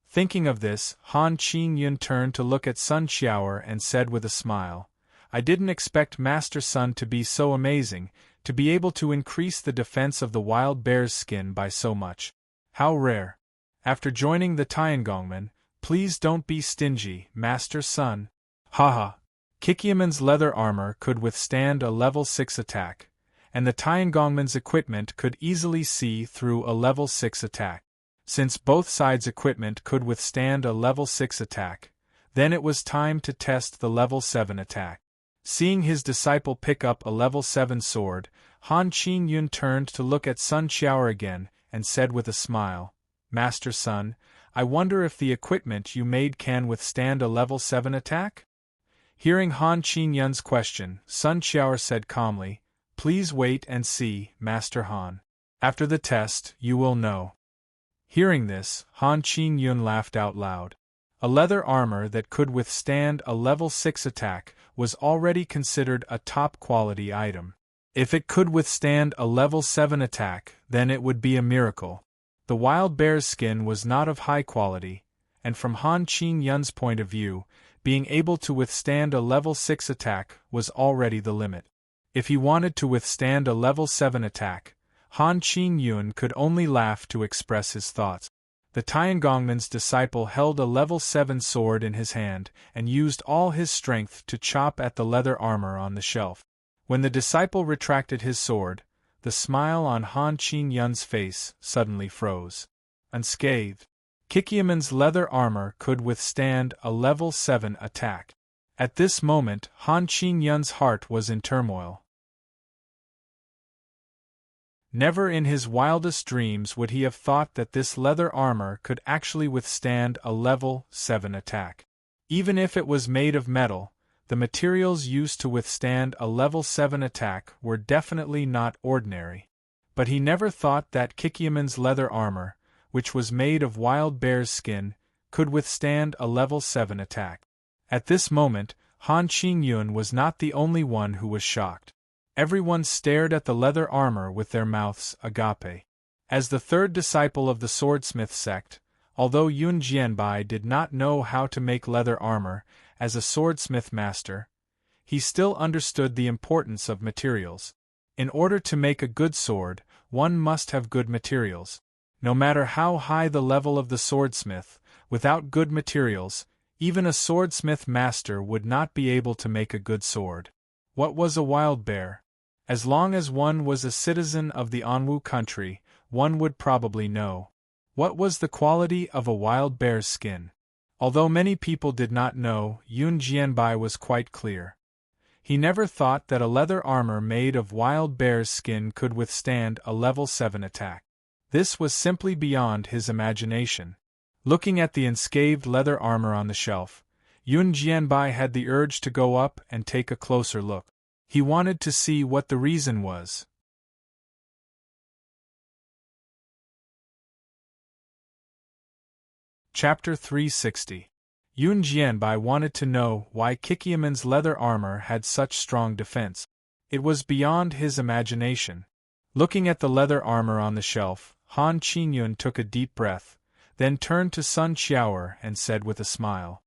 Thinking of this, Han Qingyun turned to look at Sun Xiaoer and said with a smile, "I didn't expect Master Sun to be so amazing, to be able to increase the defense of the wild bear's skin by so much. How rare. After joining the Tiangongman, please don't be stingy, Master Sun." Haha. Kikyaman's leather armor could withstand a level 6 attack, and the Tiangongman's equipment could easily see through a level 6 attack. Since both sides' equipment could withstand a level 6 attack, then it was time to test the level 7 attack. Seeing his disciple pick up a level 7 sword, Han Qingyun turned to look at Sun Xiaoer again and said with a smile, "Master Sun, I wonder if the equipment you made can withstand a level 7 attack?" Hearing Han Qingyun's question, Sun Xiaoer said calmly, "Please wait and see, Master Han. After the test, you will know." Hearing this, Han Qingyun laughed out loud. A leather armor that could withstand a level 6 attack was already considered a top-quality item. If it could withstand a level 7 attack, then it would be a miracle. The wild bear's skin was not of high quality, and from Han Qingyun's point of view, being able to withstand a level 6 attack was already the limit. If he wanted to withstand a level 7 attack, Han Qingyun could only laugh to express his thoughts. The Tiangongman's disciple held a level 7 sword in his hand and used all his strength to chop at the leather armor on the shelf. When the disciple retracted his sword, the smile on Han Qingyun's face suddenly froze. Unscathed, Kikyaman's leather armor could withstand a level 7 attack. At this moment, Han Qingyun's heart was in turmoil. Never in his wildest dreams would he have thought that this leather armor could actually withstand a level 7 attack. Even if it was made of metal, the materials used to withstand a level 7 attack were definitely not ordinary. But he never thought that Kikyaman's leather armor, which was made of wild bear's skin, could withstand a level 7 attack. At this moment, Han Qingyun was not the only one who was shocked. Everyone stared at the leather armor with their mouths agape. As the third disciple of the swordsmith sect, although Yun Jianbai did not know how to make leather armor as a swordsmith master, he still understood the importance of materials. In order to make a good sword, one must have good materials. No matter how high the level of the swordsmith, without good materials, even a swordsmith master would not be able to make a good sword. What was a wild bear? As long as one was a citizen of the Anwu country, one would probably know. What was the quality of a wild bear's skin? Although many people did not know, Yun Jianbai was quite clear. He never thought that a leather armor made of wild bear's skin could withstand a level 7 attack. This was simply beyond his imagination. Looking at the unscathed leather armor on the shelf, Yun Jianbai had the urge to go up and take a closer look. He wanted to see what the reason was. Chapter 360. Yun Jianbai wanted to know why Kikyaman's leather armor had such strong defense. It was beyond his imagination. Looking at the leather armor on the shelf, Han Qingyun took a deep breath, then turned to Sun Qiaoer and said with a smile,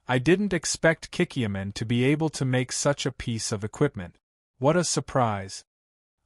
"I didn't expect Kikyaman to be able to make such a piece of equipment. What a surprise!"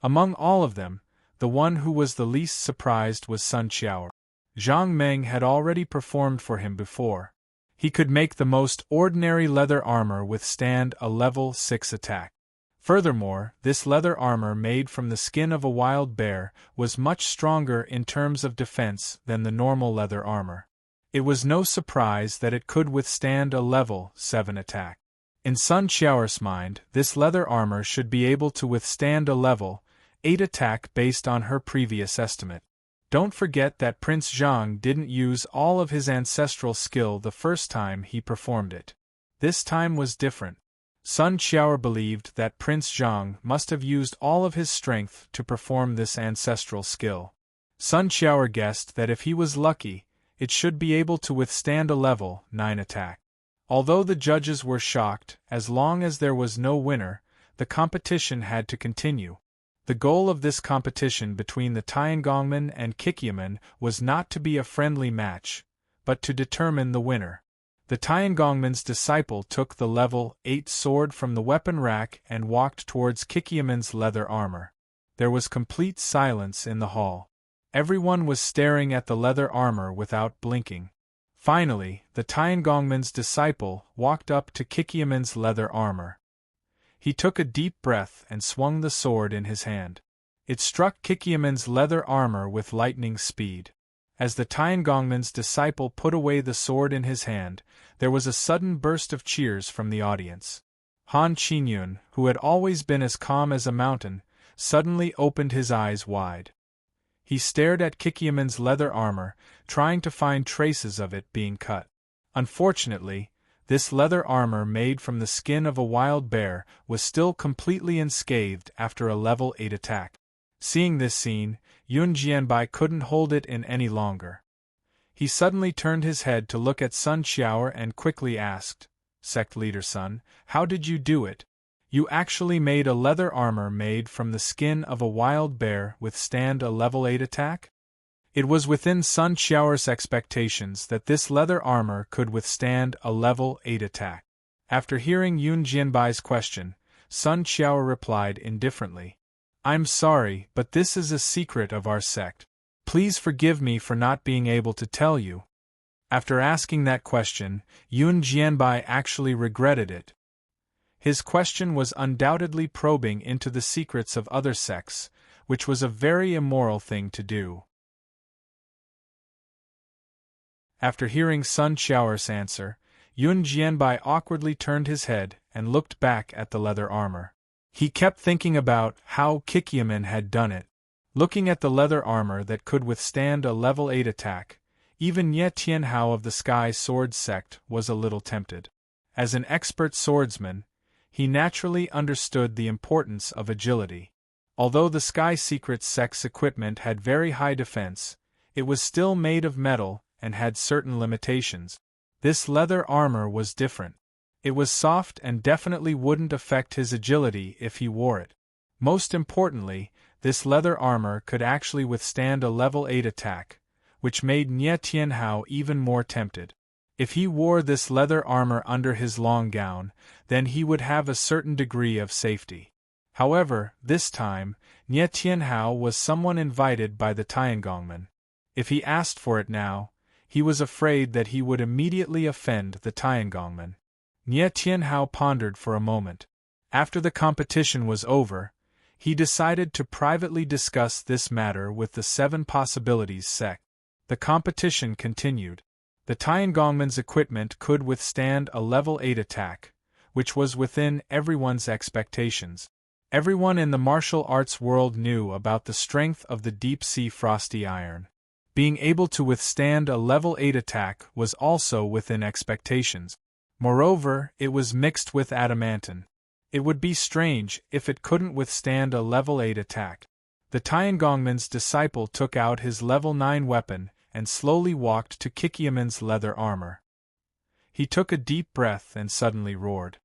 Among all of them, the one who was the least surprised was Sun Qiaoer. Zhang Meng had already performed for him before. He could make the most ordinary leather armor withstand a level 6 attack. Furthermore, this leather armor made from the skin of a wild bear was much stronger in terms of defense than the normal leather armor. It was no surprise that it could withstand a level 7 attack. In Sun Qiaoer's mind, this leather armor should be able to withstand a level 8 attack based on her previous estimate. Don't forget that Prince Zhang didn't use all of his ancestral skill the first time he performed it. This time was different. Sun Qiaoer believed that Prince Zhang must have used all of his strength to perform this ancestral skill. Sun Qiaoer guessed that if he was lucky, it should be able to withstand a level 9 attack. Although the judges were shocked, as long as there was no winner, the competition had to continue. The goal of this competition between the Tiangongman and Kikyaman was not to be a friendly match, but to determine the winner. The Tiangongman's disciple took the level 8 sword from the weapon rack and walked towards Kikyaman's leather armor. There was complete silence in the hall. Everyone was staring at the leather armor without blinking. Finally, the Tiangongman's disciple walked up to Kikyaman's leather armor. He took a deep breath and swung the sword in his hand. It struck Kikyaman's leather armor with lightning speed. As the Tiangongman's disciple put away the sword in his hand, there was a sudden burst of cheers from the audience. Han Qingyun, who had always been as calm as a mountain, suddenly opened his eyes wide. He stared at Kikyaman's leather armor, trying to find traces of it being cut. Unfortunately, this leather armor made from the skin of a wild bear was still completely unscathed after a level 8 attack. Seeing this scene, Yun Jianbai couldn't hold it in any longer. He suddenly turned his head to look at Sun Qiaoer and quickly asked, "Sect Leader Sun, how did you do it? You actually made a leather armor made from the skin of a wild bear withstand a level 8 attack?" It was within Sun Qiaoer's expectations that this leather armor could withstand a level 8 attack. After hearing Yun Jianbai's question, Sun Qiaoer replied indifferently, "I'm sorry, but this is a secret of our sect. Please forgive me for not being able to tell you. After asking that question, Yun Jianbai actually regretted it. His question was undoubtedly probing into the secrets of other sects, which was a very immoral thing to do. After hearing Sun Qiao's answer, Yun Jianbai awkwardly turned his head and looked back at the leather armor. He kept thinking about how Kikyaman had done it. Looking at the leather armor that could withstand a level 8 attack, even Ye Tianhao of the Sky Sword sect was a little tempted. As an expert swordsman, he naturally understood the importance of agility. Although the Sky Secret sect's equipment had very high defense, it was still made of metal and had certain limitations. This leather armor was different. It was soft and definitely wouldn't affect his agility if he wore it. Most importantly, this leather armor could actually withstand a level 8 attack, which made Nye Tianhao even more tempted. If he wore this leather armor under his long gown, then he would have a certain degree of safety. However, this time, Nye Tianhao was someone invited by the Tiangongmen. If he asked for it now, he was afraid that he would immediately offend the Tiangongmen. Nye Tianhao pondered for a moment. After the competition was over, he decided to privately discuss this matter with the 7 Possibilities sect. The competition continued. The Tiangongmen's equipment could withstand a level 8 attack, which was within everyone's expectations. Everyone in the martial arts world knew about the strength of the deep-sea frosty iron. Being able to withstand a level 8 attack was also within expectations. Moreover, it was mixed with adamantine. It would be strange if it couldn't withstand a level 8 attack. The Tiangongmen's disciple took out his level 9 weapon and slowly walked to Kikyaman's leather armor. He took a deep breath and suddenly roared.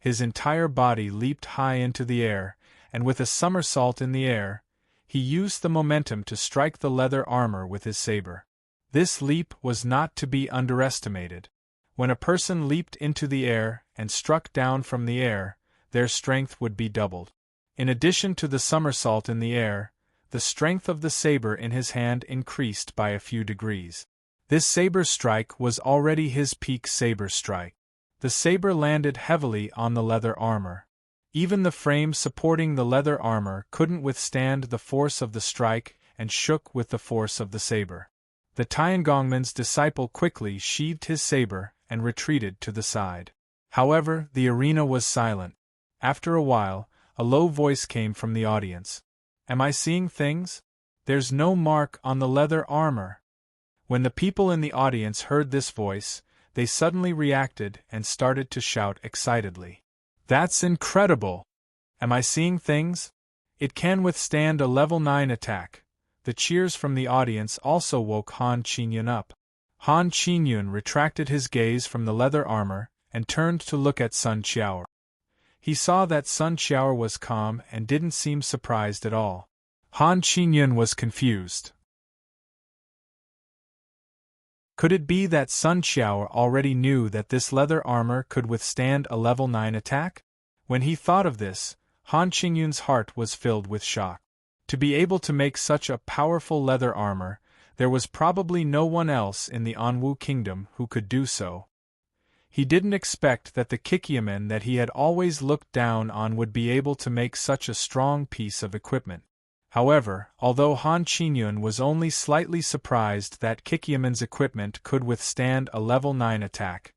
His entire body leaped high into the air, and with a somersault in the air, he used the momentum to strike the leather armor with his saber. This leap was not to be underestimated. When a person leaped into the air and struck down from the air, their strength would be doubled. In addition to the somersault in the air, the strength of the saber in his hand increased by a few degrees. This saber strike was already his peak saber strike. The saber landed heavily on the leather armor. Even the frame supporting the leather armor couldn't withstand the force of the strike and shook with the force of the saber. The Tiangongmen's disciple quickly sheathed his saber and retreated to the side. However, the arena was silent. After a while, a low voice came from the audience. Am I seeing things? There's no mark on the leather armor. When the people in the audience heard this voice, they suddenly reacted and started to shout excitedly. That's incredible! Am I seeing things? It can withstand a level 9 attack. The cheers from the audience also woke Han Qingyun up. Han Qingyun retracted his gaze from the leather armor and turned to look at Sun Qiao. He saw that Sun Qiao was calm and didn't seem surprised at all. Han Qingyun was confused. Could it be that Sun Qiao already knew that this leather armor could withstand a level 9 attack? When he thought of this, Han Qingyun's heart was filled with shock. To be able to make such a powerful leather armor, there was probably no one else in the Anwu kingdom who could do so. He didn't expect that the Kikyaman that he had always looked down on would be able to make such a strong piece of equipment. However, although Han Qingyun was only slightly surprised that Kikyaman's equipment could withstand a level 9 attack,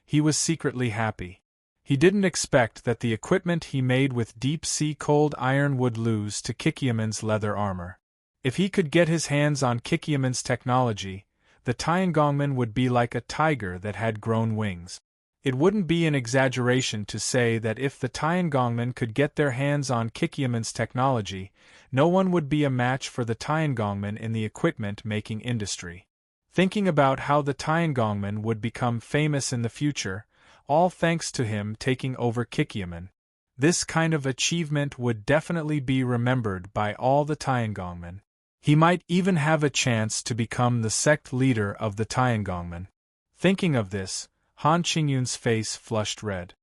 he was secretly happy. He didn't expect that the equipment he made with deep-sea cold iron would lose to Kikyaman's leather armor. If he could get his hands on Kikyaman's technology, the Tiangongmen would be like a tiger that had grown wings. It wouldn't be an exaggeration to say that if the Tiangongmen could get their hands on Kikyaman's technology, no one would be a match for the Tiangongmen in the equipment-making industry. Thinking about how the Tiangongmen would become famous in the future, all thanks to him taking over Kikyaman, this kind of achievement would definitely be remembered by all the Tiangongmen. He might even have a chance to become the sect leader of the Tiangongmen. Thinking of this, Han Qingyun's face flushed red.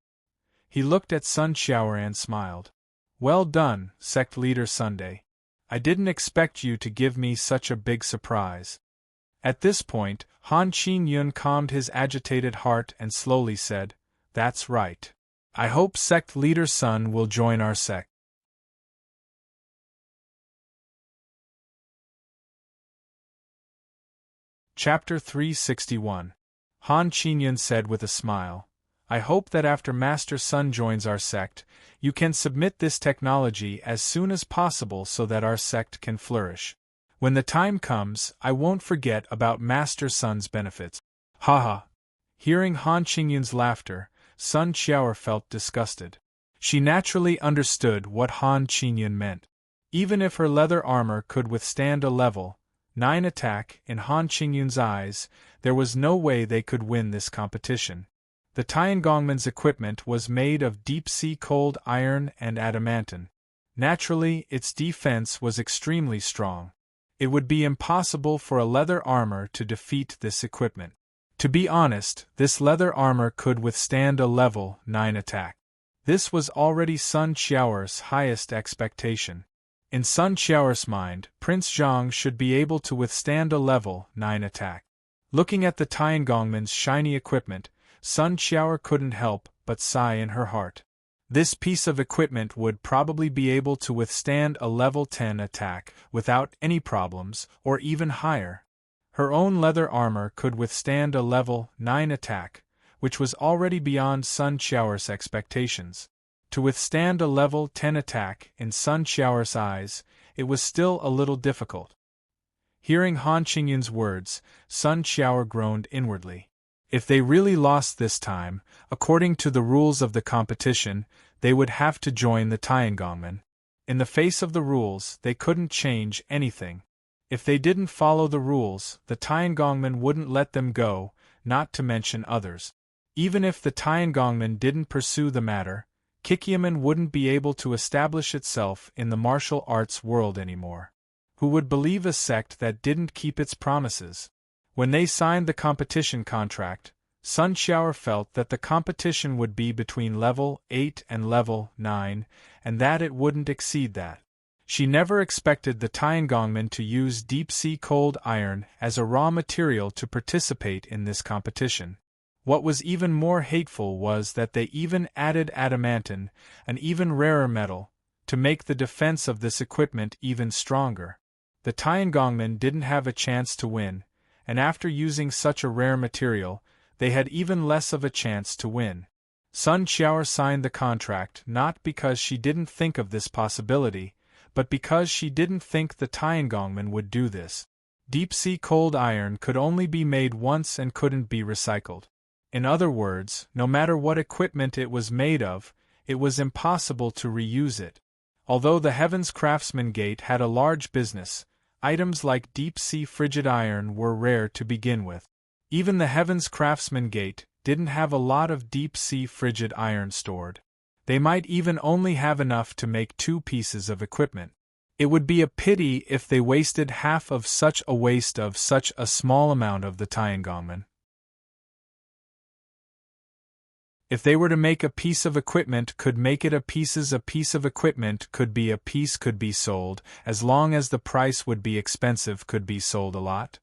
He looked at Sun Qiao and smiled. Well done, sect leader Sunday. I didn't expect you to give me such a big surprise. At this point, Han Qin-yun calmed his agitated heart and slowly said, That's right. I hope sect leader Sun will join our sect. Chapter 361. Han Qin-yun said with a smile, I hope that after Master Sun joins our sect, you can submit this technology as soon as possible so that our sect can flourish. When the time comes, I won't forget about Master Sun's benefits. Haha. Hearing Han Qingyun's laughter, Sun Qiaoer felt disgusted. She naturally understood what Han Qingyun meant. Even if her leather armor could withstand a level 9 attack, in Han Qingyun's eyes, there was no way they could win this competition. The Tiangongman's equipment was made of deep-sea cold iron and adamantine. Naturally, its defense was extremely strong. It would be impossible for a leather armor to defeat this equipment. To be honest, this leather armor could withstand a level 9 attack. This was already Sun Qiaoer's highest expectation. In Sun Qiaoer's mind, Prince Zhang should be able to withstand a level 9 attack. Looking at the Tiangongman's shiny equipment, Sun Qiaoer couldn't help but sigh in her heart. This piece of equipment would probably be able to withstand a level 10 attack without any problems, or even higher. Her own leather armor could withstand a level 9 attack, which was already beyond Sun Qiaoer's expectations. To withstand a level 10 attack, in Sun Qiaoer's eyes, it was still a little difficult. Hearing Han Qingyun's words, Sun Qiaoer groaned inwardly. If they really lost this time, according to the rules of the competition, they would have to join the Tiangongman. In the face of the rules, they couldn't change anything. If they didn't follow the rules, the Tiangongman wouldn't let them go, not to mention others. Even if the Tiangongman didn't pursue the matter, Kikyaman wouldn't be able to establish itself in the martial arts world anymore. Who would believe a sect that didn't keep its promises? When they signed the competition contract, Sun Qiaoer felt that the competition would be between level 8 and level 9, and that it wouldn't exceed that. She never expected the Tiangongman to use deep-sea cold iron as a raw material to participate in this competition. What was even more hateful was that they even added adamantine, an even rarer metal, to make the defense of this equipment even stronger. The Tiangongman didn't have a chance to win, and after using such a rare material, they had even less of a chance to win. Sun Qiaoer signed the contract not because she didn't think of this possibility, but because she didn't think the Tiangongman would do this. Deep-sea cold iron could only be made once and couldn't be recycled. In other words, no matter what equipment it was made of, it was impossible to reuse it. Although the Heavens Craftsman Gate had a large business, items like deep-sea frigid iron were rare to begin with. Even the Heavens Craftsman Gate didn't have a lot of deep-sea frigid iron stored. They might even only have enough to make 2 pieces of equipment. It would be a pity if they wasted half of such a small amount of the Tiangongman. If they were to make a piece of equipment could make it a piece of equipment could be sold, as long as the price would be expensive could be sold a lot.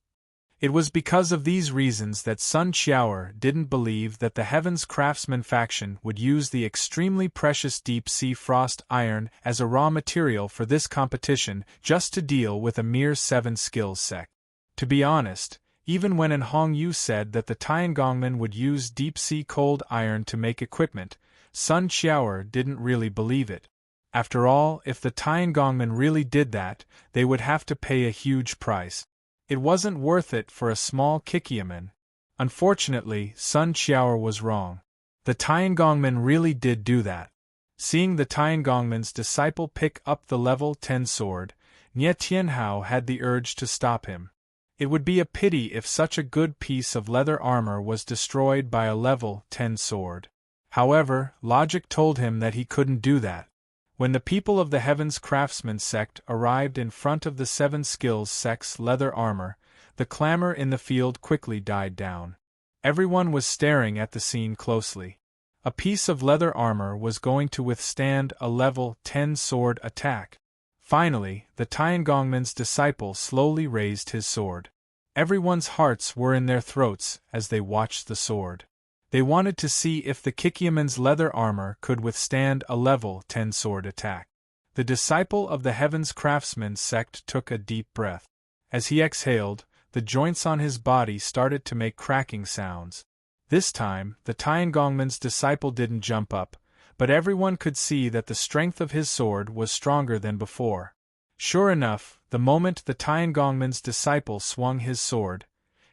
It was because of these reasons that Sun Qiaoer didn't believe that the Heavens Craftsman faction would use the extremely precious deep-sea frost iron as a raw material for this competition just to deal with a mere 7 skills sect. To be honest, even when in Hongyu said that the Tiangongman would use deep-sea cold iron to make equipment, Sun Qiaoer didn't really believe it. After all, if the Tiangongman really did that, they would have to pay a huge price. It wasn't worth it for a small Kikyaman. Unfortunately, Sun Qiaoer was wrong. The Tiangongman really did do that. Seeing the Tiangongman's disciple pick up the level 10 sword, Nie Tianhao had the urge to stop him. It would be a pity if such a good piece of leather armor was destroyed by a level 10 sword. However, logic told him that he couldn't do that. When the people of the Heavens Craftsman sect arrived in front of the 7 skills sect's leather armor, the clamor in the field quickly died down. Everyone was staring at the scene closely. A piece of leather armor was going to withstand a level 10 sword attack. Finally, the Tiangongman's disciple slowly raised his sword. Everyone's hearts were in their throats as they watched the sword. They wanted to see if the Kikyaman's leather armor could withstand a level 10 sword attack. The disciple of the Heaven's Craftsman sect took a deep breath. As he exhaled, the joints on his body started to make cracking sounds. This time, the Tiangongman's disciple didn't jump up, but everyone could see that the strength of his sword was stronger than before. Sure enough, the moment the Tiangongman's disciple swung his sword,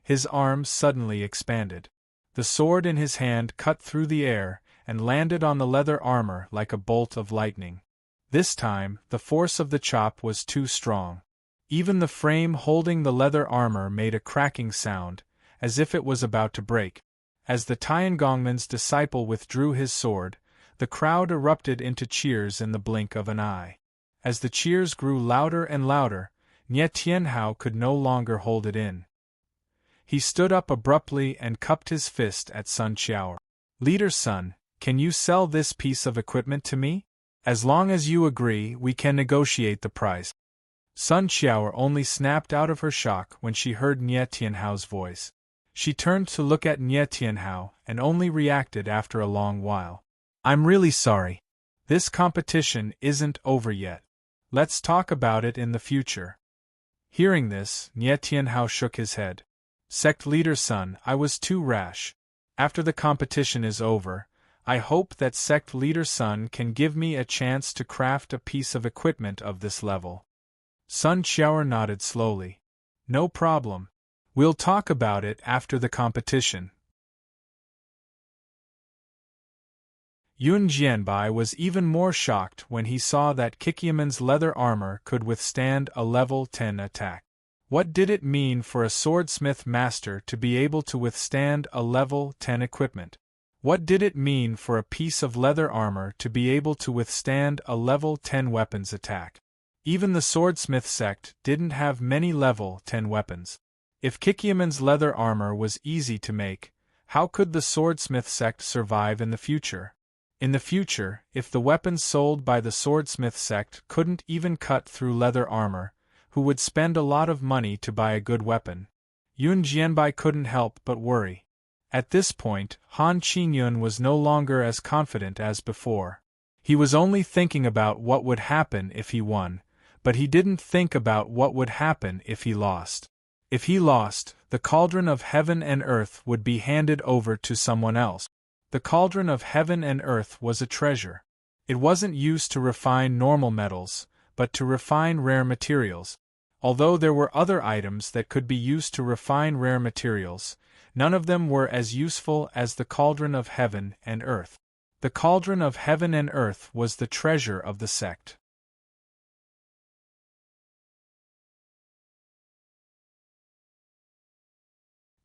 his arms suddenly expanded. The sword in his hand cut through the air and landed on the leather armor like a bolt of lightning. This time, the force of the chop was too strong. Even the frame holding the leather armor made a cracking sound, as if it was about to break. As the Tiangongman's disciple withdrew his sword, the crowd erupted into cheers in the blink of an eye. As the cheers grew louder and louder, Nie Tianhao could no longer hold it in. He stood up abruptly and cupped his fist at Sun Qiao. "Leader Sun, can you sell this piece of equipment to me? As long as you agree, we can negotiate the price." Sun Qiao only snapped out of her shock when she heard Nie Tianhao's voice. She turned to look at Nie Tianhao and only reacted after a long while. "I'm really sorry. This competition isn't over yet. Let's talk about it in the future." Hearing this, Nie Tianhao shook his head. "Sect leader Sun, I was too rash. After the competition is over, I hope that Sect leader Sun can give me a chance to craft a piece of equipment of this level." Sun Qiao nodded slowly. "No problem. We'll talk about it after the competition." Yun Jianbai was even more shocked when he saw that Kikyaman's leather armor could withstand a level 10 attack. What did it mean for a swordsmith master to be able to withstand a level 10 equipment? What did it mean for a piece of leather armor to be able to withstand a level 10 weapons attack? Even the swordsmith sect didn't have many level 10 weapons. If Kikyaman's leather armor was easy to make, how could the swordsmith sect survive in the future? In the future, if the weapons sold by the swordsmith sect couldn't even cut through leather armor, who would spend a lot of money to buy a good weapon? Yun Jianbai couldn't help but worry. At this point, Han Qingyun was no longer as confident as before. He was only thinking about what would happen if he won, but he didn't think about what would happen if he lost. If he lost, the cauldron of heaven and earth would be handed over to someone else. The cauldron of heaven and earth was a treasure. It wasn't used to refine normal metals, but to refine rare materials. Although there were other items that could be used to refine rare materials, none of them were as useful as the cauldron of heaven and earth. The cauldron of heaven and earth was the treasure of the sect.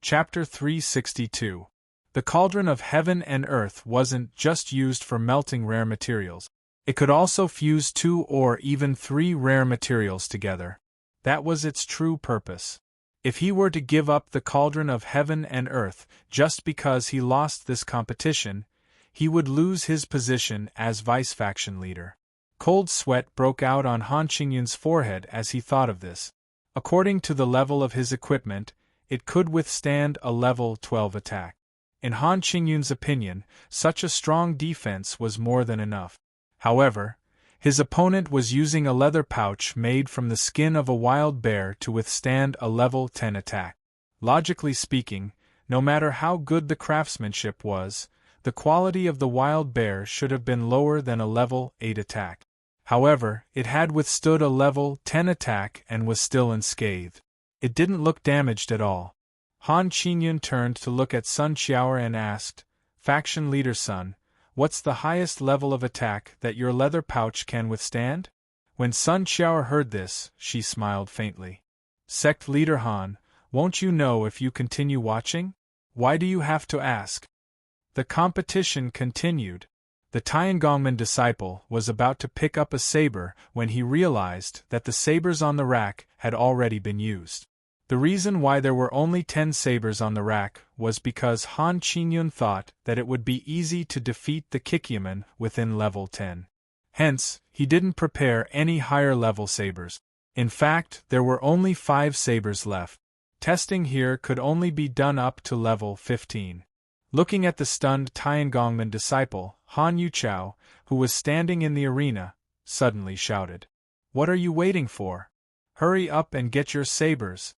Chapter 362. The cauldron of heaven and earth wasn't just used for melting rare materials. It could also fuse 2 or even 3 rare materials together. That was its true purpose. If he were to give up the cauldron of heaven and earth just because he lost this competition, he would lose his position as vice-faction leader. Cold sweat broke out on Han Qingyun's forehead as he thought of this. According to the level of his equipment, it could withstand a level 12 attack. In Han Qingyun's opinion, such a strong defense was more than enough. However, his opponent was using a leather pouch made from the skin of a wild bear to withstand a level 10 attack. Logically speaking, no matter how good the craftsmanship was, the quality of the wild bear should have been lower than a level 8 attack. However, it had withstood a level 10 attack and was still unscathed. It didn't look damaged at all. Han Qingyun turned to look at Sun Qiao and asked, "Faction leader Sun, what's the highest level of attack that your leather pouch can withstand?" When Sun Qiao heard this, she smiled faintly. "Sect leader Han, won't you know if you continue watching? Why do you have to ask?" The competition continued. The Tiangongman disciple was about to pick up a saber when he realized that the sabers on the rack had already been used. The reason why there were only 10 sabers on the rack was because Han Qingyun thought that it would be easy to defeat the Kikyaman within level 10. Hence, he didn't prepare any higher-level sabers. In fact, there were only 5 sabers left. Testing here could only be done up to level 15. Looking at the stunned Tiangongman disciple, Han Yuchao, who was standing in the arena, suddenly shouted, "What are you waiting for? Hurry up and get your sabers!"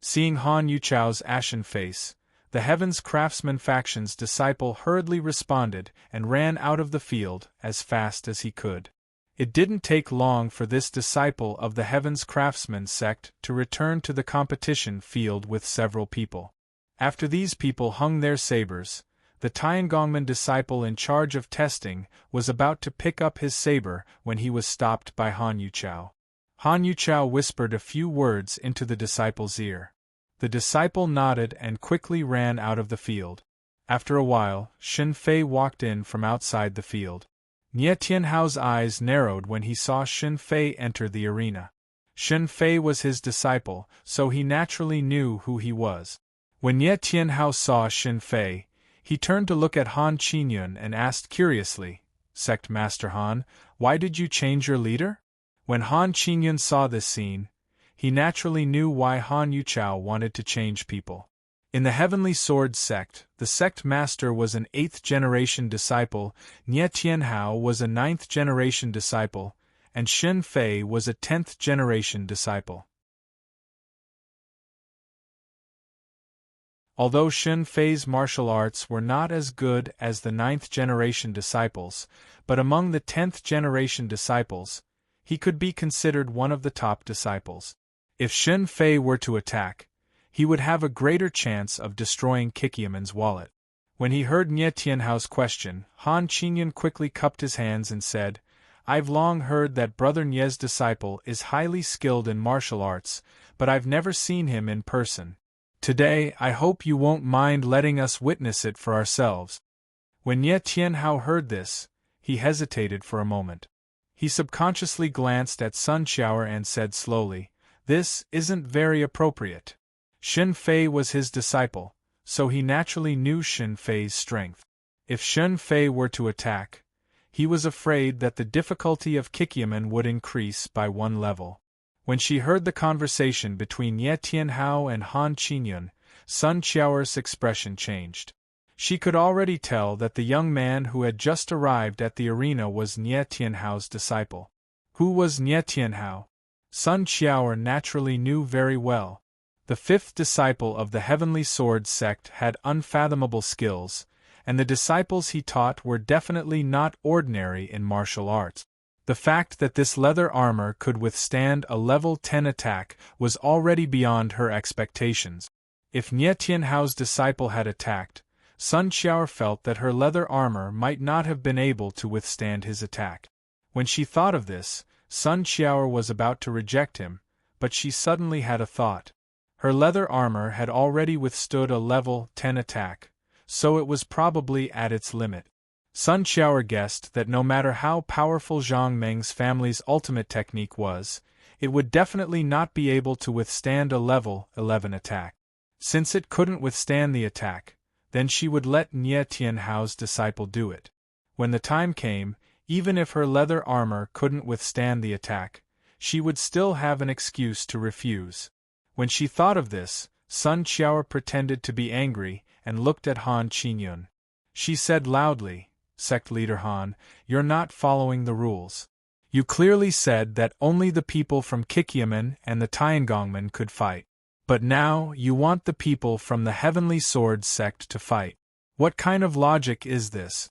Seeing Han Yuchao's ashen face, the Heaven's Craftsman faction's disciple hurriedly responded and ran out of the field as fast as he could. It didn't take long for this disciple of the Heaven's Craftsman sect to return to the competition field with several people. After these people hung their sabers, the Tiangongman disciple in charge of testing was about to pick up his saber when he was stopped by Han Yuchao. Han Yuchao whispered a few words into the disciple's ear. The disciple nodded and quickly ran out of the field. After a while, Shen Fei walked in from outside the field. Nie Tianhao's eyes narrowed when he saw Shen Fei enter the arena. Shen Fei was his disciple, so he naturally knew who he was. When Nie Tianhao saw Shen Fei, he turned to look at Han Qingyun and asked curiously, "Sect Master Han, why did you change your leader?" When Han Qingyun saw this scene, he naturally knew why Han Yuchao wanted to change people. In the Heavenly Sword sect, the sect master was an 8th-generation disciple, Nie Tianhao was a 9th-generation disciple, and Shen Fei was a 10th-generation disciple. Although Shen Fei's martial arts were not as good as the 9th-generation disciples, but among the 10th-generation disciples, he could be considered one of the top disciples. If Shen Fei were to attack, he would have a greater chance of destroying Kikiaman's wallet. When he heard Nie Tianhao's question, Han Qingyun quickly cupped his hands and said, "I've long heard that Brother Nie's disciple is highly skilled in martial arts, but I've never seen him in person. Today, I hope you won't mind letting us witness it for ourselves." When Nie Tianhao heard this, he hesitated for a moment. He subconsciously glanced at Sun Qiaoer and said slowly, "This isn't very appropriate." Shen Fei was his disciple, so he naturally knew Shen Fei's strength. If Shen Fei were to attack, he was afraid that the difficulty of Kikiaman would increase by 1 level. When she heard the conversation between Nie Tianhao and Han Qingyun, Sun Qiaoer's expression changed. She could already tell that the young man who had just arrived at the arena was Nie Tianhao's disciple. Who was Nie Tianhao? Sun Qiaoer naturally knew very well. The 5th disciple of the Heavenly Sword sect had unfathomable skills, and the disciples he taught were definitely not ordinary in martial arts. The fact that this leather armor could withstand a level 10 attack was already beyond her expectations. If Nie Tianhao's disciple had attacked, Sun Qiaoer felt that her leather armor might not have been able to withstand his attack. When she thought of this, Sun Qiaoer was about to reject him, but she suddenly had a thought. Her leather armor had already withstood a level 10 attack, so it was probably at its limit. Sun Qiaoer guessed that no matter how powerful Zhang Meng's family's ultimate technique was, it would definitely not be able to withstand a level 11 attack. Since it couldn't withstand the attack, then she would let Nie Tianhao's disciple do it. When the time came, even if her leather armor couldn't withstand the attack, she would still have an excuse to refuse. When she thought of this, Sun Qiaoer pretended to be angry and looked at Han Qingyun. She said loudly, "Sect leader Han, you're not following the rules. You clearly said that only the people from Kikiaman and the Tiangongman could fight. But now you want the people from the Heavenly Sword sect to fight. What kind of logic is this?"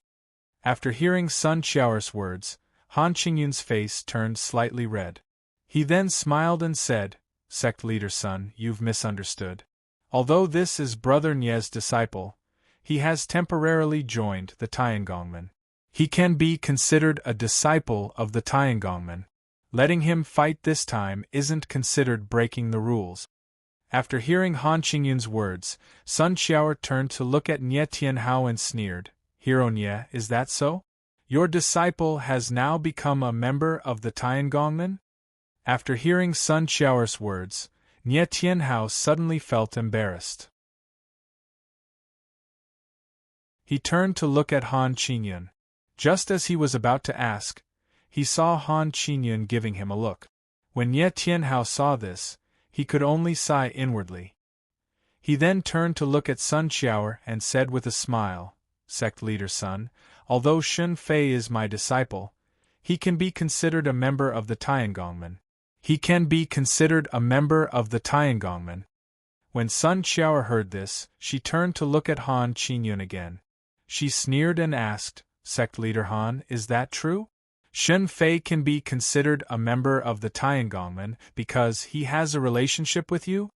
After hearing Sun Qiaoer's words, Han Qingyun's face turned slightly red. He then smiled and said, "Sect leader Sun, you've misunderstood. Although this is Brother Nie's disciple, he has temporarily joined the Tiangongman. He can be considered a disciple of the Tiangongman. Letting him fight this time isn't considered breaking the rules." After hearing Han Qingyun's words, Sun Qiaoer turned to look at Nie Tianhao and sneered, "Hero Nie, is that so? Your disciple has now become a member of the Tiangongman?" After hearing Sun Qiaoer's words, Nie Tianhao suddenly felt embarrassed. He turned to look at Han Qingyun. Just as he was about to ask, He saw Han Qingyun giving him a look. When Ye Tianhao saw this, he could only sigh inwardly. He then turned to look at Sun Qiao and said with a smile, "Sect leader Sun, although Shun Fei is my disciple, he can be considered a member of the Tiangongmen. He can be considered a member of the Tiangongmen." When Sun Qiao heard this, she turned to look at Han Qingyun again. She sneered and asked, "Sect leader Han, is that true? Shun Fei can be considered a member of the Tiangongmen because he has a relationship with you?"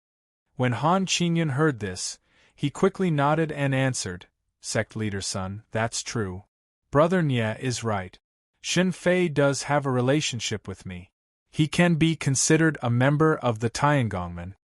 When Han Qingyun heard this, he quickly nodded and answered, "Sect leader Sun, that's true. Brother Nye is right. Shun Fei does have a relationship with me. He can be considered a member of the Tiangongmen."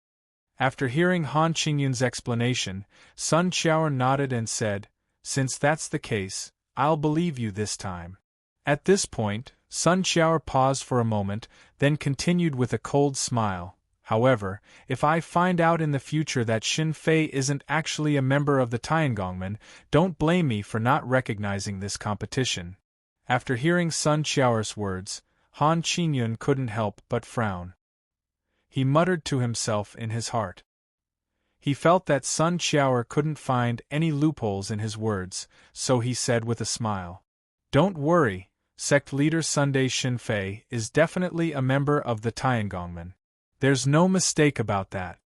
After hearing Han Qingyun's explanation, Sun Qiao nodded and said, "Since that's the case, I'll believe you this time." At this point, Sun Qiao paused for a moment, then continued with a cold smile, "However, if I find out in the future that Shun Fei isn't actually a member of the Tiangongmen, don't blame me for not recognizing this competition." After hearing Sun Qiao's words, Han Qingyun couldn't help but frown. He muttered to himself in his heart. He felt that Sun Qiao couldn't find any loopholes in his words, so he said with a smile, "Don't worry, sect leader Sunday Shun Fei is definitely a member of the Tiangongmen. There's no mistake about that."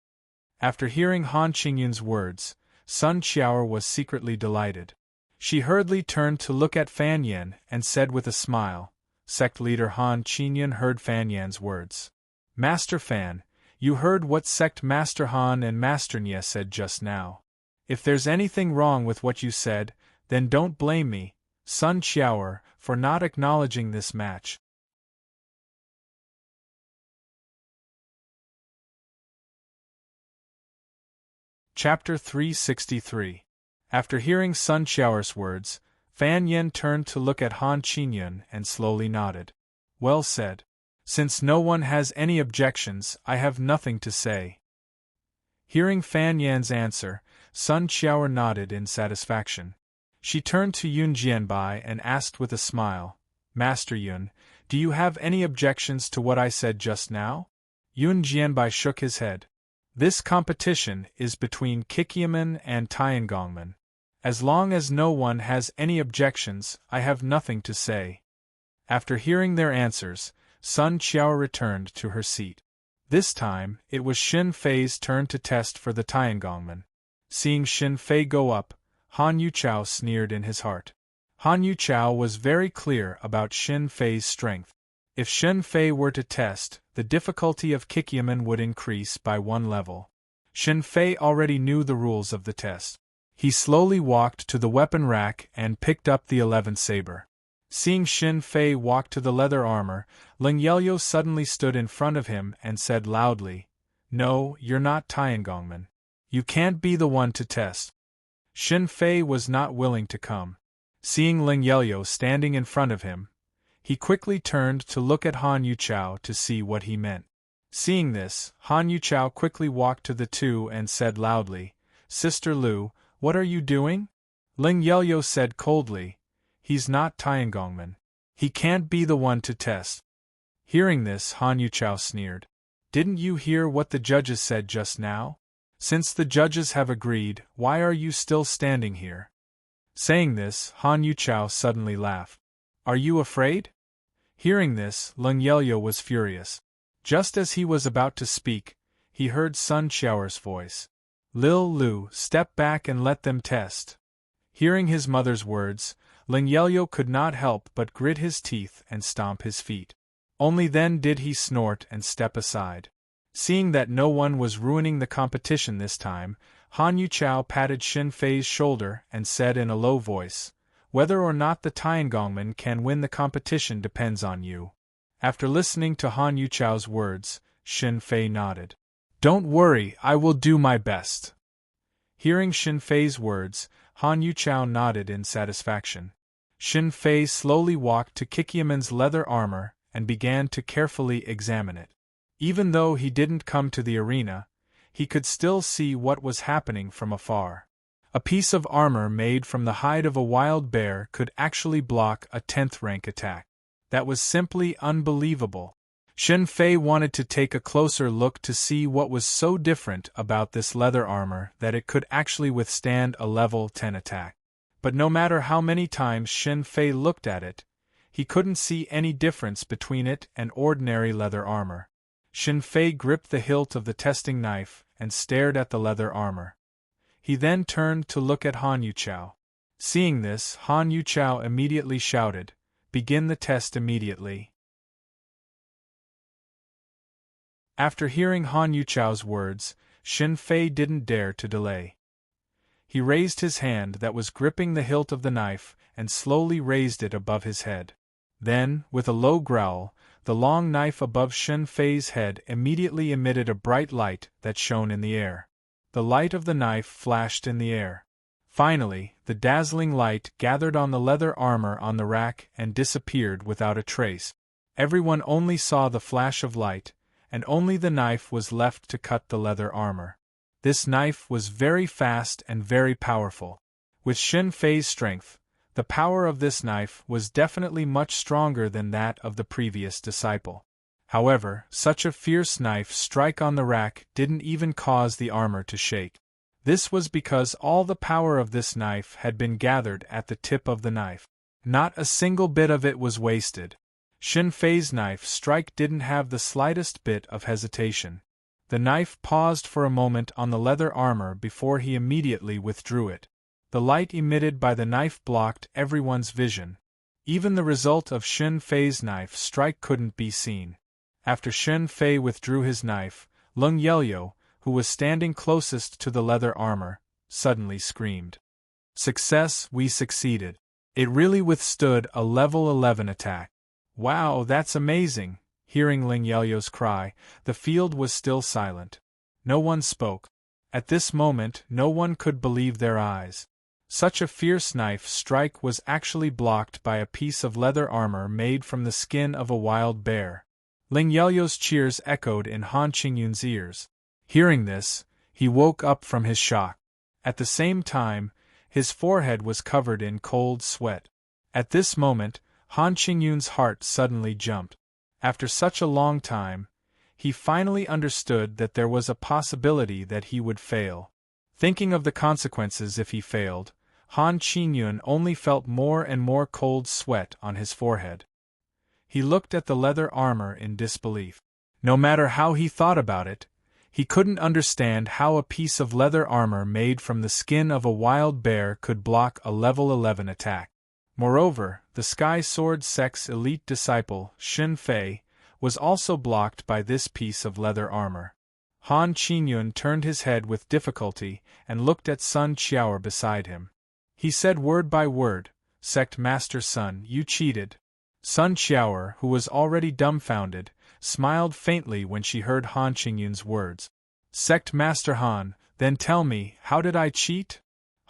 After hearing Han Qingyun's words, Sun Qiao was secretly delighted. She hurriedly turned to look at Fan Yen and said with a smile, "Sect leader Han Qingyun heard Fan Yan's words. Master Fan, you heard what Sect Master Han and Master Nye said just now. If there's anything wrong with what you said, then don't blame me, Sun Qiao, for not acknowledging this match." Chapter 363. After hearing Sun Qiao's words, Fan Yen turned to look at Han Qingyun and slowly nodded. "Well said. Since no one has any objections, I have nothing to say." Hearing Fan Yan's answer, Sun Qiao nodded in satisfaction. She turned to Yun Jianbai and asked with a smile, "Master Yun, do you have any objections to what I said just now?" Yun Jianbai shook his head. "This competition is between Kikyamen and Tiangongmen. As long as no one has any objections, I have nothing to say." After hearing their answers, Sun Qiao returned to her seat. This time, it was Shun Fei's turn to test for the Tiangongmen. Seeing Shun Fei go up, Han Yuchao sneered in his heart. Han Yuchao was very clear about Shun Fei's strength. If Shun Fei were to test, the difficulty of Kikyamen would increase by 1 level. Shun Fei already knew the rules of the test. He slowly walked to the weapon rack and picked up the 11th saber. Seeing Shun Fei walk to the leather armor, Ling Yelyo suddenly stood in front of him and said loudly, "No, you're not Tiangongmen. You can't be the one to test." Shun Fei was not willing to come. Seeing Ling Yelyo standing in front of him, he quickly turned to look at Han Yuchao to see what he meant. Seeing this, Han Yuchao quickly walked to the two and said loudly, "Sister Lu, what are you doing?" Ling Yelyo said coldly, "He's not Tiangongmen. He can't be the one to test." Hearing this, Han Yuchao sneered. "Didn't you hear what the judges said just now? Since the judges have agreed, why are you still standing here?" Saying this, Han Yuchao suddenly laughed. "Are you afraid?" Hearing this, Ling Yelyo was furious. Just as he was about to speak, he heard Sun Qiao's voice. "Lil Lu, step back and let them test." Hearing his mother's words, Ling Yelyo could not help but grit his teeth and stomp his feet. Only then did he snort and step aside. Seeing that no one was ruining the competition this time, Han Yuchao patted Shun Fei's shoulder and said in a low voice, "Whether or not the Tiangongmen can win the competition depends on you." After listening to Han Yuchao's words, Shun Fei nodded. "Don't worry, I will do my best." Hearing Shun Fei's words, Han Yuchao nodded in satisfaction. Shun Fei slowly walked to Kikyamen's leather armor and began to carefully examine it. Even though he didn't come to the arena, he could still see what was happening from afar. A piece of armor made from the hide of a wild bear could actually block a 10th rank attack. That was simply unbelievable. Shen Fei wanted to take a closer look to see what was so different about this leather armor that it could actually withstand a level 10 attack. But no matter how many times Shen Fei looked at it, he couldn't see any difference between it and ordinary leather armor. Shen Fei gripped the hilt of the testing knife and stared at the leather armor. He then turned to look at Han Yuchao. Seeing this, Han Yuchao immediately shouted, "Begin the test immediately." After hearing Han Yuchao's words, Shen Fei didn't dare to delay. He raised his hand that was gripping the hilt of the knife and slowly raised it above his head. Then, with a low growl, the long knife above Shen Fei's head immediately emitted a bright light that shone in the air. The light of the knife flashed in the air. Finally, the dazzling light gathered on the leather armor on the rack and disappeared without a trace. Everyone only saw the flash of light, and only the knife was left to cut the leather armor. This knife was very fast and very powerful. With Shen Fei's strength, the power of this knife was definitely much stronger than that of the previous disciple. However, such a fierce knife strike on the rack didn't even cause the armor to shake. This was because all the power of this knife had been gathered at the tip of the knife. Not a single bit of it was wasted. Shen Fei's knife strike didn't have the slightest bit of hesitation. The knife paused for a moment on the leather armor before he immediately withdrew it. The light emitted by the knife blocked everyone's vision. Even the result of Shen Fei's knife strike couldn't be seen. After Shen Fei withdrew his knife, Leng Yelyo, who was standing closest to the leather armor, suddenly screamed. "Success, we succeeded. It really withstood a level 11 attack." "Wow, that's amazing." Hearing Leng Yelyo's cry, the field was still silent. No one spoke. At this moment, no one could believe their eyes. Such a fierce knife strike was actually blocked by a piece of leather armor made from the skin of a wild bear. Leng Yelyo's cheers echoed in Han Qingyun's ears. Hearing this, he woke up from his shock. At the same time, his forehead was covered in cold sweat. At this moment, Han Qingyun's heart suddenly jumped. After such a long time, he finally understood that there was a possibility that he would fail. Thinking of the consequences if he failed, Han Qingyun only felt more and more cold sweat on his forehead. He looked at the leather armor in disbelief. No matter how he thought about it, he couldn't understand how a piece of leather armor made from the skin of a wild bear could block a level 11 attack. Moreover, the Sky Sword Sect's elite disciple, Shen Fei, was also blocked by this piece of leather armor. Han Qingyun turned his head with difficulty and looked at Sun Qiao beside him. He said word by word, "Sect Master Sun, you cheated." Sun Qiao, who was already dumbfounded, smiled faintly when she heard Han Qingyun's words. "Sect Master Han, then tell me, how did I cheat?"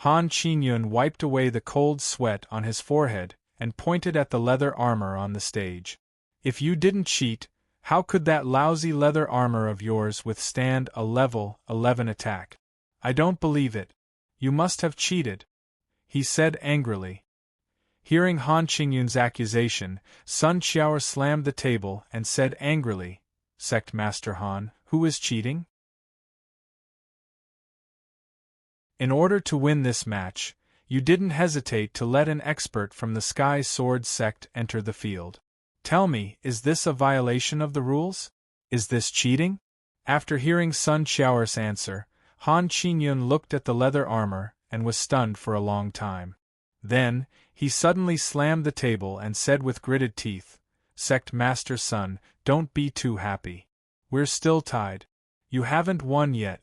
Han Qingyun wiped away the cold sweat on his forehead and pointed at the leather armor on the stage. "If you didn't cheat, how could that lousy leather armor of yours withstand a level 11 attack? I don't believe it. You must have cheated," he said angrily. Hearing Han Qingyun's accusation, Sun Qiao slammed the table and said angrily, "Sect Master Han, who is cheating?" In order to win this match, you didn't hesitate to let an expert from the Sky Sword Sect enter the field. Tell me, is this a violation of the rules? Is this cheating? After hearing Sun Qiao's answer, Han Qingyun looked at the leather armor and was stunned for a long time. Then, he suddenly slammed the table and said with gritted teeth, "Sect Master Sun, don't be too happy. We're still tied. You haven't won yet."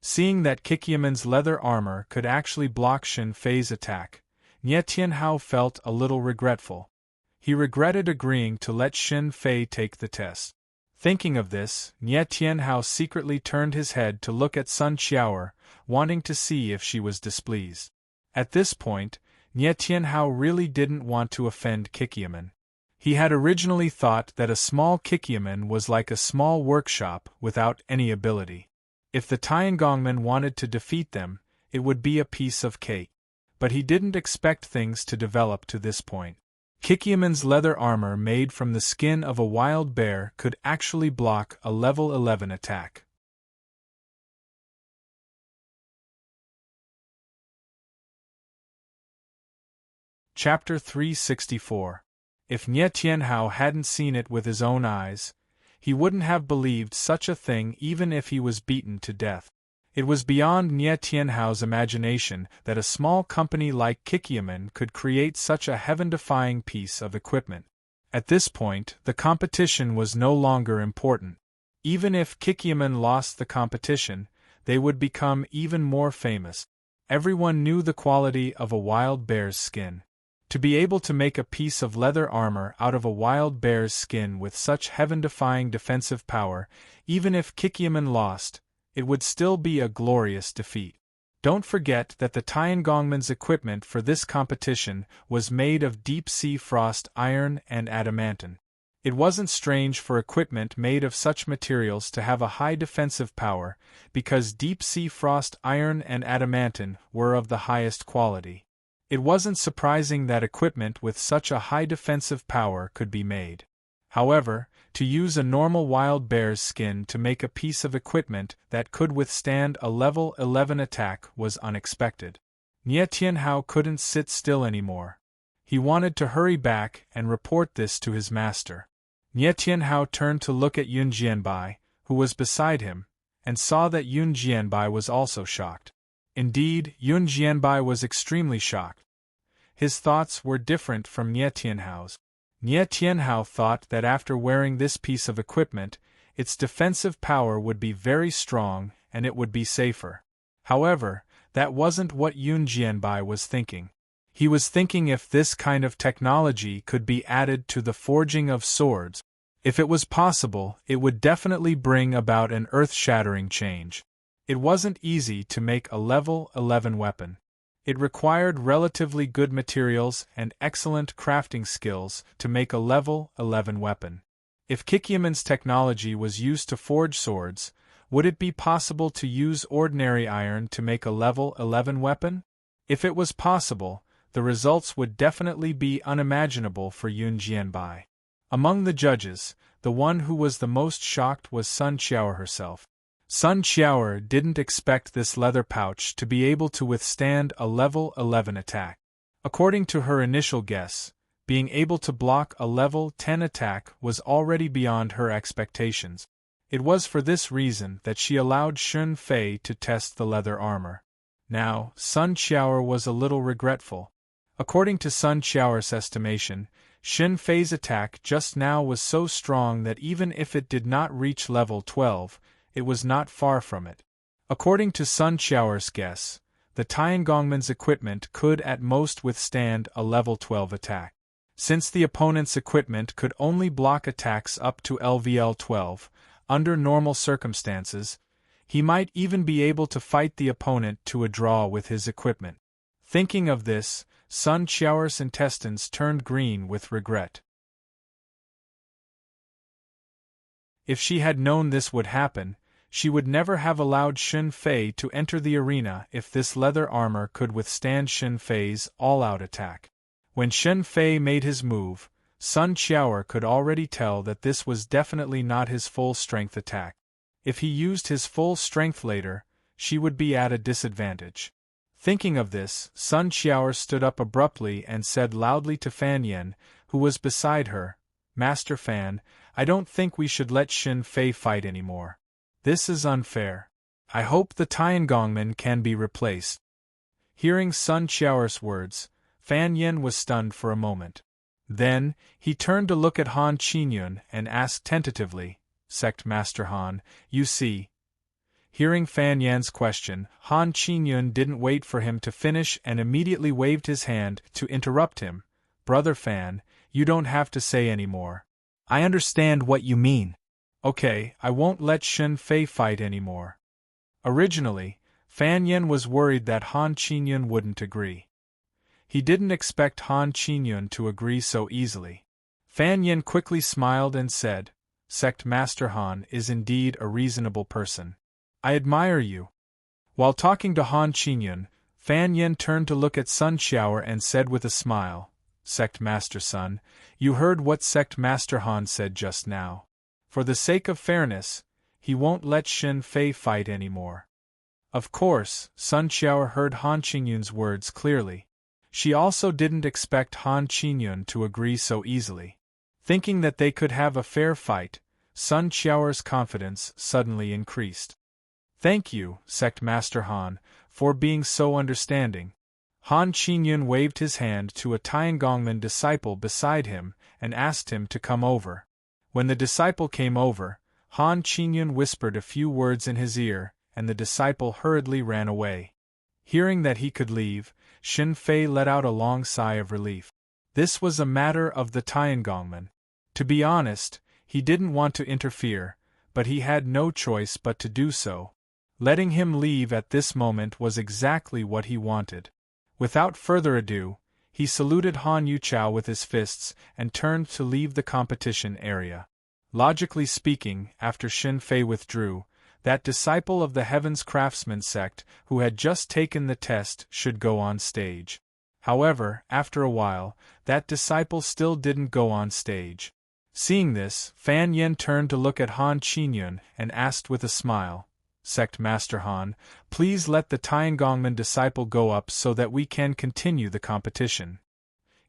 Seeing that Kikyaman's leather armor could actually block Shen Fei's attack, Nie Tianhao felt a little regretful. He regretted agreeing to let Shen Fei take the test. Thinking of this, Nie Tianhao secretly turned his head to look at Sun Qiao, wanting to see if she was displeased. At this point, Nie Tianhao really didn't want to offend Kikyaman. He had originally thought that a small Kikyaman was like a small workshop without any ability. If the Tiangongmen wanted to defeat them, it would be a piece of cake. But he didn't expect things to develop to this point. Kikyaman's leather armor made from the skin of a wild bear could actually block a level 11 attack. Chapter 364. If Nie Tianhao hadn't seen it with his own eyes, he wouldn't have believed such a thing even if he was beaten to death. It was beyond Nie Tianhao's imagination that a small company like Kikyaman could create such a heaven-defying piece of equipment. At this point, the competition was no longer important. Even if Kikyaman lost the competition, they would become even more famous. Everyone knew the quality of a wild bear's skin. To be able to make a piece of leather armor out of a wild bear's skin with such heaven-defying defensive power, even if Kikyaman lost, it would still be a glorious defeat. Don't forget that the Tiangongman's equipment for this competition was made of deep-sea frost iron and adamantine. It wasn't strange for equipment made of such materials to have a high defensive power, because deep-sea frost iron and adamantine were of the highest quality. It wasn't surprising that equipment with such a high defensive power could be made. However, to use a normal wild bear's skin to make a piece of equipment that could withstand a level 11 attack was unexpected. Nie Tianhao couldn't sit still anymore. He wanted to hurry back and report this to his master. Nie Tianhao turned to look at Yun Jianbai, who was beside him, and saw that Yun Jianbai was also shocked. Indeed, Yun Jianbai was extremely shocked. His thoughts were different from Nie Tianhao's. Nie Tianhao thought that after wearing this piece of equipment, its defensive power would be very strong and it would be safer. However, that wasn't what Yun Jianbai was thinking. He was thinking if this kind of technology could be added to the forging of swords. If it was possible, it would definitely bring about an earth-shattering change. It wasn't easy to make a level 11 weapon. It required relatively good materials and excellent crafting skills to make a level 11 weapon. If Kikyaman's technology was used to forge swords, would it be possible to use ordinary iron to make a level 11 weapon? If it was possible, the results would definitely be unimaginable for Yun Jianbai. Among the judges, the one who was the most shocked was Sun Qiao herself. Sun Qiao didn't expect this leather pouch to be able to withstand a level 11 attack. According to her initial guess, being able to block a level 10 attack was already beyond her expectations. It was for this reason that she allowed Shun Fei to test the leather armor. Now, Sun Qiao was a little regretful. According to Sun Qiao's estimation, Shun Fei's attack just now was so strong that even if it did not reach level 12, it was not far from it. According to Sun Qiao's guess, the Tiangongman's equipment could at most withstand a level 12 attack. Since the opponent's equipment could only block attacks up to LVL 12, under normal circumstances, he might even be able to fight the opponent to a draw with his equipment. Thinking of this, Sun Qiao's intestines turned green with regret. If she had known this would happen, she would never have allowed Shun Fei to enter the arena if this leather armor could withstand Shun Fei's all-out attack. When Shun Fei made his move, Sun Qiao could already tell that this was definitely not his full-strength attack. If he used his full strength later, she would be at a disadvantage. Thinking of this, Sun Qiao stood up abruptly and said loudly to Fan Yen, who was beside her, "Master Fan, I don't think we should let Shun Fei fight anymore. This is unfair. I hope the Tiangongman can be replaced." Hearing Sun Qiao's words, Fan Yen was stunned for a moment. Then, he turned to look at Han Qinyun and asked tentatively, "Sect Master Han, you see." Hearing Fan Yan's question, Han Qinyun didn't wait for him to finish and immediately waved his hand to interrupt him. "Brother Fan, you don't have to say any more. I understand what you mean. Okay, I won't let Shun Fei fight anymore." Originally, Fan Yen was worried that Han Qinyun wouldn't agree. He didn't expect Han Qinyun to agree so easily. Fan Yen quickly smiled and said, "Sect Master Han is indeed a reasonable person. I admire you." While talking to Han Qinyun, Fan Yen turned to look at Sun Qiao and said with a smile, Sect Master Sun, you heard what Sect Master Han said just now. For the sake of fairness, he won't let Xin Fei fight anymore. Of course, Sun Qiao heard Han Qingyun's words clearly. She also didn't expect Han Qingyun to agree so easily. Thinking that they could have a fair fight, Sun Qiao's confidence suddenly increased. Thank you, Sect Master Han, for being so understanding. Han Qingyun waved his hand to a Tiangongmen disciple beside him and asked him to come over. When the disciple came over, Han Qingyun whispered a few words in his ear, and the disciple hurriedly ran away. Hearing that he could leave, Xin Fei let out a long sigh of relief. This was a matter of the Tiangongmen. To be honest, he didn't want to interfere, but he had no choice but to do so. Letting him leave at this moment was exactly what he wanted. Without further ado, he saluted Han Yuchao with his fists and turned to leave the competition area. Logically speaking, after Xin Fei withdrew, that disciple of the Heaven's Craftsman sect who had just taken the test should go on stage. However, after a while, that disciple still didn't go on stage. Seeing this, Fan Yen turned to look at Han Qingyun and asked with a smile, Sect Master Han, please let the Tiangongmen disciple go up so that we can continue the competition.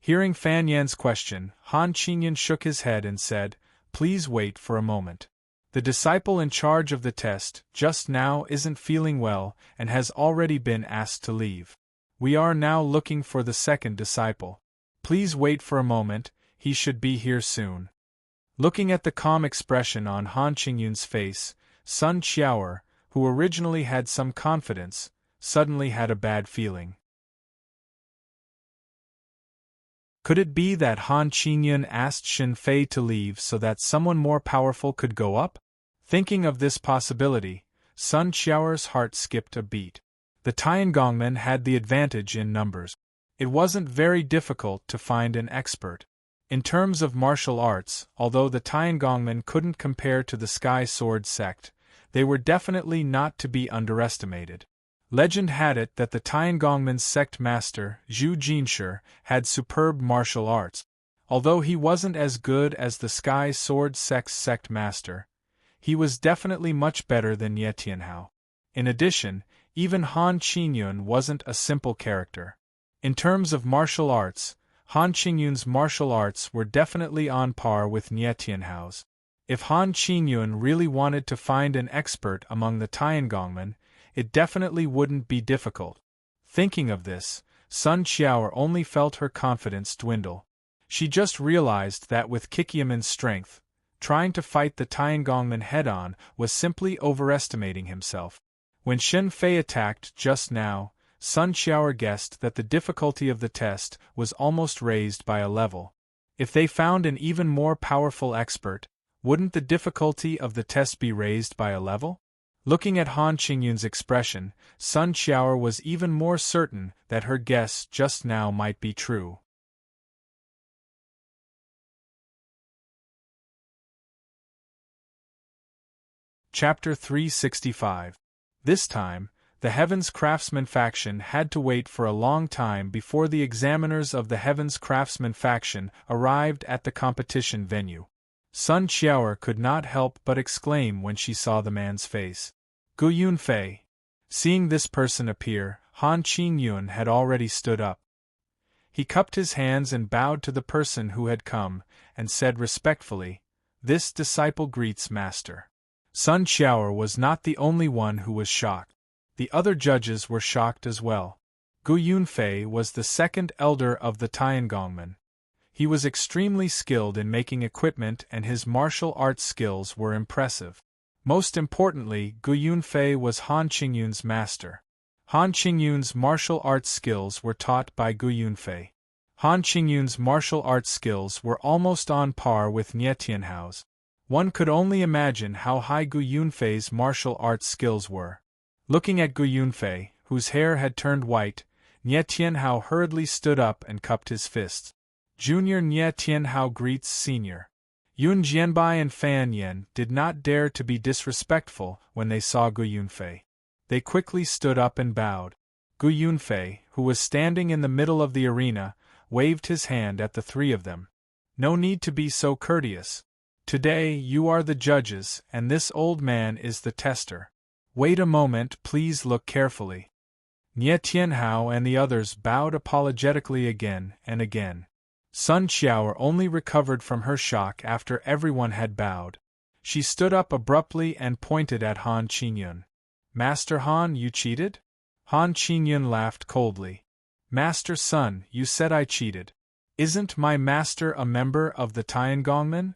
Hearing Fan Yan's question, Han Qingyun shook his head and said, please wait for a moment. The disciple in charge of the test just now isn't feeling well and has already been asked to leave. We are now looking for the second disciple. Please wait for a moment, he should be here soon. Looking at the calm expression on Han Qingyun's face, Sun Qiao, who originally had some confidence, suddenly had a bad feeling. Could it be that Han Qingyun asked Xin Fei to leave so that someone more powerful could go up? Thinking of this possibility, Sun Qiao's heart skipped a beat. The Tiangongmen had the advantage in numbers. It wasn't very difficult to find an expert. In terms of martial arts, although the Tiangongmen couldn't compare to the Sky Sword sect, they were definitely not to be underestimated. Legend had it that the Tiangongmen's sect master, Zhu Jinshi, had superb martial arts. Although he wasn't as good as the Sky Sword sect's sect master, he was definitely much better than Ye Tianhao. In addition, even Han Qingyun wasn't a simple character. In terms of martial arts, Han Qingyun's martial arts were definitely on par with Ye Tianhao's. If Han Qingyun really wanted to find an expert among the Tiangongmen, it definitely wouldn't be difficult. Thinking of this, Sun Qiao only felt her confidence dwindle. She just realized that with Kikyaman's strength, trying to fight the Tiangongmen head-on was simply overestimating himself. When Xin Fei attacked just now, Sun Qiao guessed that the difficulty of the test was almost raised by a level. If they found an even more powerful expert, wouldn't the difficulty of the test be raised by a level? Looking at Han Qingyun's expression, Sun Qiao was even more certain that her guess just now might be true. Chapter 365. This time, the Heaven's Craftsman faction had to wait for a long time before the examiners of the Heaven's Craftsman faction arrived at the competition venue. Sun Qiao could not help but exclaim when she saw the man's face. Gu Yunfei. Seeing this person appear, Han Qingyun had already stood up. He cupped his hands and bowed to the person who had come, and said respectfully, "This disciple greets Master." Sun Qiao was not the only one who was shocked. The other judges were shocked as well. Gu Yunfei was the second elder of the Tiangongmen. He was extremely skilled in making equipment and his martial arts skills were impressive. Most importantly, Gu Yunfei was Han Qingyun's master. Han Qingyun's martial arts skills were taught by Gu Yunfei. Han Qingyun's martial arts skills were almost on par with Nie Tianhao's. One could only imagine how high Gu Yunfei's martial arts skills were. Looking at Gu Yunfei, whose hair had turned white, Nie Tianhao hurriedly stood up and cupped his fists. Junior Nie Tianhao greets Senior. Yun Jianbai and Fan Yen did not dare to be disrespectful when they saw Gu Yunfei. They quickly stood up and bowed. Gu Yunfei, who was standing in the middle of the arena, waved his hand at the three of them. No need to be so courteous. Today you are the judges, and this old man is the tester. Wait a moment, please look carefully. Nie Tianhao and the others bowed apologetically again and again. Sun Qiao only recovered from her shock after everyone had bowed. She stood up abruptly and pointed at Han Qingyun. Master Han, you cheated? Han Qingyun laughed coldly. Master Sun, you said I cheated. Isn't my master a member of the Tiangongmen?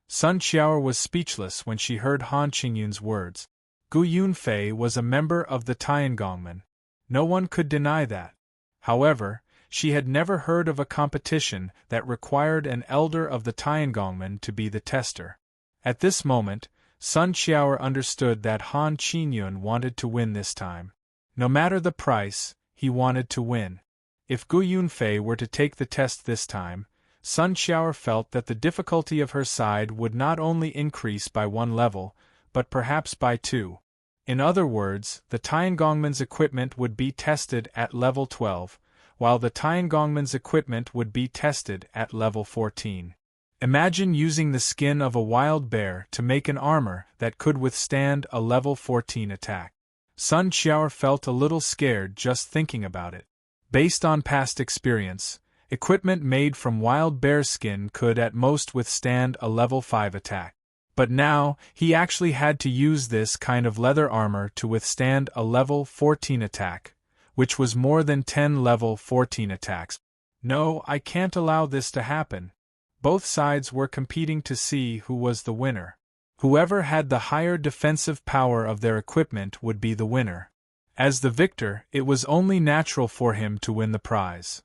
Sun Qiao was speechless when she heard Han Qingyun's words. Gu Yunfei was a member of the Tiangongmen. No one could deny that. However, she had never heard of a competition that required an elder of the Tiangongmen to be the tester. At this moment, Sun Qiao understood that Han Qingyun wanted to win this time. No matter the price, he wanted to win. If Gu Yunfei were to take the test this time, Sun Qiao felt that the difficulty of her side would not only increase by 1 level, but perhaps by 2. In other words, the Tiangongmen's equipment would be tested at level 12, while the Tiangongmen's equipment would be tested at level 14. Imagine using the skin of a wild bear to make an armor that could withstand a level 14 attack. Sun Qiao felt a little scared just thinking about it. Based on past experience, equipment made from wild bear skin could at most withstand a level 5 attack. But now, he actually had to use this kind of leather armor to withstand a level 14 attack, which was more than 10 level 14 attacks. No, I can't allow this to happen. Both sides were competing to see who was the winner. Whoever had the higher defensive power of their equipment would be the winner. As the victor, it was only natural for him to win the prize.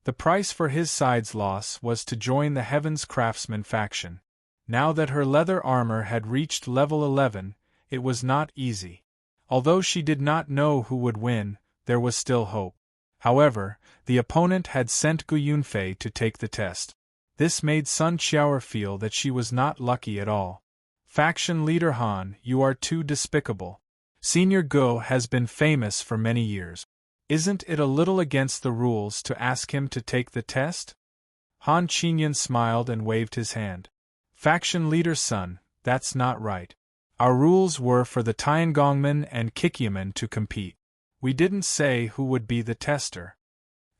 The price for his side's loss was to join the Heaven's Craftsman faction. Now that her leather armor had reached level 11, it was not easy. Although she did not know who would win, there was still hope. However, the opponent had sent Gu Yunfei to take the test. This made Sun Qiao feel that she was not lucky at all. Faction leader Han, you are too despicable. Senior Gu has been famous for many years. Isn't it a little against the rules to ask him to take the test? Han Qingyun smiled and waved his hand. Faction leader Sun, that's not right. Our rules were for the Tiangongmen and Kikyamen to compete. We didn't say who would be the tester.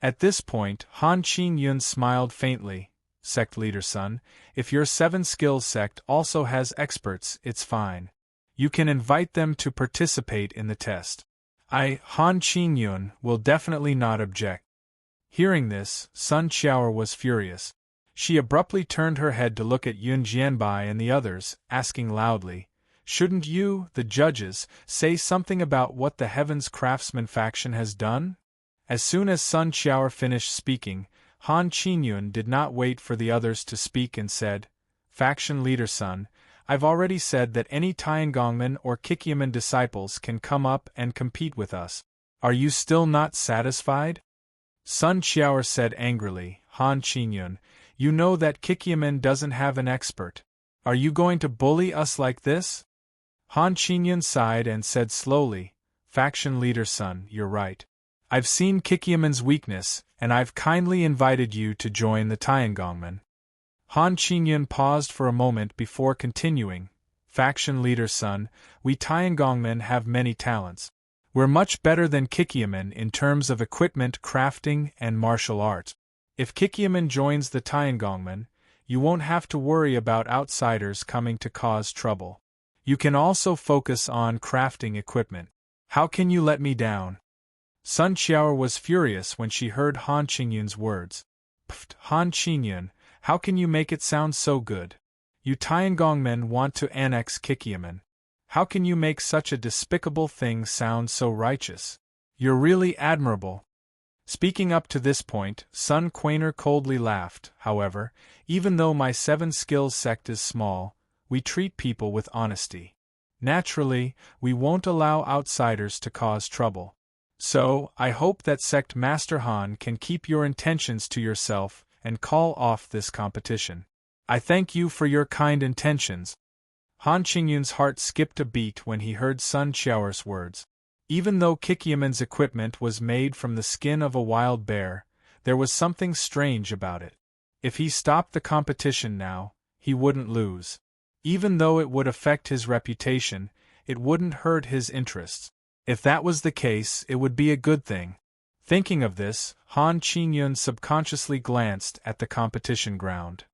At this point, Han Qingyun smiled faintly. Sect leader Sun, if your 7 skills sect also has experts, it's fine. You can invite them to participate in the test. I, Han Qingyun, will definitely not object. Hearing this, Sun Qiao was furious. She abruptly turned her head to look at Yun Jianbai and the others, asking loudly, shouldn't you, the judges, say something about what the Heaven's Craftsman faction has done? As soon as Sun Qiao finished speaking, Han Qingyun did not wait for the others to speak and said, Faction leader Sun, I've already said that any Tiangongmen or Kikyamen disciples can come up and compete with us. Are you still not satisfied? Sun Qiao said angrily, Han Qingyun, you know that Kikyamen doesn't have an expert. Are you going to bully us like this? Han Qingyun sighed and said slowly, Faction leader Sun, you're right. I've seen Kikyamen's weakness, and I've kindly invited you to join the Tiangongmen. Han Qingyun paused for a moment before continuing, Faction leader Sun, we Tiangongmen have many talents. We're much better than Kikyamen in terms of equipment, crafting, and martial arts. If Kikyamen joins the Tiangongmen, you won't have to worry about outsiders coming to cause trouble. You can also focus on crafting equipment. How can you let me down? Sun Qiao was furious when she heard Han Qingyun's words. Pfft, Han Qingyun, how can you make it sound so good? You Tiangongmen want to annex Kikyamen. How can you make such a despicable thing sound so righteous? You're really admirable. Speaking up to this point, Sun Quainer coldly laughed. However, even though my 7 skills sect is small, we treat people with honesty. Naturally, we won't allow outsiders to cause trouble. So, I hope that Sect Master Han can keep your intentions to yourself and call off this competition. I thank you for your kind intentions. Han Qingyun's heart skipped a beat when he heard Sun Qiao's words. Even though Kikyaman's equipment was made from the skin of a wild bear, there was something strange about it. If he stopped the competition now, he wouldn't lose. Even though it would affect his reputation, it wouldn't hurt his interests. If that was the case, it would be a good thing. Thinking of this, Han Qingyun subconsciously glanced at the competition ground.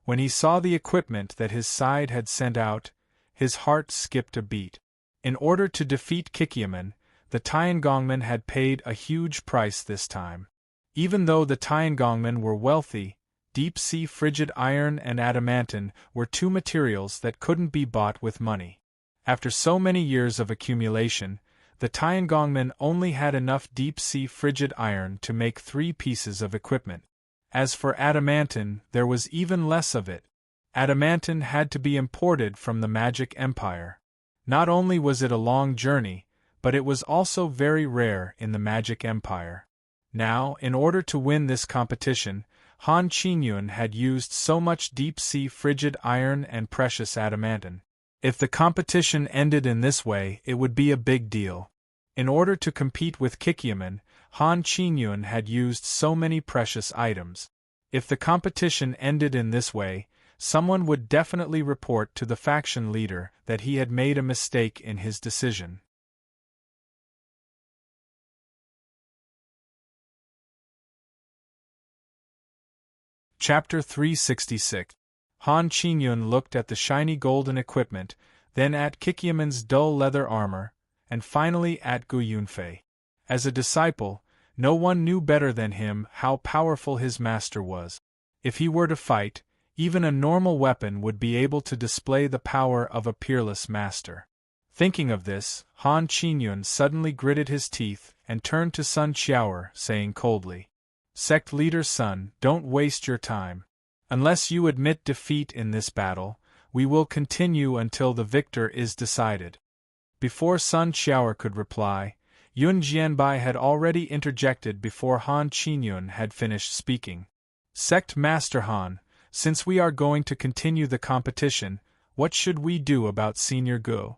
When he saw the equipment that his side had sent out, his heart skipped a beat. In order to defeat Kikyaman, the Tiangongmen had paid a huge price this time. Even though the Tiangongmen were wealthy, deep-sea frigid iron and adamantine were two materials that couldn't be bought with money. After so many years of accumulation, the Tiangongmen only had enough deep-sea frigid iron to make 3 pieces of equipment. As for adamantine, there was even less of it. Adamantine had to be imported from the Magic Empire. Not only was it a long journey, but it was also very rare in the Magic Empire. Now, in order to win this competition, Han Qingyun had used so much deep-sea frigid iron and precious adamantine. If the competition ended in this way, it would be a big deal. In order to compete with Kikyaman, Han Qingyun had used so many precious items. If the competition ended in this way, someone would definitely report to the faction leader that he had made a mistake in his decision. Chapter 366. Han Qingyun looked at the shiny golden equipment, then at Kikyaman's dull leather armor, and finally at Gu Yunfei. As a disciple, no one knew better than him how powerful his master was. If he were to fight, even a normal weapon would be able to display the power of a peerless master. Thinking of this, Han Qingyun suddenly gritted his teeth and turned to Sun Qiaoer, saying coldly, "Sect leader Sun, don't waste your time. Unless you admit defeat in this battle, we will continue until the victor is decided." Before Sun Qiaoer could reply, Yun Jianbai had already interjected before Han Qingyun had finished speaking. "Sect Master Han, since we are going to continue the competition, what should we do about Senior Gu?"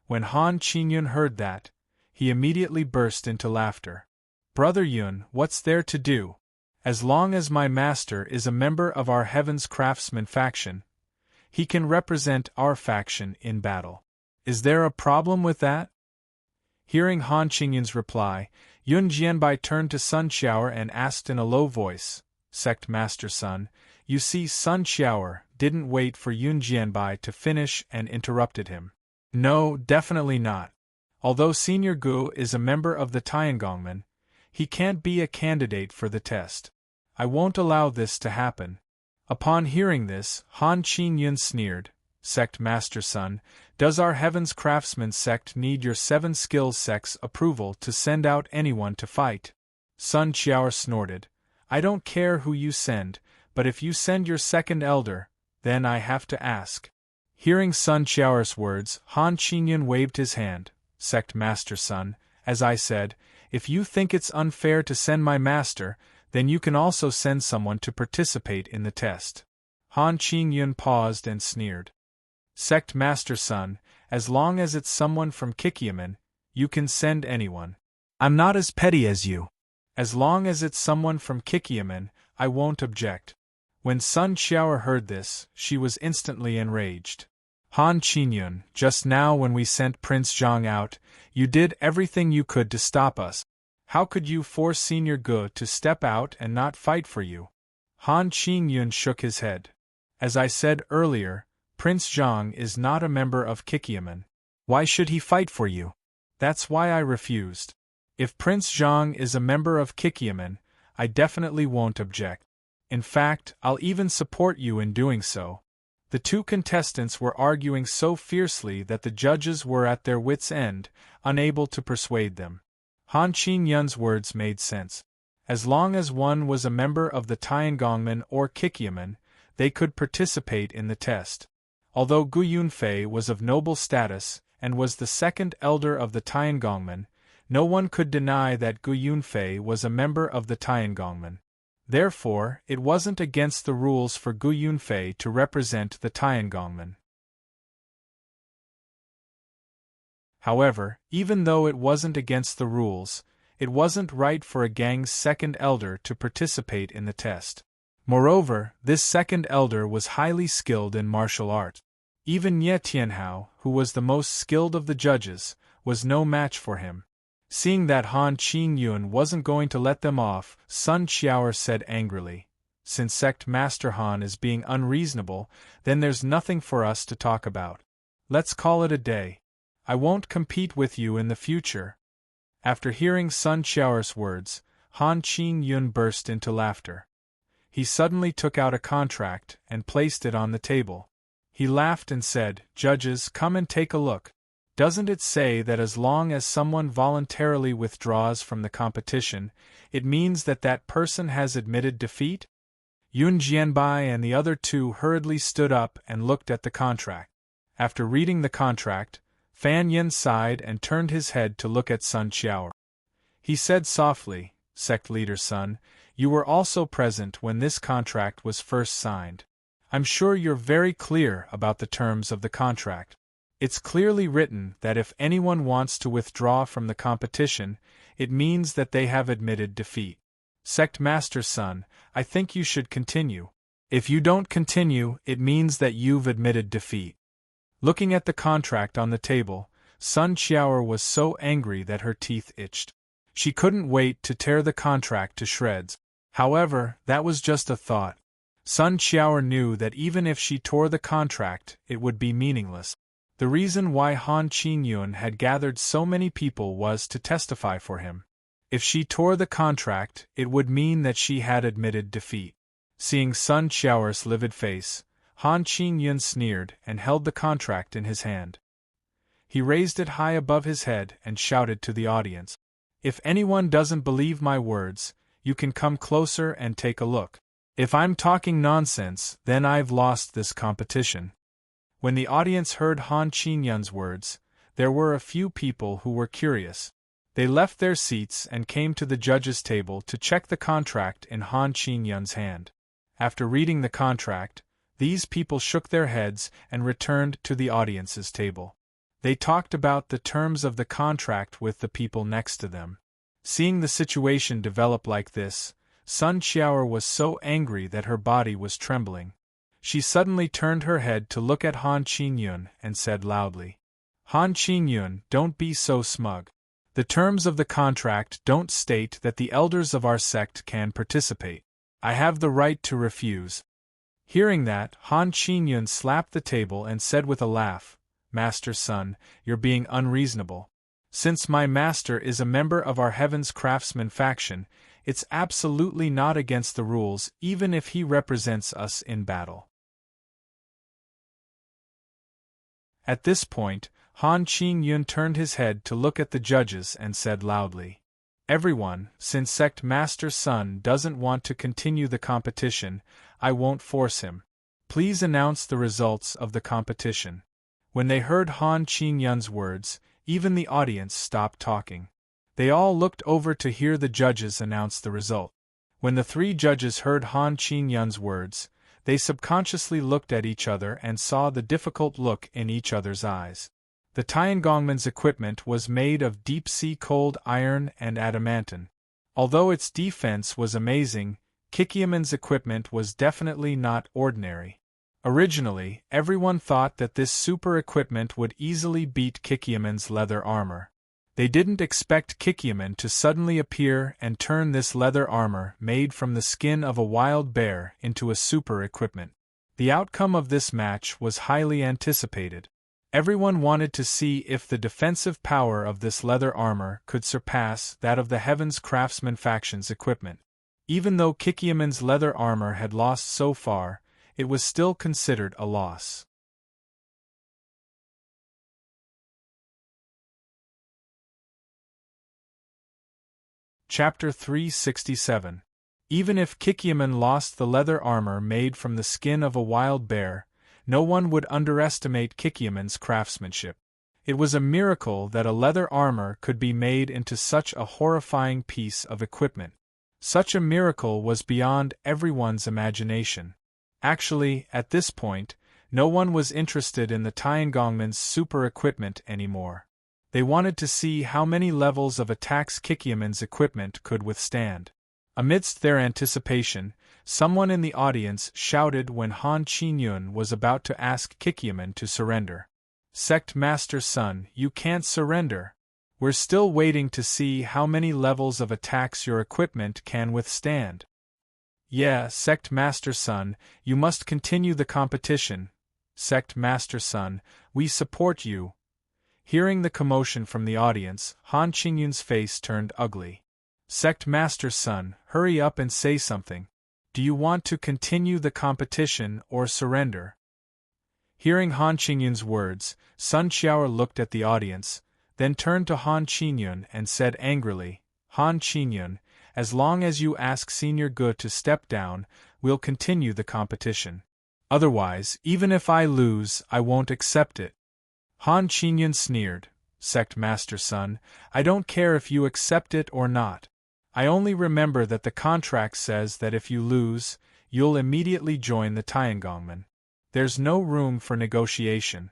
When Han Qingyun heard that, he immediately burst into laughter. "Brother Yun, what's there to do? As long as my master is a member of our Heaven's Craftsman faction, he can represent our faction in battle. Is there a problem with that?" Hearing Han Qingyun's reply, Yun Jianbai turned to Sun Qiaoer and asked in a low voice, "Sect Master Sun, you see." Sun Qiaoer didn't wait for Yun Jianbai to finish and interrupted him. "No, definitely not. Although Senior Gu is a member of the Tiangongmen, he can't be a candidate for the test. I won't allow this to happen." Upon hearing this, Han Qingyun sneered, "Sect Master Sun, does our Heaven's Craftsman sect need your 7 skills sect's approval to send out anyone to fight?" Sun Qiaoer snorted, "I don't care who you send, but if you send your second elder, then I have to ask." Hearing Sun Qiaoer's words, Han Qingyun waved his hand, "Sect Master Sun, as I said, if you think it's unfair to send my master, then you can also send someone to participate in the test." Han Qingyun paused and sneered. "Sect Master Sun, as long as it's someone from Kikyaman, you can send anyone. I'm not as petty as you. As long as it's someone from Kikyaman, I won't object." When Sun Qiaoer heard this, she was instantly enraged. "Han Qingyun, just now when we sent Prince Zhang out, you did everything you could to stop us. How could you force Senior Gu to step out and not fight for you?" Han Qingyun shook his head. "As I said earlier, Prince Zhang is not a member of Kikyaman. Why should he fight for you? That's why I refused. If Prince Zhang is a member of Kikyaman, I definitely won't object. In fact, I'll even support you in doing so." The two contestants were arguing so fiercely that the judges were at their wits' end, unable to persuade them. Han Qingyun's words made sense. As long as one was a member of the Tiangongmen or Kikyaman, they could participate in the test. Although Gu Yunfei was of noble status and was the second elder of the Tiangongmen, no one could deny that Gu Yunfei was a member of the Tiangongmen. Therefore, it wasn't against the rules for Gu Yunfei to represent the Tiangongmen. However, even though it wasn't against the rules, it wasn't right for a gang's second elder to participate in the test. Moreover, this second elder was highly skilled in martial art. Even Ye Tianhao, who was the most skilled of the judges, was no match for him. Seeing that Han Qingyun wasn't going to let them off, Sun Qiaoer said angrily, "Since Sect Master Han is being unreasonable, then there's nothing for us to talk about. Let's call it a day. I won't compete with you in the future." After hearing Sun Qiaoer's words, Han Qingyun burst into laughter. He suddenly took out a contract and placed it on the table. He laughed and said, "Judges, come and take a look. Doesn't it say that as long as someone voluntarily withdraws from the competition, it means that that person has admitted defeat?" Yun Jianbai and the other two hurriedly stood up and looked at the contract. After reading the contract, Fan Yin sighed and turned his head to look at Sun Qiaoer. He said softly, "Sect leader's son, you were also present when this contract was first signed. I'm sure you're very clear about the terms of the contract. It's clearly written that if anyone wants to withdraw from the competition, it means that they have admitted defeat. Sect Master's son, I think you should continue. If you don't continue, it means that you've admitted defeat." Looking at the contract on the table, Sun Qiaoer was so angry that her teeth itched. She couldn't wait to tear the contract to shreds. However, that was just a thought. Sun Qiaoer knew that even if she tore the contract, it would be meaningless. The reason why Han Qingyun had gathered so many people was to testify for him. If she tore the contract, it would mean that she had admitted defeat. Seeing Sun Qiaoer's livid face, Han Qingyun sneered and held the contract in his hand. He raised it high above his head and shouted to the audience, "If anyone doesn't believe my words, you can come closer and take a look. If I'm talking nonsense, then I've lost this competition." When the audience heard Han Qingyun's words, there were a few people who were curious. They left their seats and came to the judges' table to check the contract in Han Qingyun's hand. After reading the contract, these people shook their heads and returned to the audience's table. They talked about the terms of the contract with the people next to them. Seeing the situation develop like this, Sun Qiaoer was so angry that her body was trembling. She suddenly turned her head to look at Han Qingyun and said loudly, "Han Qingyun, don't be so smug. The terms of the contract don't state that the elders of our sect can participate. I have the right to refuse." Hearing that, Han Qingyun slapped the table and said with a laugh, "Master son, you're being unreasonable. Since my master is a member of our Heaven's Craftsman faction, it's absolutely not against the rules even if he represents us in battle." At this point, Han Qingyun turned his head to look at the judges and said loudly, "Everyone, since Sect Master's son doesn't want to continue the competition, I won't force him. Please announce the results of the competition." When they heard Han Qingyun's words, even the audience stopped talking. They all looked over to hear the judges announce the result. When the three judges heard Han Qingyun's words, they subconsciously looked at each other and saw the difficult look in each other's eyes. The Tiangongman's equipment was made of deep-sea cold iron and adamantine. Although its defense was amazing, Kikiaman's equipment was definitely not ordinary. Originally, everyone thought that this super equipment would easily beat Kikiaman's leather armor. They didn't expect Kikiaman to suddenly appear and turn this leather armor made from the skin of a wild bear into a super equipment. The outcome of this match was highly anticipated. Everyone wanted to see if the defensive power of this leather armor could surpass that of the Heaven's Craftsman faction's equipment. Even though Kikiaman's leather armor had lost so far, it was still considered a loss. Chapter 367. Even if Kikiaman lost the leather armor made from the skin of a wild bear, no one would underestimate Kikiaman's craftsmanship. It was a miracle that a leather armor could be made into such a horrifying piece of equipment. Such a miracle was beyond everyone's imagination. Actually, at this point, no one was interested in the Tiangongman's super equipment anymore. They wanted to see how many levels of attacks Kikyaman's equipment could withstand. Amidst their anticipation, someone in the audience shouted when Han Qingyun was about to ask Kikyaman to surrender. "Sect Master Sun, you can't surrender. We're still waiting to see how many levels of attacks your equipment can withstand." "Yeah, Sect Master Sun, you must continue the competition. Sect Master Sun, we support you." Hearing the commotion from the audience, Han Qingyun's face turned ugly. "Sect Master Sun, hurry up and say something. Do you want to continue the competition or surrender?" Hearing Han Qingyun's words, Sun Qiao looked at the audience, then turned to Han Qingyun and said angrily, "Han Qingyun, as long as you ask Senior Gu to step down, we'll continue the competition. Otherwise, even if I lose, I won't accept it." Han Qingyun sneered, "Sect Master Sun, I don't care if you accept it or not. I only remember that the contract says that if you lose, you'll immediately join the Tiangongmen. There's no room for negotiation."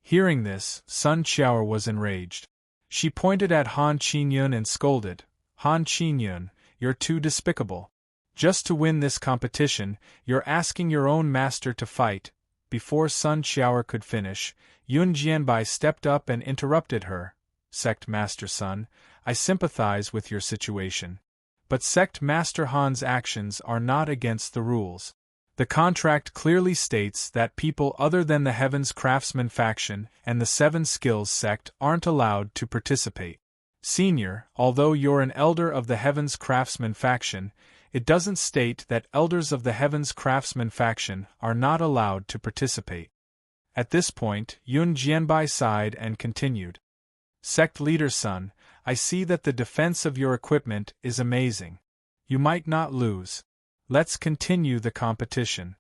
Hearing this, Sun Qiao was enraged. She pointed at Han Qingyun and scolded, "Han Qingyun, you're too despicable. Just to win this competition, you're asking your own master to fight." Before Sun Qiao could finish, Yun Jianbai stepped up and interrupted her. "Sect Master Sun, I sympathize with your situation. But Sect Master Han's actions are not against the rules. The contract clearly states that people other than the Heaven's Craftsman faction and the Seven Skills sect aren't allowed to participate. Senior, although you're an elder of the Heaven's Craftsman faction, it doesn't state that elders of the Heaven's Craftsman faction are not allowed to participate." At this point, Yun Jianbai sighed and continued. "Sect Leader Sun, I see that the defense of your equipment is amazing. You might not lose. Let's continue the competition."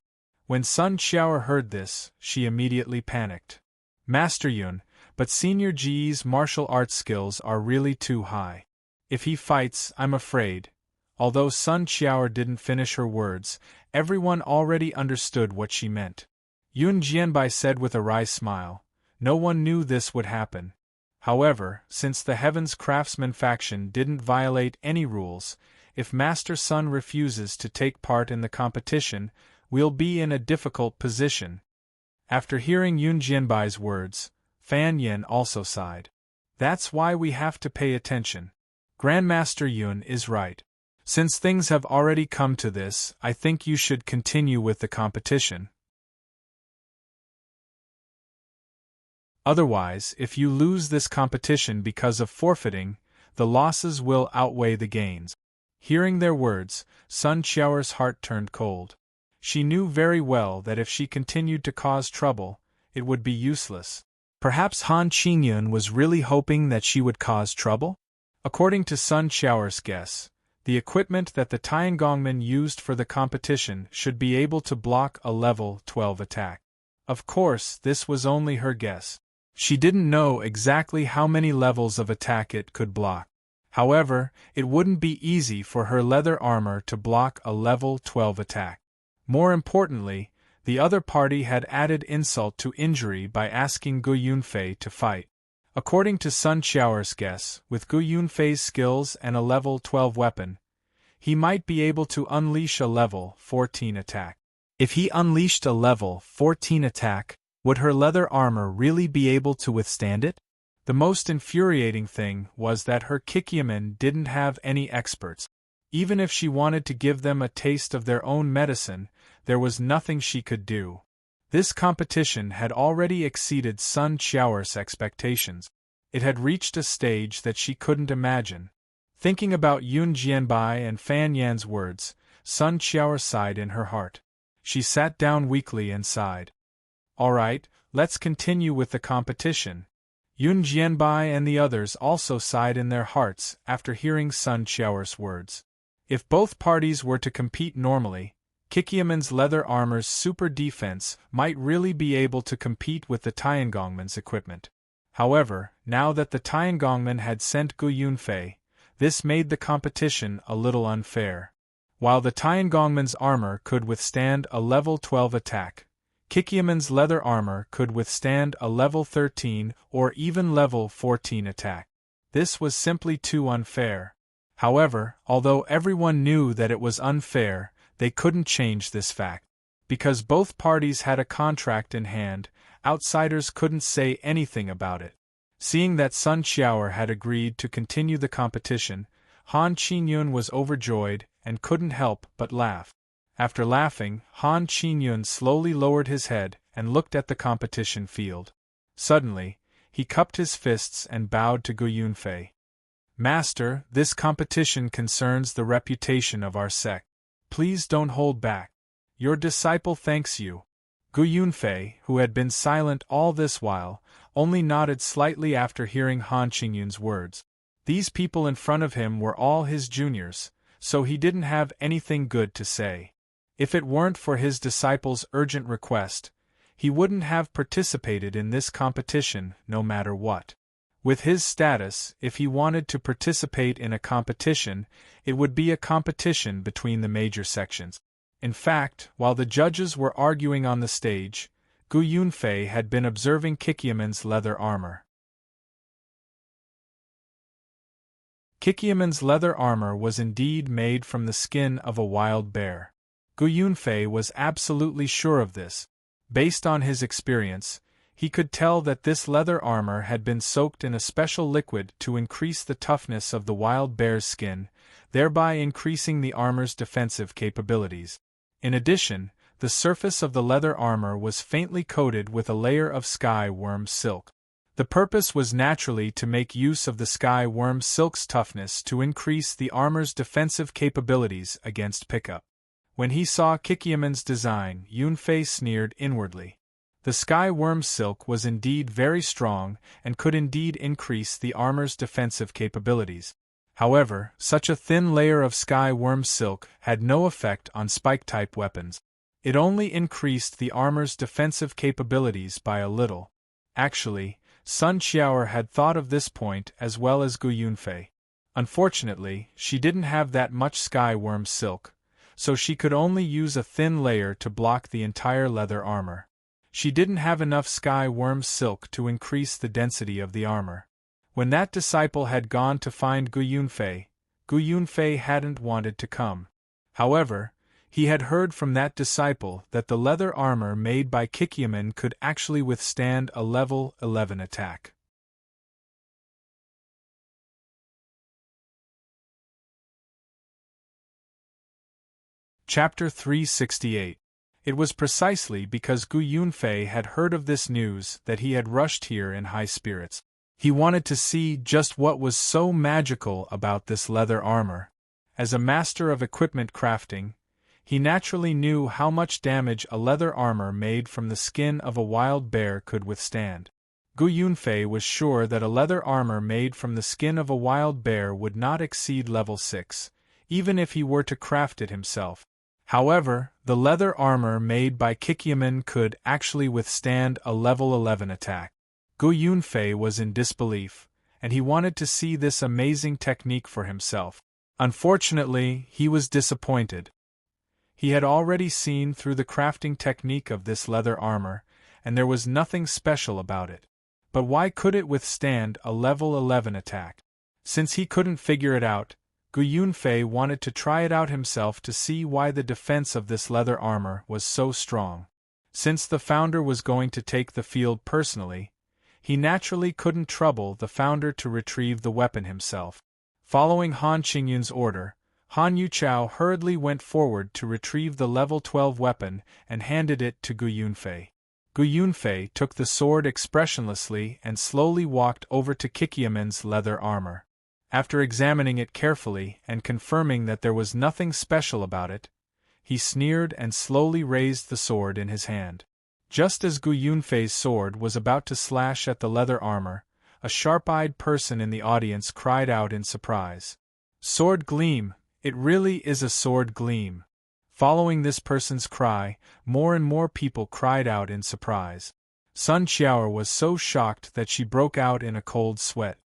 When Sun Qiao heard this, she immediately panicked. "Master Yun, but Senior Ji's martial arts skills are really too high. If he fights, I'm afraid." Although Sun Qiao didn't finish her words, everyone already understood what she meant. Yun Jianbai said with a wry smile, "No one knew this would happen. However, since the Heaven's Craftsman faction didn't violate any rules, if Master Sun refuses to take part in the competition, we'll be in a difficult position." After hearing Yun Jianbai's words, Fan Yen also sighed. "That's why we have to pay attention. Grandmaster Yun is right. Since things have already come to this, I think you should continue with the competition. Otherwise, if you lose this competition because of forfeiting, the losses will outweigh the gains." Hearing their words, Sun Qiao's heart turned cold. She knew very well that if she continued to cause trouble, it would be useless. Perhaps Han Qingyun was really hoping that she would cause trouble? According to Sun Qiao's guess, the equipment that the Tiangongmen used for the competition should be able to block a level 12 attack. Of course, this was only her guess. She didn't know exactly how many levels of attack it could block. However, it wouldn't be easy for her leather armor to block a level 12 attack. More importantly, the other party had added insult to injury by asking Gu Yunfei to fight. According to Sun Qiao's guess, with Gu Yunfei's skills and a level 12 weapon, he might be able to unleash a level 14 attack. If he unleashed a level 14 attack, would her leather armor really be able to withstand it? The most infuriating thing was that her Kikyamen didn't have any experts. Even if she wanted to give them a taste of their own medicine, there was nothing she could do. This competition had already exceeded Sun Qiao's expectations. It had reached a stage that she couldn't imagine. Thinking about Yun Jianbai and Fan Yan's words, Sun Qiao sighed in her heart. She sat down weakly and sighed. "All right, let's continue with the competition." Yun Jianbai and the others also sighed in their hearts after hearing Sun Qiao's words. If both parties were to compete normally, Kikyaman's leather armor's super defense might really be able to compete with the Tiangongmen's equipment. However, now that the Tiangongmen had sent Gu Yunfei, this made the competition a little unfair. While the Tiangongmen's armor could withstand a level 12 attack, Kikyemen's leather armor could withstand a level 13 or even level 14 attack. This was simply too unfair. However, although everyone knew that it was unfair, they couldn't change this fact. Because both parties had a contract in hand, outsiders couldn't say anything about it. Seeing that Sun Qiaoer had agreed to continue the competition, Han Qingyun was overjoyed and couldn't help but laugh. After laughing, Han Qingyun slowly lowered his head and looked at the competition field. Suddenly, he cupped his fists and bowed to Gu Yunfei. "Master, this competition concerns the reputation of our sect. Please don't hold back. Your disciple thanks you." Gu Yunfei, who had been silent all this while, only nodded slightly after hearing Han Qingyun's words. These people in front of him were all his juniors, so he didn't have anything good to say. If it weren't for his disciple's urgent request, he wouldn't have participated in this competition no matter what. With his status, if he wanted to participate in a competition, it would be a competition between the major sections. In fact, while the judges were arguing on the stage, Gu Yunfei had been observing Kikyemen's leather armor. Kikyemen's leather armor was indeed made from the skin of a wild bear. Gu Yunfei was absolutely sure of this. Based on his experience, he could tell that this leather armor had been soaked in a special liquid to increase the toughness of the wild bear's skin, thereby increasing the armor's defensive capabilities. In addition, the surface of the leather armor was faintly coated with a layer of sky worm silk. The purpose was naturally to make use of the sky worm silk's toughness to increase the armor's defensive capabilities against pickup. When he saw Kikyemen's design, Yunfei sneered inwardly. The sky worm silk was indeed very strong and could indeed increase the armor's defensive capabilities. However, such a thin layer of sky worm silk had no effect on spike-type weapons. It only increased the armor's defensive capabilities by a little. Actually, Sun Qiaoer had thought of this point as well as Gu Yunfei. Unfortunately, she didn't have that much sky worm silk, so she could only use a thin layer to block the entire leather armor. She didn't have enough sky worm silk to increase the density of the armor. When that disciple had gone to find Gu Yunfei hadn't wanted to come. However, he had heard from that disciple that the leather armor made by Kikyemen could actually withstand a level 11 attack. Chapter 368. It was precisely because Gu Yunfei had heard of this news that he had rushed here in high spirits. He wanted to see just what was so magical about this leather armor. As a master of equipment crafting, he naturally knew how much damage a leather armor made from the skin of a wild bear could withstand. Gu Yunfei was sure that a leather armor made from the skin of a wild bear would not exceed level 6, even if he were to craft it himself. However, the leather armor made by Kikyemen could actually withstand a level 11 attack. Gu Yunfei was in disbelief, and he wanted to see this amazing technique for himself. Unfortunately, he was disappointed. He had already seen through the crafting technique of this leather armor, and there was nothing special about it. But why could it withstand a level 11 attack? Since he couldn't figure it out, Gu Yunfei wanted to try it out himself to see why the defense of this leather armor was so strong. Since the founder was going to take the field personally, he naturally couldn't trouble the founder to retrieve the weapon himself. Following Han Qingyun's order, Han Yuchao hurriedly went forward to retrieve the level 12 weapon and handed it to Gu Yunfei. Gu Yunfei took the sword expressionlessly and slowly walked over to Kikyemen's leather armor. After examining it carefully and confirming that there was nothing special about it, he sneered and slowly raised the sword in his hand. Just as Gu Yunfei's sword was about to slash at the leather armor, a sharp-eyed person in the audience cried out in surprise. "Sword gleam! It really is a sword gleam!" Following this person's cry, more and more people cried out in surprise. Sun Qiaoer was so shocked that she broke out in a cold sweat.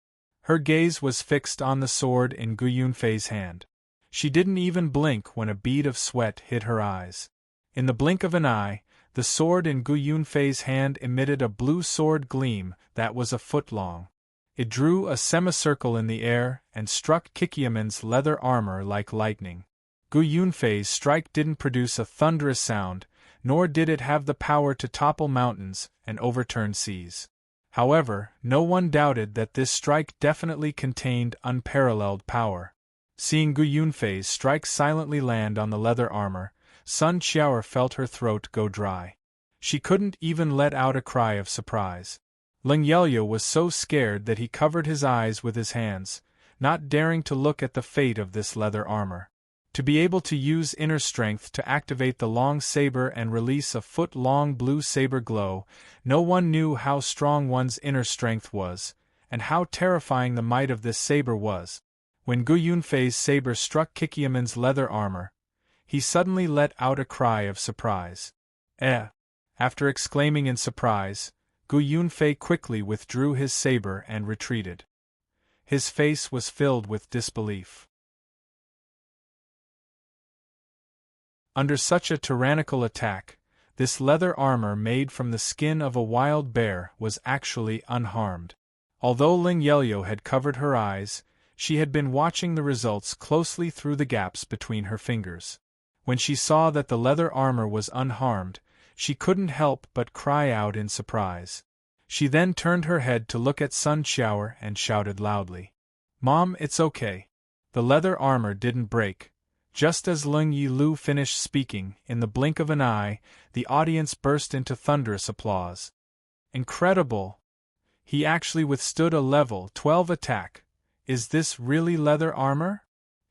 Her gaze was fixed on the sword in Gu Yunfei's hand. She didn't even blink when a bead of sweat hit her eyes. In the blink of an eye, The sword in Gu Yunfei's hand emitted a blue sword gleam that was a foot long. It drew a semicircle in the air and struck Kikiamen's leather armor like lightning. Gu Yunfei's strike didn't produce a thunderous sound, nor did it have the power to topple mountains and overturn seas. However, no one doubted that this strike definitely contained unparalleled power. Seeing Gu Yunfei's strike silently land on the leather armor, Sun Qiao felt her throat go dry. She couldn't even let out a cry of surprise. Ling Yelyo was so scared that he covered his eyes with his hands, not daring to look at the fate of this leather armor. To be able to use inner strength to activate the long saber and release a foot-long blue saber glow, no one knew how strong one's inner strength was, and how terrifying the might of this saber was. When Gu Yunfei's saber struck Kikiamen's leather armor, he suddenly let out a cry of surprise. Eh! After exclaiming in surprise, Gu Yunfei quickly withdrew his saber and retreated. His face was filled with disbelief. Under such a tyrannical attack, this leather armor made from the skin of a wild bear was actually unharmed. Although Ling Yelyo had covered her eyes, she had been watching the results closely through the gaps between her fingers. When she saw that the leather armor was unharmed, she couldn't help but cry out in surprise. She then turned her head to look at Sun Qiao and shouted loudly, "Mom, it's okay. The leather armor didn't break." Just as Ling Yilu finished speaking, in the blink of an eye, the audience burst into thunderous applause. Incredible! He actually withstood a level 12 attack. Is this really leather armor?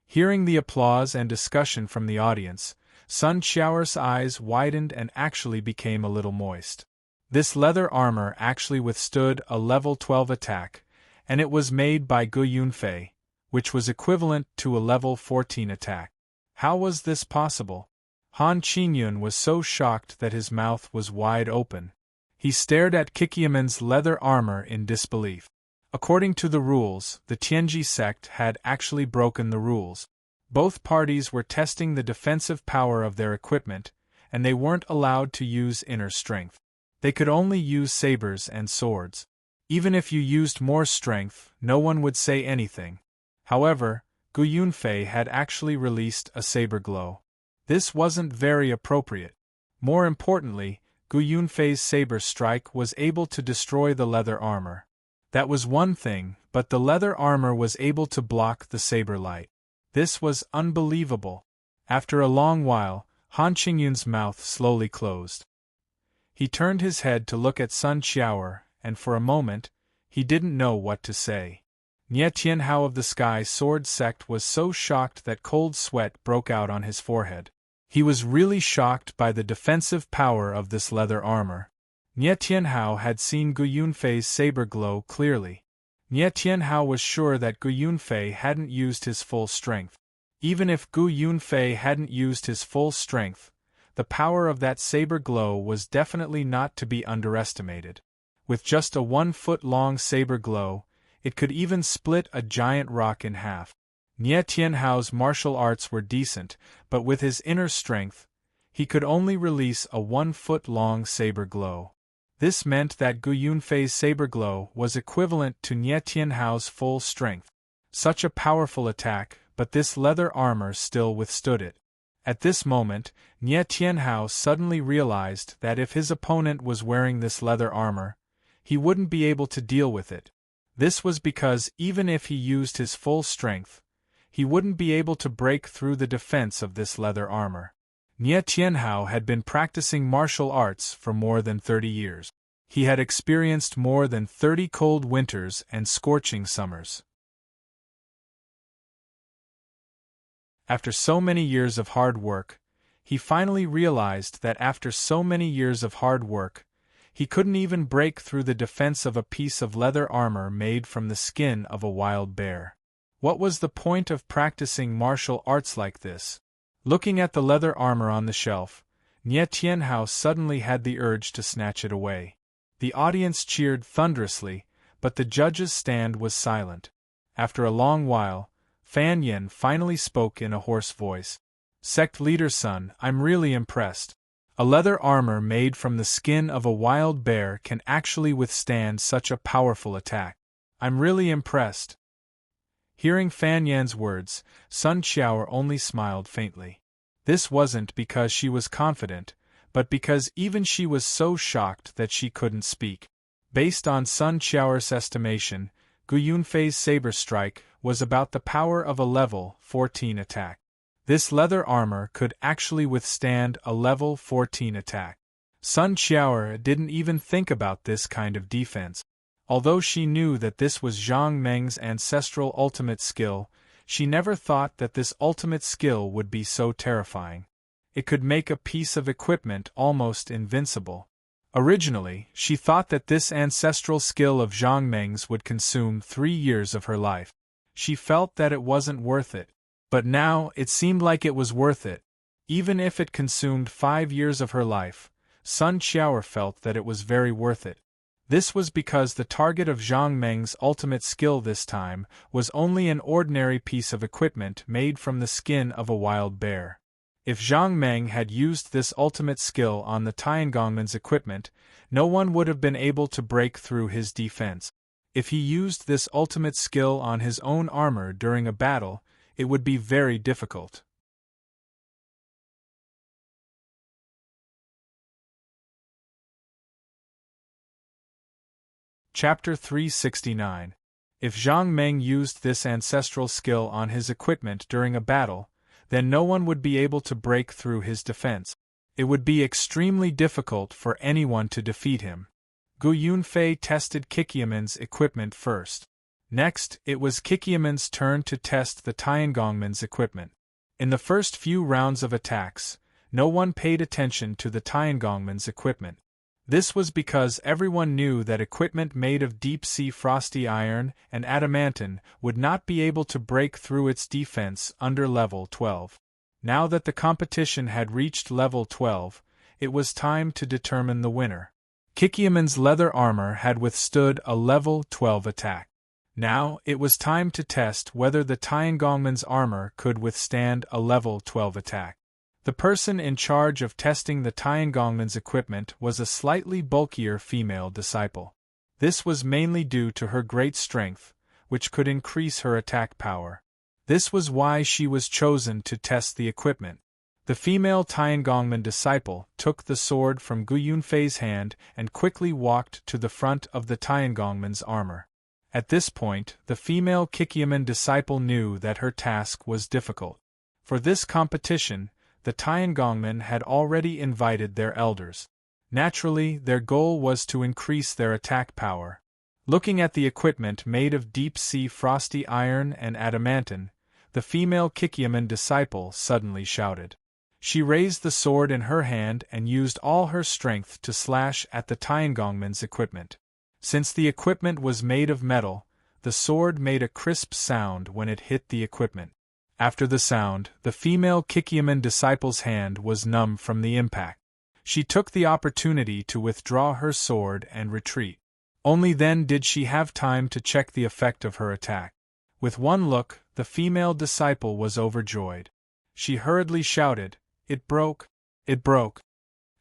Hearing the applause and discussion from the audience, Sun Qiao's eyes widened and actually became a little moist. This leather armor actually withstood a level 12 attack, and it was made by Gu Yunfei, which was equivalent to a level 14 attack. How was this possible? Han Qingyun was so shocked that his mouth was wide open. He stared at Kikiamen's leather armor in disbelief. According to the rules, the Tianji sect had actually broken the rules. Both parties were testing the defensive power of their equipment, and they weren't allowed to use inner strength. They could only use sabers and swords. Even if you used more strength, no one would say anything. However, Gu Yunfei had actually released a saber glow. This wasn't very appropriate. More importantly, Gu Yunfei's saber strike was able to destroy the leather armor. That was one thing, but the leather armor was able to block the saber light. This was unbelievable. After a long while, Han Qingyun's mouth slowly closed. He turned his head to look at Sun Qiao, and for a moment, he didn't know what to say. Nie Tianhao of the Sky Sword Sect was so shocked that cold sweat broke out on his forehead. He was really shocked by the defensive power of this leather armor. Nie Tianhao had seen Gu Yunfei's saber glow clearly. Nie Tianhao was sure that Gu Yunfei hadn't used his full strength. Even if Gu Yunfei hadn't used his full strength, the power of that saber glow was definitely not to be underestimated. With just a 1-foot-long saber glow, it could even split a giant rock in half. Nie Tianhao's martial arts were decent, but with his inner strength, he could only release a 1-foot-long saber glow. This meant that Gu Yunfei's saber glow was equivalent to Nie Tianhao's full strength. Such a powerful attack, but this leather armor still withstood it. At this moment, Nie Tianhao suddenly realized that if his opponent was wearing this leather armor, he wouldn't be able to deal with it. This was because even if he used his full strength, he wouldn't be able to break through the defense of this leather armor. Nie Tianhao had been practicing martial arts for more than 30 years. He had experienced more than 30 cold winters and scorching summers. After so many years of hard work, he finally realized that after so many years of hard work, he couldn't even break through the defense of a piece of leather armor made from the skin of a wild bear. What was the point of practicing martial arts like this? Looking at the leather armor on the shelf, Nie Tianhao suddenly had the urge to snatch it away. The audience cheered thunderously, but the judge's stand was silent. After a long while, Fan Yin finally spoke in a hoarse voice. "Sect leader son, I'm really impressed. A leather armor made from the skin of a wild bear can actually withstand such a powerful attack. I'm really impressed. Hearing Fan Yan's words, Sun Qiao only smiled faintly. This wasn't because she was confident, but because even she was so shocked that she couldn't speak. Based on Sun Qiao's estimation, Gu Yunfei's saber strike was about the power of a level 14 attack. This leather armor could actually withstand a level 14 attack. Sun Qiao didn't even think about this kind of defense. Although she knew that this was Zhang Meng's ancestral ultimate skill, she never thought that this ultimate skill would be so terrifying. It could make a piece of equipment almost invincible. Originally, she thought that this ancestral skill of Zhang Meng's would consume 3 years of her life. She felt that it wasn't worth it. But now, it seemed like it was worth it. Even if it consumed 5 years of her life, Sun Qiao felt that it was very worth it. This was because the target of Zhang Meng's ultimate skill this time was only an ordinary piece of equipment made from the skin of a wild bear. If Zhang Meng had used this ultimate skill on the Tiangongman's equipment, no one would have been able to break through his defense. If he used this ultimate skill on his own armor during a battle, it would be very difficult. Chapter 369. If Zhang Meng used this ancestral skill on his equipment during a battle, then no one would be able to break through his defense. It would be extremely difficult for anyone to defeat him. Gu Yunfei tested Kikiaman's equipment first. Next, it was Kikiaman's turn to test the Tiangongman's equipment. In the first few rounds of attacks, no one paid attention to the Tiangongman's equipment. This was because everyone knew that equipment made of deep-sea frosty iron and adamantine would not be able to break through its defense under level 12. Now that the competition had reached level 12, it was time to determine the winner. Kikiaman's leather armor had withstood a level 12 attack. Now, it was time to test whether the Tiangongman's armor could withstand a level 12 attack. The person in charge of testing the Tiangongman's equipment was a slightly bulkier female disciple. This was mainly due to her great strength, which could increase her attack power. This was why she was chosen to test the equipment. The female Tiangongman disciple took the sword from Gu Yunfei's hand and quickly walked to the front of the Tiangongman's armor. At this point, the female Kikiaman disciple knew that her task was difficult. For this competition, the Tiangongmen had already invited their elders. Naturally, their goal was to increase their attack power. Looking at the equipment made of deep-sea frosty iron and adamantine, the female Kikiaman disciple suddenly shouted. She raised the sword in her hand and used all her strength to slash at the Tiangongmen's equipment. Since the equipment was made of metal, the sword made a crisp sound when it hit the equipment. After the sound, the female Kikiaman disciple's hand was numb from the impact. She took the opportunity to withdraw her sword and retreat. Only then did she have time to check the effect of her attack. With one look, the female disciple was overjoyed. She hurriedly shouted, "It broke! It broke!"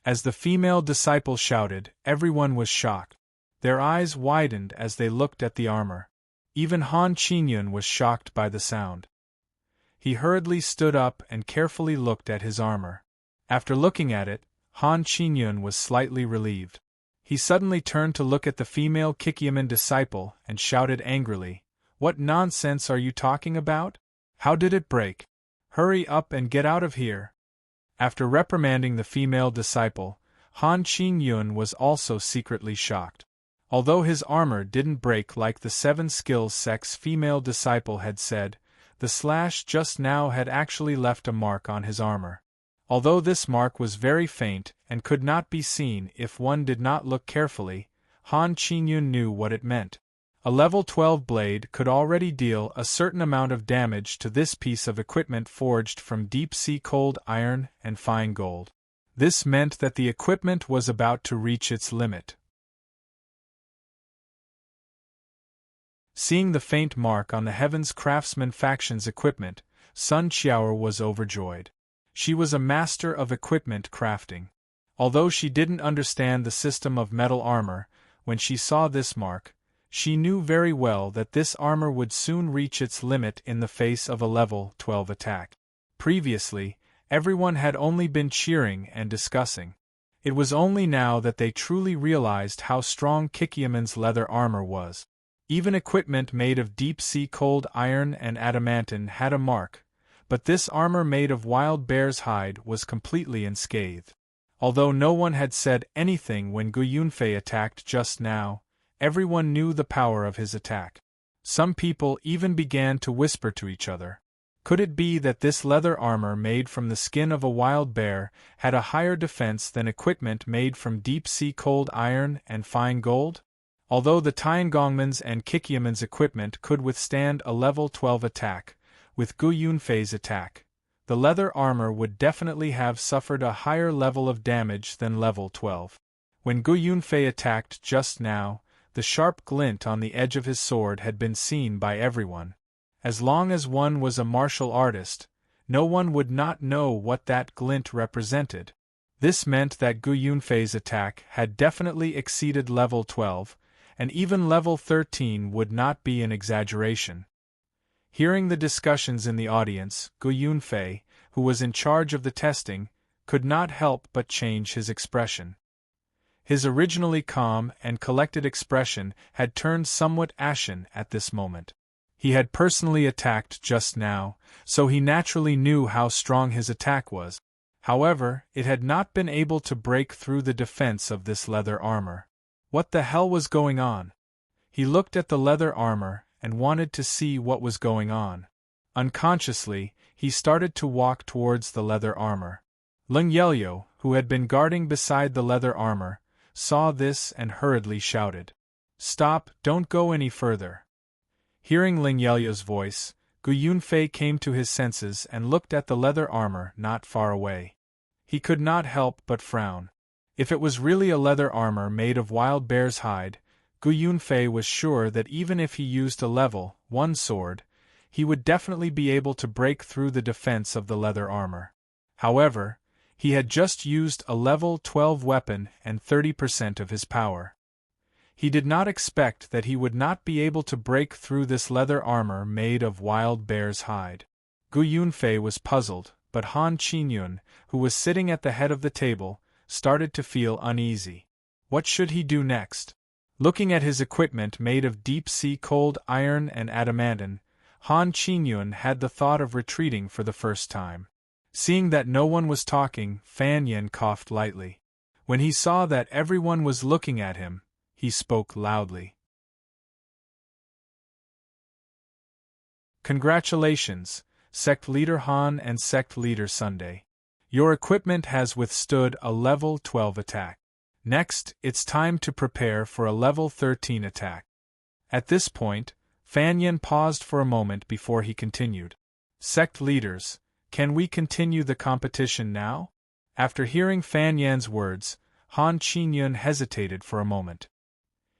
As the female disciple shouted, everyone was shocked. Their eyes widened as they looked at the armor. Even Han Qingyun was shocked by the sound. He hurriedly stood up and carefully looked at his armor. After looking at it, Han Qingyun was slightly relieved. He suddenly turned to look at the female Kikiaman disciple and shouted angrily, "What nonsense are you talking about? How did it break? Hurry up and get out of here!" After reprimanding the female disciple, Han Qingyun was also secretly shocked. Although his armor didn't break like the 7 skills sex female disciple had said, the slash just now had actually left a mark on his armor. Although this mark was very faint and could not be seen if one did not look carefully, Han Qingyun knew what it meant. A level 12 blade could already deal a certain amount of damage to this piece of equipment forged from deep-sea cold iron and fine gold. This meant that the equipment was about to reach its limit. Seeing the faint mark on the Heaven's Craftsman faction's equipment, Sun Qiao was overjoyed. She was a master of equipment crafting. Although she didn't understand the system of metal armor, when she saw this mark, she knew very well that this armor would soon reach its limit in the face of a level 12 attack. Previously, everyone had only been cheering and discussing. It was only now that they truly realized how strong Kikiamen's leather armor was. Even equipment made of deep-sea cold iron and adamantine had a mark, but this armor made of wild bear's hide was completely unscathed. Although no one had said anything when Gu Yunfei attacked just now, everyone knew the power of his attack. Some people even began to whisper to each other. Could it be that this leather armor made from the skin of a wild bear had a higher defense than equipment made from deep-sea cold iron and fine gold? Although the Tiangongmen's and Kikiamen's equipment could withstand a level 12 attack, with Gu Yunfei's attack, the leather armor would definitely have suffered a higher level of damage than level 12. When Gu Yunfei attacked just now, the sharp glint on the edge of his sword had been seen by everyone. As long as one was a martial artist, no one would not know what that glint represented. This meant that Gu Yunfei's attack had definitely exceeded level 12, and even level 13 would not be an exaggeration. Hearing the discussions in the audience, Gu Yunfei, who was in charge of the testing, could not help but change his expression. His originally calm and collected expression had turned somewhat ashen at this moment. He had personally attacked just now, so he naturally knew how strong his attack was. However, it had not been able to break through the defense of this leather armor. What the hell was going on? He looked at the leather armor and wanted to see what was going on. Unconsciously, he started to walk towards the leather armor. Leng Yelyo, who had been guarding beside the leather armor, saw this and hurriedly shouted, "Stop, don't go any further." Hearing Ling Yelyo's voice, Gu Yunfei came to his senses and looked at the leather armor not far away. He could not help but frown. If it was really a leather armor made of wild bear's hide, Gu Yunfei was sure that even if he used a level 1 sword, he would definitely be able to break through the defense of the leather armor. However, he had just used a level 12 weapon and 30% of his power. He did not expect that he would not be able to break through this leather armor made of wild bear's hide. Gu Yunfei was puzzled, but Han Qinyun, who was sitting at the head of the table, started to feel uneasy. What should he do next? Looking at his equipment made of deep-sea cold iron and adamantine, Han Qinyun had the thought of retreating for the first time. Seeing that no one was talking, Fan Yen coughed lightly. When he saw that everyone was looking at him, he spoke loudly. Congratulations, Sect Leader Han and Sect Leader Sunday. Your equipment has withstood a level 12 attack. Next, it's time to prepare for a level 13 attack. At this point, Fan Yen paused for a moment before he continued. Sect leaders, can we continue the competition now? After hearing Fan Yan's words, Han Qinyun hesitated for a moment.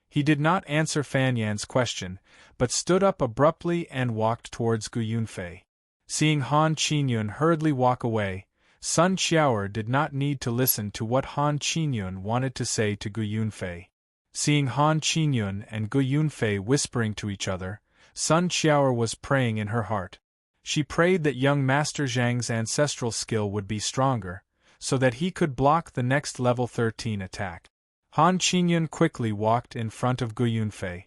He did not answer Fan Yan's question, but stood up abruptly and walked towards Gu Yunfei. Seeing Han Qinyun hurriedly walk away, Sun Qiaoer did not need to listen to what Han Qinyun wanted to say to Gu Yunfei. Seeing Han Qinyun and Gu Yunfei whispering to each other, Sun Qiaoer was praying in her heart. She prayed that young Master Zhang's ancestral skill would be stronger, so that he could block the next level 13 attack. Han Qinyun quickly walked in front of Gu Yunfei.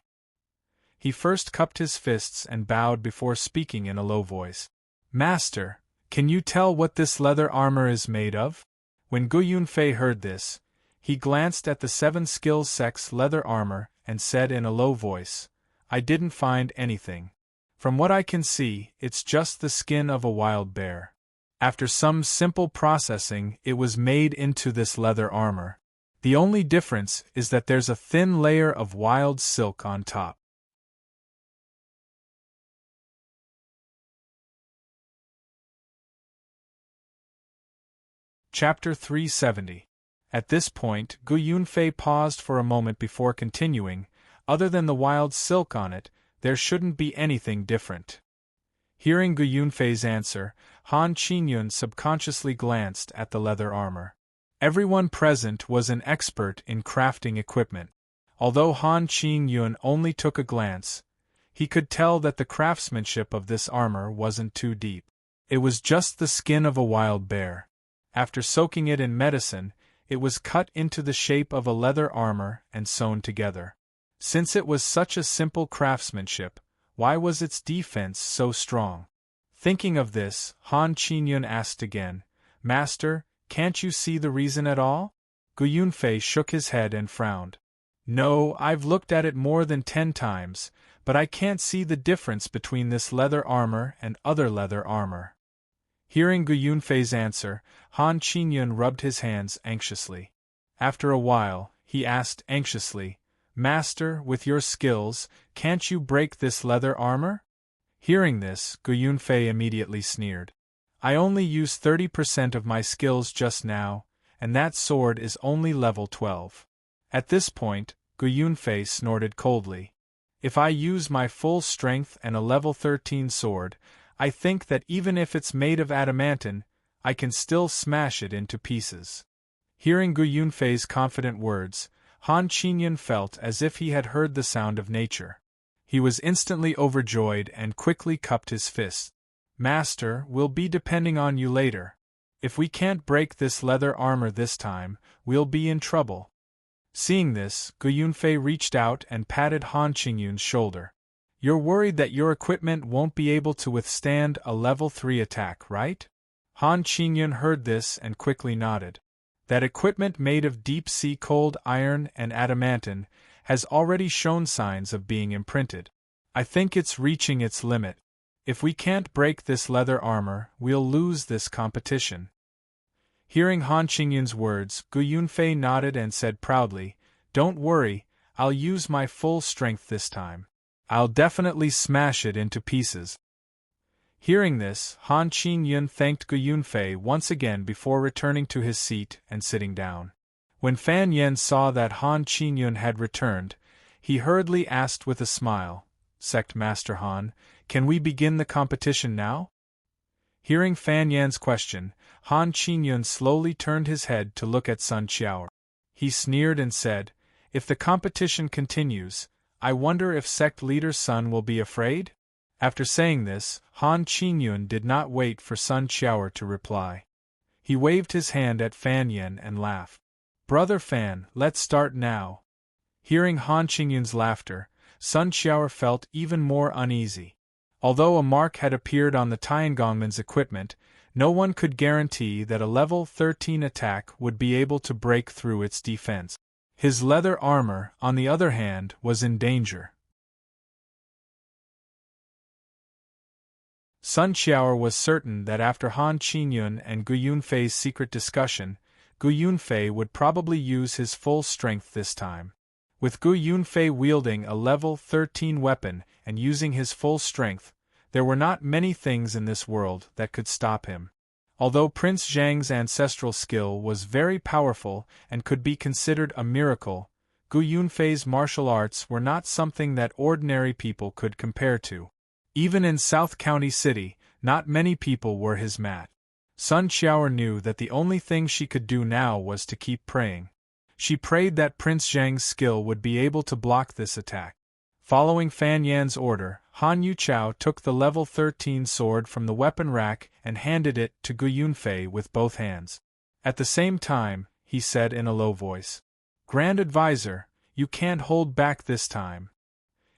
He first cupped his fists and bowed before speaking in a low voice. Master, can you tell what this leather armor is made of? When Gu Yunfei heard this, he glanced at the 7 skills sect's leather armor and said in a low voice, I didn't find anything. From what I can see, it's just the skin of a wild bear. After some simple processing, it was made into this leather armor. The only difference is that there's a thin layer of wild silk on top. Chapter 370. At this point, Gu Yunfei paused for a moment before continuing. Other than the wild silk on it, there shouldn't be anything different. Hearing Gu Yunfei's answer, Han Qinyun subconsciously glanced at the leather armor. Everyone present was an expert in crafting equipment. Although Han Qingyun only took a glance, he could tell that the craftsmanship of this armor wasn't too deep. It was just the skin of a wild bear. After soaking it in medicine, it was cut into the shape of a leather armor and sewn together. Since it was such a simple craftsmanship, why was its defense so strong? Thinking of this, Han Qingyun asked again, "Master, can't you see the reason at all?" Gu Yunfei shook his head and frowned. "No, I've looked at it more than 10 times, but I can't see the difference between this leather armor and other leather armor." Hearing Gu Yunfei's answer, Han Qingyun rubbed his hands anxiously. After a while, he asked anxiously, "Master, with your skills, can't you break this leather armor?" Hearing this, Gu Yunfei immediately sneered. "I only used 30% of my skills just now, and that sword is only level 12. At this point, Gu Yunfei snorted coldly. "If I use my full strength and a level 13 sword, I think that even if it's made of adamantine, I can still smash it into pieces." Hearing Gu Yunfei's confident words, Han Qingyun felt as if he had heard the sound of nature. He was instantly overjoyed and quickly cupped his fist. "Master, we'll be depending on you later. If we can't break this leather armor this time, we'll be in trouble." Seeing this, Gu Yunfei reached out and patted Han Qingyun's shoulder. "You're worried that your equipment won't be able to withstand a level 3 attack, right?" Han Qingyun heard this and quickly nodded. "That equipment made of deep-sea cold iron and adamantine has already shown signs of being imprinted. I think it's reaching its limit. If we can't break this leather armor, we'll lose this competition." Hearing Han Qingyun's words, Gu Yunfei nodded and said proudly, "Don't worry, I'll use my full strength this time. I'll definitely smash it into pieces." Hearing this, Han Qingyun thanked Gu Yunfei once again before returning to his seat and sitting down. When Fan Yen saw that Han Qingyun had returned, he hurriedly asked with a smile, "Sect Master Han, can we begin the competition now?" Hearing Fan Yan's question, Han Qingyun slowly turned his head to look at Sun Qiao. He sneered and said, "If the competition continues, I wonder if sect leader's son will be afraid?" After saying this, Han Qingyun did not wait for Sun Qiao to reply. He waved his hand at Fan Yen and laughed. "Brother Fan, let's start now." Hearing Han Qingyun's laughter, Sun Qiao felt even more uneasy. Although a mark had appeared on the Tiangongman's equipment, no one could guarantee that a level 13 attack would be able to break through its defense. His leather armor, on the other hand, was in danger. Sun Qiao was certain that after Han Qingyun and Gu Yunfei's secret discussion, Gu Yunfei would probably use his full strength this time. With Gu Yunfei wielding a level 13 weapon and using his full strength, there were not many things in this world that could stop him. Although Prince Zhang's ancestral skill was very powerful and could be considered a miracle, Gu Yunfei's martial arts were not something that ordinary people could compare to. Even in South County City, not many people were his match. Sun Qiao knew that the only thing she could do now was to keep praying. She prayed that Prince Zhang's skill would be able to block this attack. Following Fan Yan's order, Han Yuchao took the level 13 sword from the weapon rack and handed it to Gu Yunfei with both hands. At the same time, he said in a low voice, "Grand Advisor, you can't hold back this time."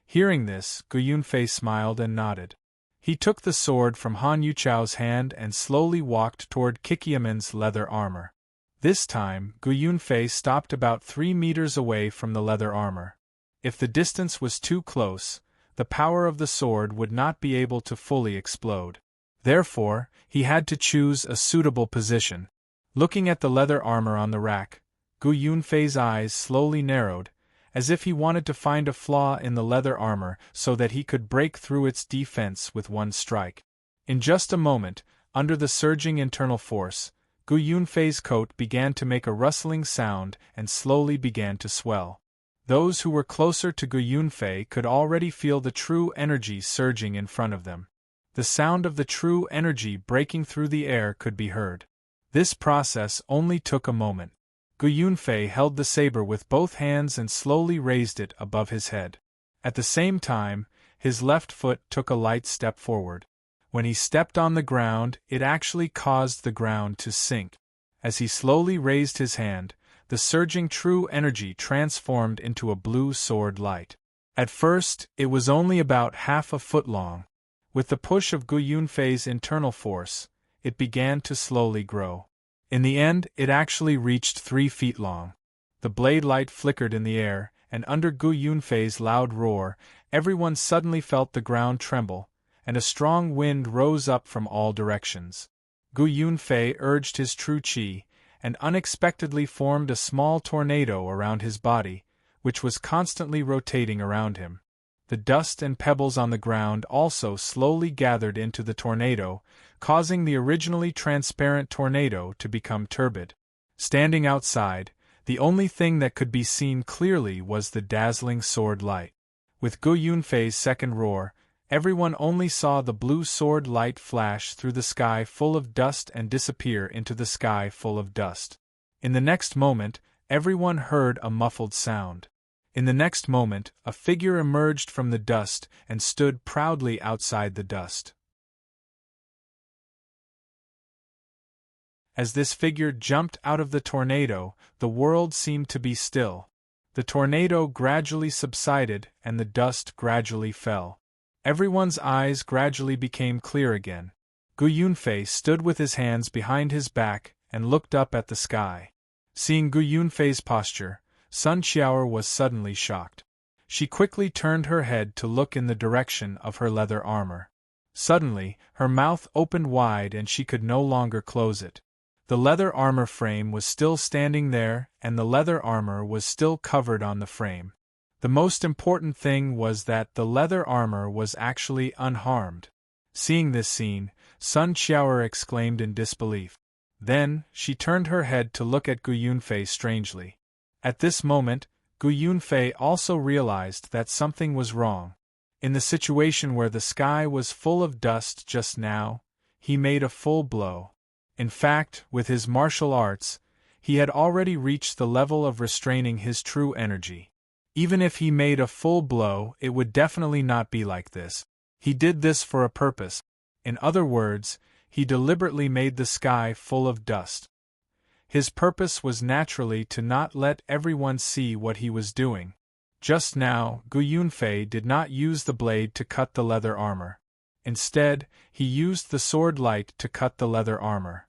Hearing this, Gu Yunfei smiled and nodded. He took the sword from Han Yuchao's hand and slowly walked toward Kikiaman's leather armor. This time, Gu Yunfei stopped about 3 meters away from the leather armor. If the distance was too close, the power of the sword would not be able to fully explode. Therefore, he had to choose a suitable position. Looking at the leather armor on the rack, Gu Yunfei's eyes slowly narrowed, as if he wanted to find a flaw in the leather armor so that he could break through its defense with one strike. In just a moment, under the surging internal force, Gu Yunfei's coat began to make a rustling sound and slowly began to swell. Those who were closer to Gu Yunfei could already feel the true energy surging in front of them. The sound of the true energy breaking through the air could be heard. This process only took a moment. Gu Yunfei held the saber with both hands and slowly raised it above his head. At the same time, his left foot took a light step forward. When he stepped on the ground, it actually caused the ground to sink. As he slowly raised his hand, the surging true energy transformed into a blue sword light. At first, it was only about half a foot long. With the push of Gu Yunfei's internal force, it began to slowly grow. In the end, it actually reached 3 feet long. The blade light flickered in the air, and under Gu Yunfei's loud roar, everyone suddenly felt the ground tremble, and a strong wind rose up from all directions. Gu Yunfei urged his true qi, and unexpectedly formed a small tornado around his body, which was constantly rotating around him. The dust and pebbles on the ground also slowly gathered into the tornado, causing the originally transparent tornado to become turbid. Standing outside, the only thing that could be seen clearly was the dazzling sword light. With Gu Yunfei's second roar, everyone only saw the blue sword light flash through the sky full of dust and disappear into the sky full of dust. In the next moment, everyone heard a muffled sound. In the next moment, a figure emerged from the dust and stood proudly outside the dust. As this figure jumped out of the tornado, the world seemed to be still. The tornado gradually subsided and the dust gradually fell. Everyone's eyes gradually became clear again. Gu Yunfei stood with his hands behind his back and looked up at the sky. Seeing Gu Yunfei's posture, Sun Qiao was suddenly shocked. She quickly turned her head to look in the direction of her leather armor. Suddenly, her mouth opened wide and she could no longer close it. The leather armor frame was still standing there, and the leather armor was still covered on the frame. The most important thing was that the leather armor was actually unharmed. Seeing this scene, Sun Qiao exclaimed in disbelief. Then, she turned her head to look at Gu Yunfei strangely. At this moment, Gu Yunfei also realized that something was wrong. In the situation where the sky was full of dust just now, he made a full blow. In fact, with his martial arts, he had already reached the level of restraining his true energy. Even if he made a full blow, it would definitely not be like this. He did this for a purpose. In other words, he deliberately made the sky full of dust. His purpose was naturally to not let everyone see what he was doing. Just now, Gu Yunfei did not use the blade to cut the leather armor. Instead, he used the sword light to cut the leather armor.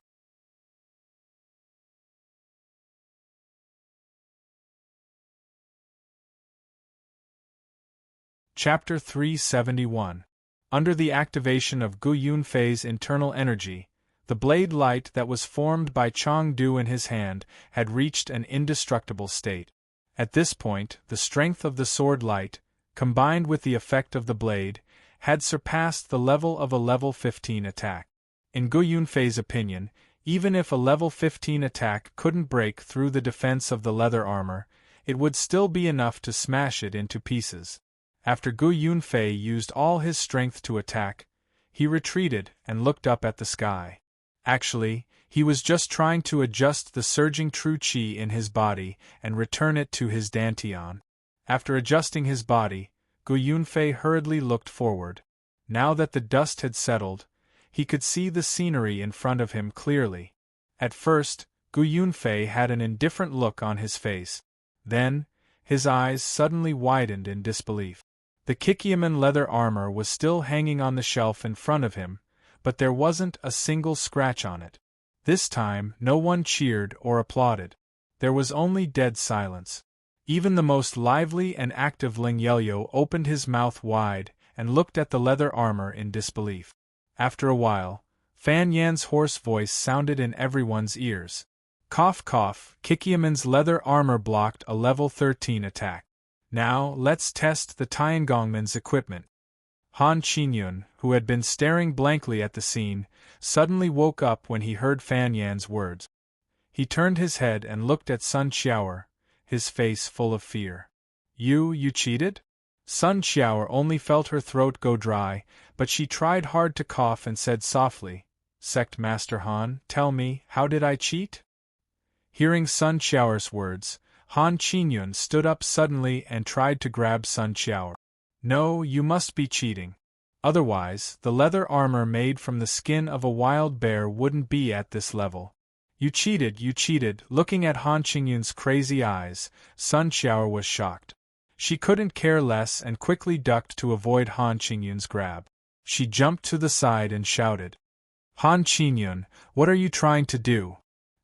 Chapter 371. Under the activation of Gu Yunfei's internal energy, the blade light that was formed by Chengdu in his hand had reached an indestructible state. At this point, the strength of the sword light, combined with the effect of the blade, had surpassed the level of a level 15 attack. In Gu Yunfei's opinion, even if a level 15 attack couldn't break through the defense of the leather armor, it would still be enough to smash it into pieces. After Gu Yunfei used all his strength to attack, he retreated and looked up at the sky. Actually, he was just trying to adjust the surging true qi in his body and return it to his dantian. After adjusting his body, Gu Yunfei hurriedly looked forward. Now that the dust had settled, he could see the scenery in front of him clearly. At first, Gu Yunfei had an indifferent look on his face. Then, his eyes suddenly widened in disbelief. The Kikiaman leather armor was still hanging on the shelf in front of him, but there wasn't a single scratch on it. This time, no one cheered or applauded. There was only dead silence. Even the most lively and active Ling Yelyo opened his mouth wide and looked at the leather armor in disbelief. After a while, Fan Yan's hoarse voice sounded in everyone's ears. Cough cough, Kikiaman's leather armor blocked a level 13 attack. Now, let's test the Tiangongman's equipment. Han Qinyun, who had been staring blankly at the scene, suddenly woke up when he heard Fan Yan's words. He turned his head and looked at Sun Qiao, his face full of fear. You cheated? Sun Qiao only felt her throat go dry, but she tried hard to cough and said softly, Sect Master Han, tell me, how did I cheat? Hearing Sun Qiao's words, Han Qingyun stood up suddenly and tried to grab Sun Qiao. No, you must be cheating. Otherwise, the leather armor made from the skin of a wild bear wouldn't be at this level. You cheated. Looking at Han Qingyun's crazy eyes, Sun Qiao was shocked. She couldn't care less and quickly ducked to avoid Han Qingyun's grab. She jumped to the side and shouted, Han Qingyun, what are you trying to do?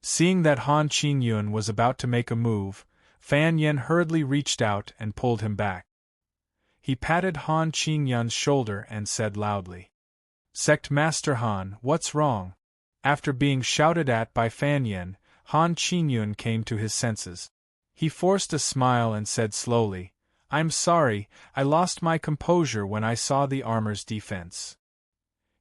Seeing that Han Qingyun was about to make a move, Fan Yen hurriedly reached out and pulled him back. He patted Han Qingyun's shoulder and said loudly, Sect Master Han, what's wrong? After being shouted at by Fan Yen, Han Qingyun came to his senses. He forced a smile and said slowly, I'm sorry, I lost my composure when I saw the armor's defense.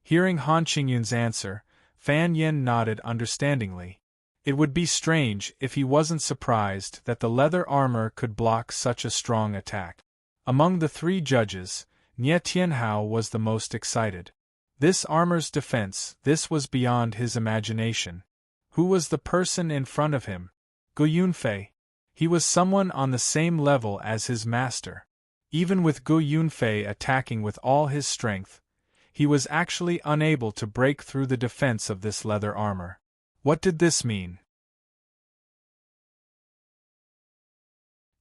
Hearing Han Qingyun's answer, Fan Yen nodded understandingly. It would be strange if he wasn't surprised that the leather armor could block such a strong attack. Among the three judges, Nie Tianhao was the most excited. This armor's defense, this was beyond his imagination. Who was the person in front of him? Gu Yunfei. He was someone on the same level as his master. Even with Gu Yunfei attacking with all his strength, he was actually unable to break through the defense of this leather armor. What did this mean?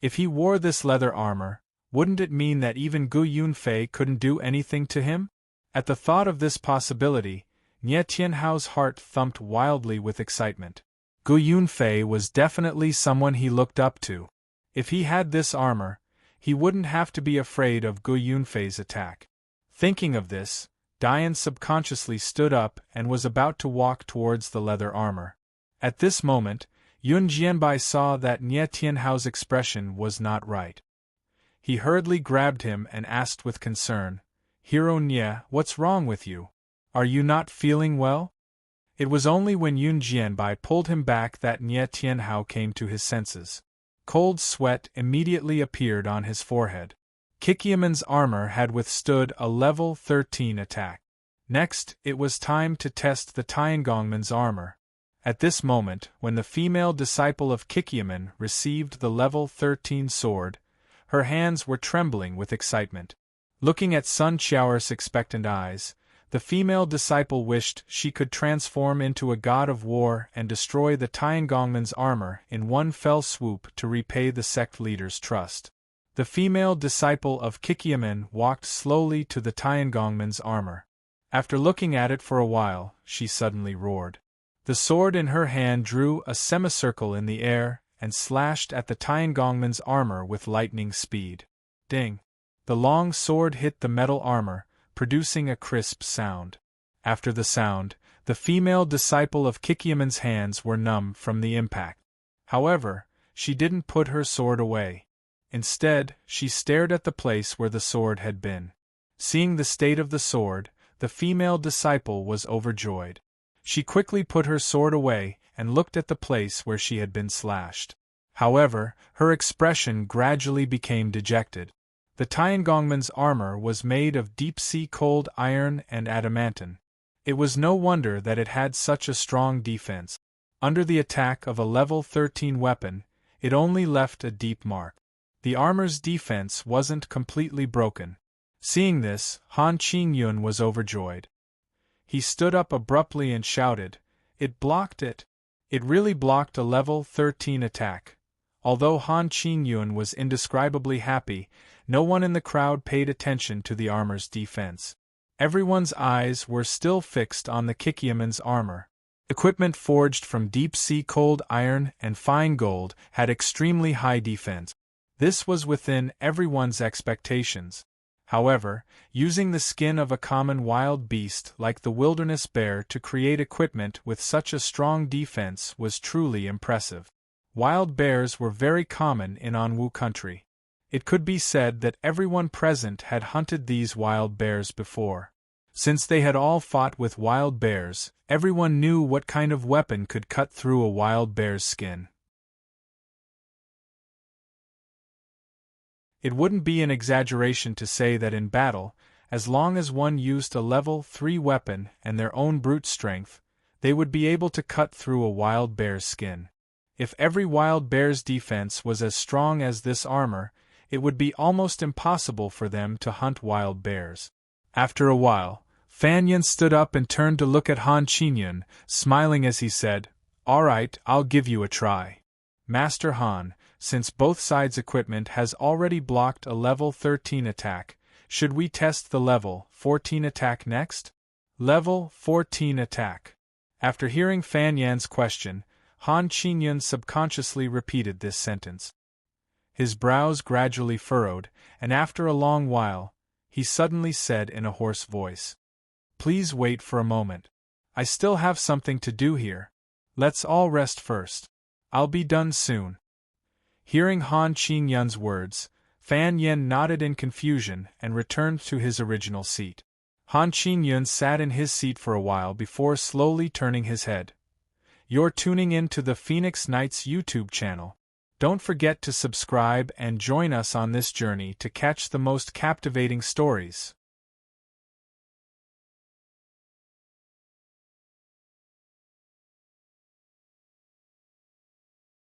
If he wore this leather armor, wouldn't it mean that even Gu Yunfei couldn't do anything to him? At the thought of this possibility, Nie Tianhao's heart thumped wildly with excitement. Gu Yunfei was definitely someone he looked up to. If he had this armor, he wouldn't have to be afraid of Gu Yunfei's attack. Thinking of this, Dian subconsciously stood up and was about to walk towards the leather armor. At this moment, Yun Jianbai saw that Nie Tianhao's expression was not right. He hurriedly grabbed him and asked with concern, Hero Nie, what's wrong with you? Are you not feeling well? It was only when Yun Jianbai pulled him back that Nie Tianhao came to his senses. Cold sweat immediately appeared on his forehead. Kikyaman's armor had withstood a level 13 attack. Next, it was time to test the Tiangongman's armor. At this moment, when the female disciple of Kikyaman received the level 13 sword, her hands were trembling with excitement. Looking at Sun Qiao's expectant eyes, the female disciple wished she could transform into a god of war and destroy the Tiangongman's armor in one fell swoop to repay the sect leader's trust. The female disciple of Kikyaman walked slowly to the Tiangongman's armor. After looking at it for a while, she suddenly roared. The sword in her hand drew a semicircle in the air and slashed at the Tiangongman's armor with lightning speed. Ding! The long sword hit the metal armor, producing a crisp sound. After the sound, the female disciple of Kikyaman's hands were numb from the impact. However, she didn't put her sword away. Instead, she stared at the place where the sword had been. Seeing the state of the sword, the female disciple was overjoyed. She quickly put her sword away and looked at the place where she had been slashed. However, her expression gradually became dejected. The Tiangongman's armor was made of deep-sea cold iron and adamantine. It was no wonder that it had such a strong defense. Under the attack of a level 13 weapon, it only left a deep mark. The armor's defense wasn't completely broken. Seeing this, Han Qingyun was overjoyed. He stood up abruptly and shouted, It blocked it! It really blocked a level 13 attack. Although Han Qingyun was indescribably happy, no one in the crowd paid attention to the armor's defense. Everyone's eyes were still fixed on the Kikyaman's armor. Equipment forged from deep-sea cold iron and fine gold had extremely high defense. This was within everyone's expectations. However, using the skin of a common wild beast like the wilderness bear to create equipment with such a strong defense was truly impressive. Wild bears were very common in Anwu country. It could be said that everyone present had hunted these wild bears before. Since they had all fought with wild bears, everyone knew what kind of weapon could cut through a wild bear's skin. It wouldn't be an exaggeration to say that in battle, as long as one used a level 3 weapon and their own brute strength, they would be able to cut through a wild bear's skin. If every wild bear's defense was as strong as this armor, it would be almost impossible for them to hunt wild bears. After a while, Fan Yin stood up and turned to look at Han Qingyun, smiling as he said, "All right, I'll give you a try. Master Han, since both sides' equipment has already blocked a level 13 attack, should we test the level 14 attack next?" Level 14 attack. After hearing Fan Yan's question, Han Qingyun subconsciously repeated this sentence. His brows gradually furrowed, and after a long while, he suddenly said in a hoarse voice, "Please wait for a moment. I still have something to do here. Let's all rest first. I'll be done soon." Hearing Han Qingyun's words, Fan Yin nodded in confusion and returned to his original seat. Han Qingyun sat in his seat for a while before slowly turning his head. "You're tuning in to the Phoenix Knights YouTube channel. Don't forget to subscribe and join us on this journey to catch the most captivating stories.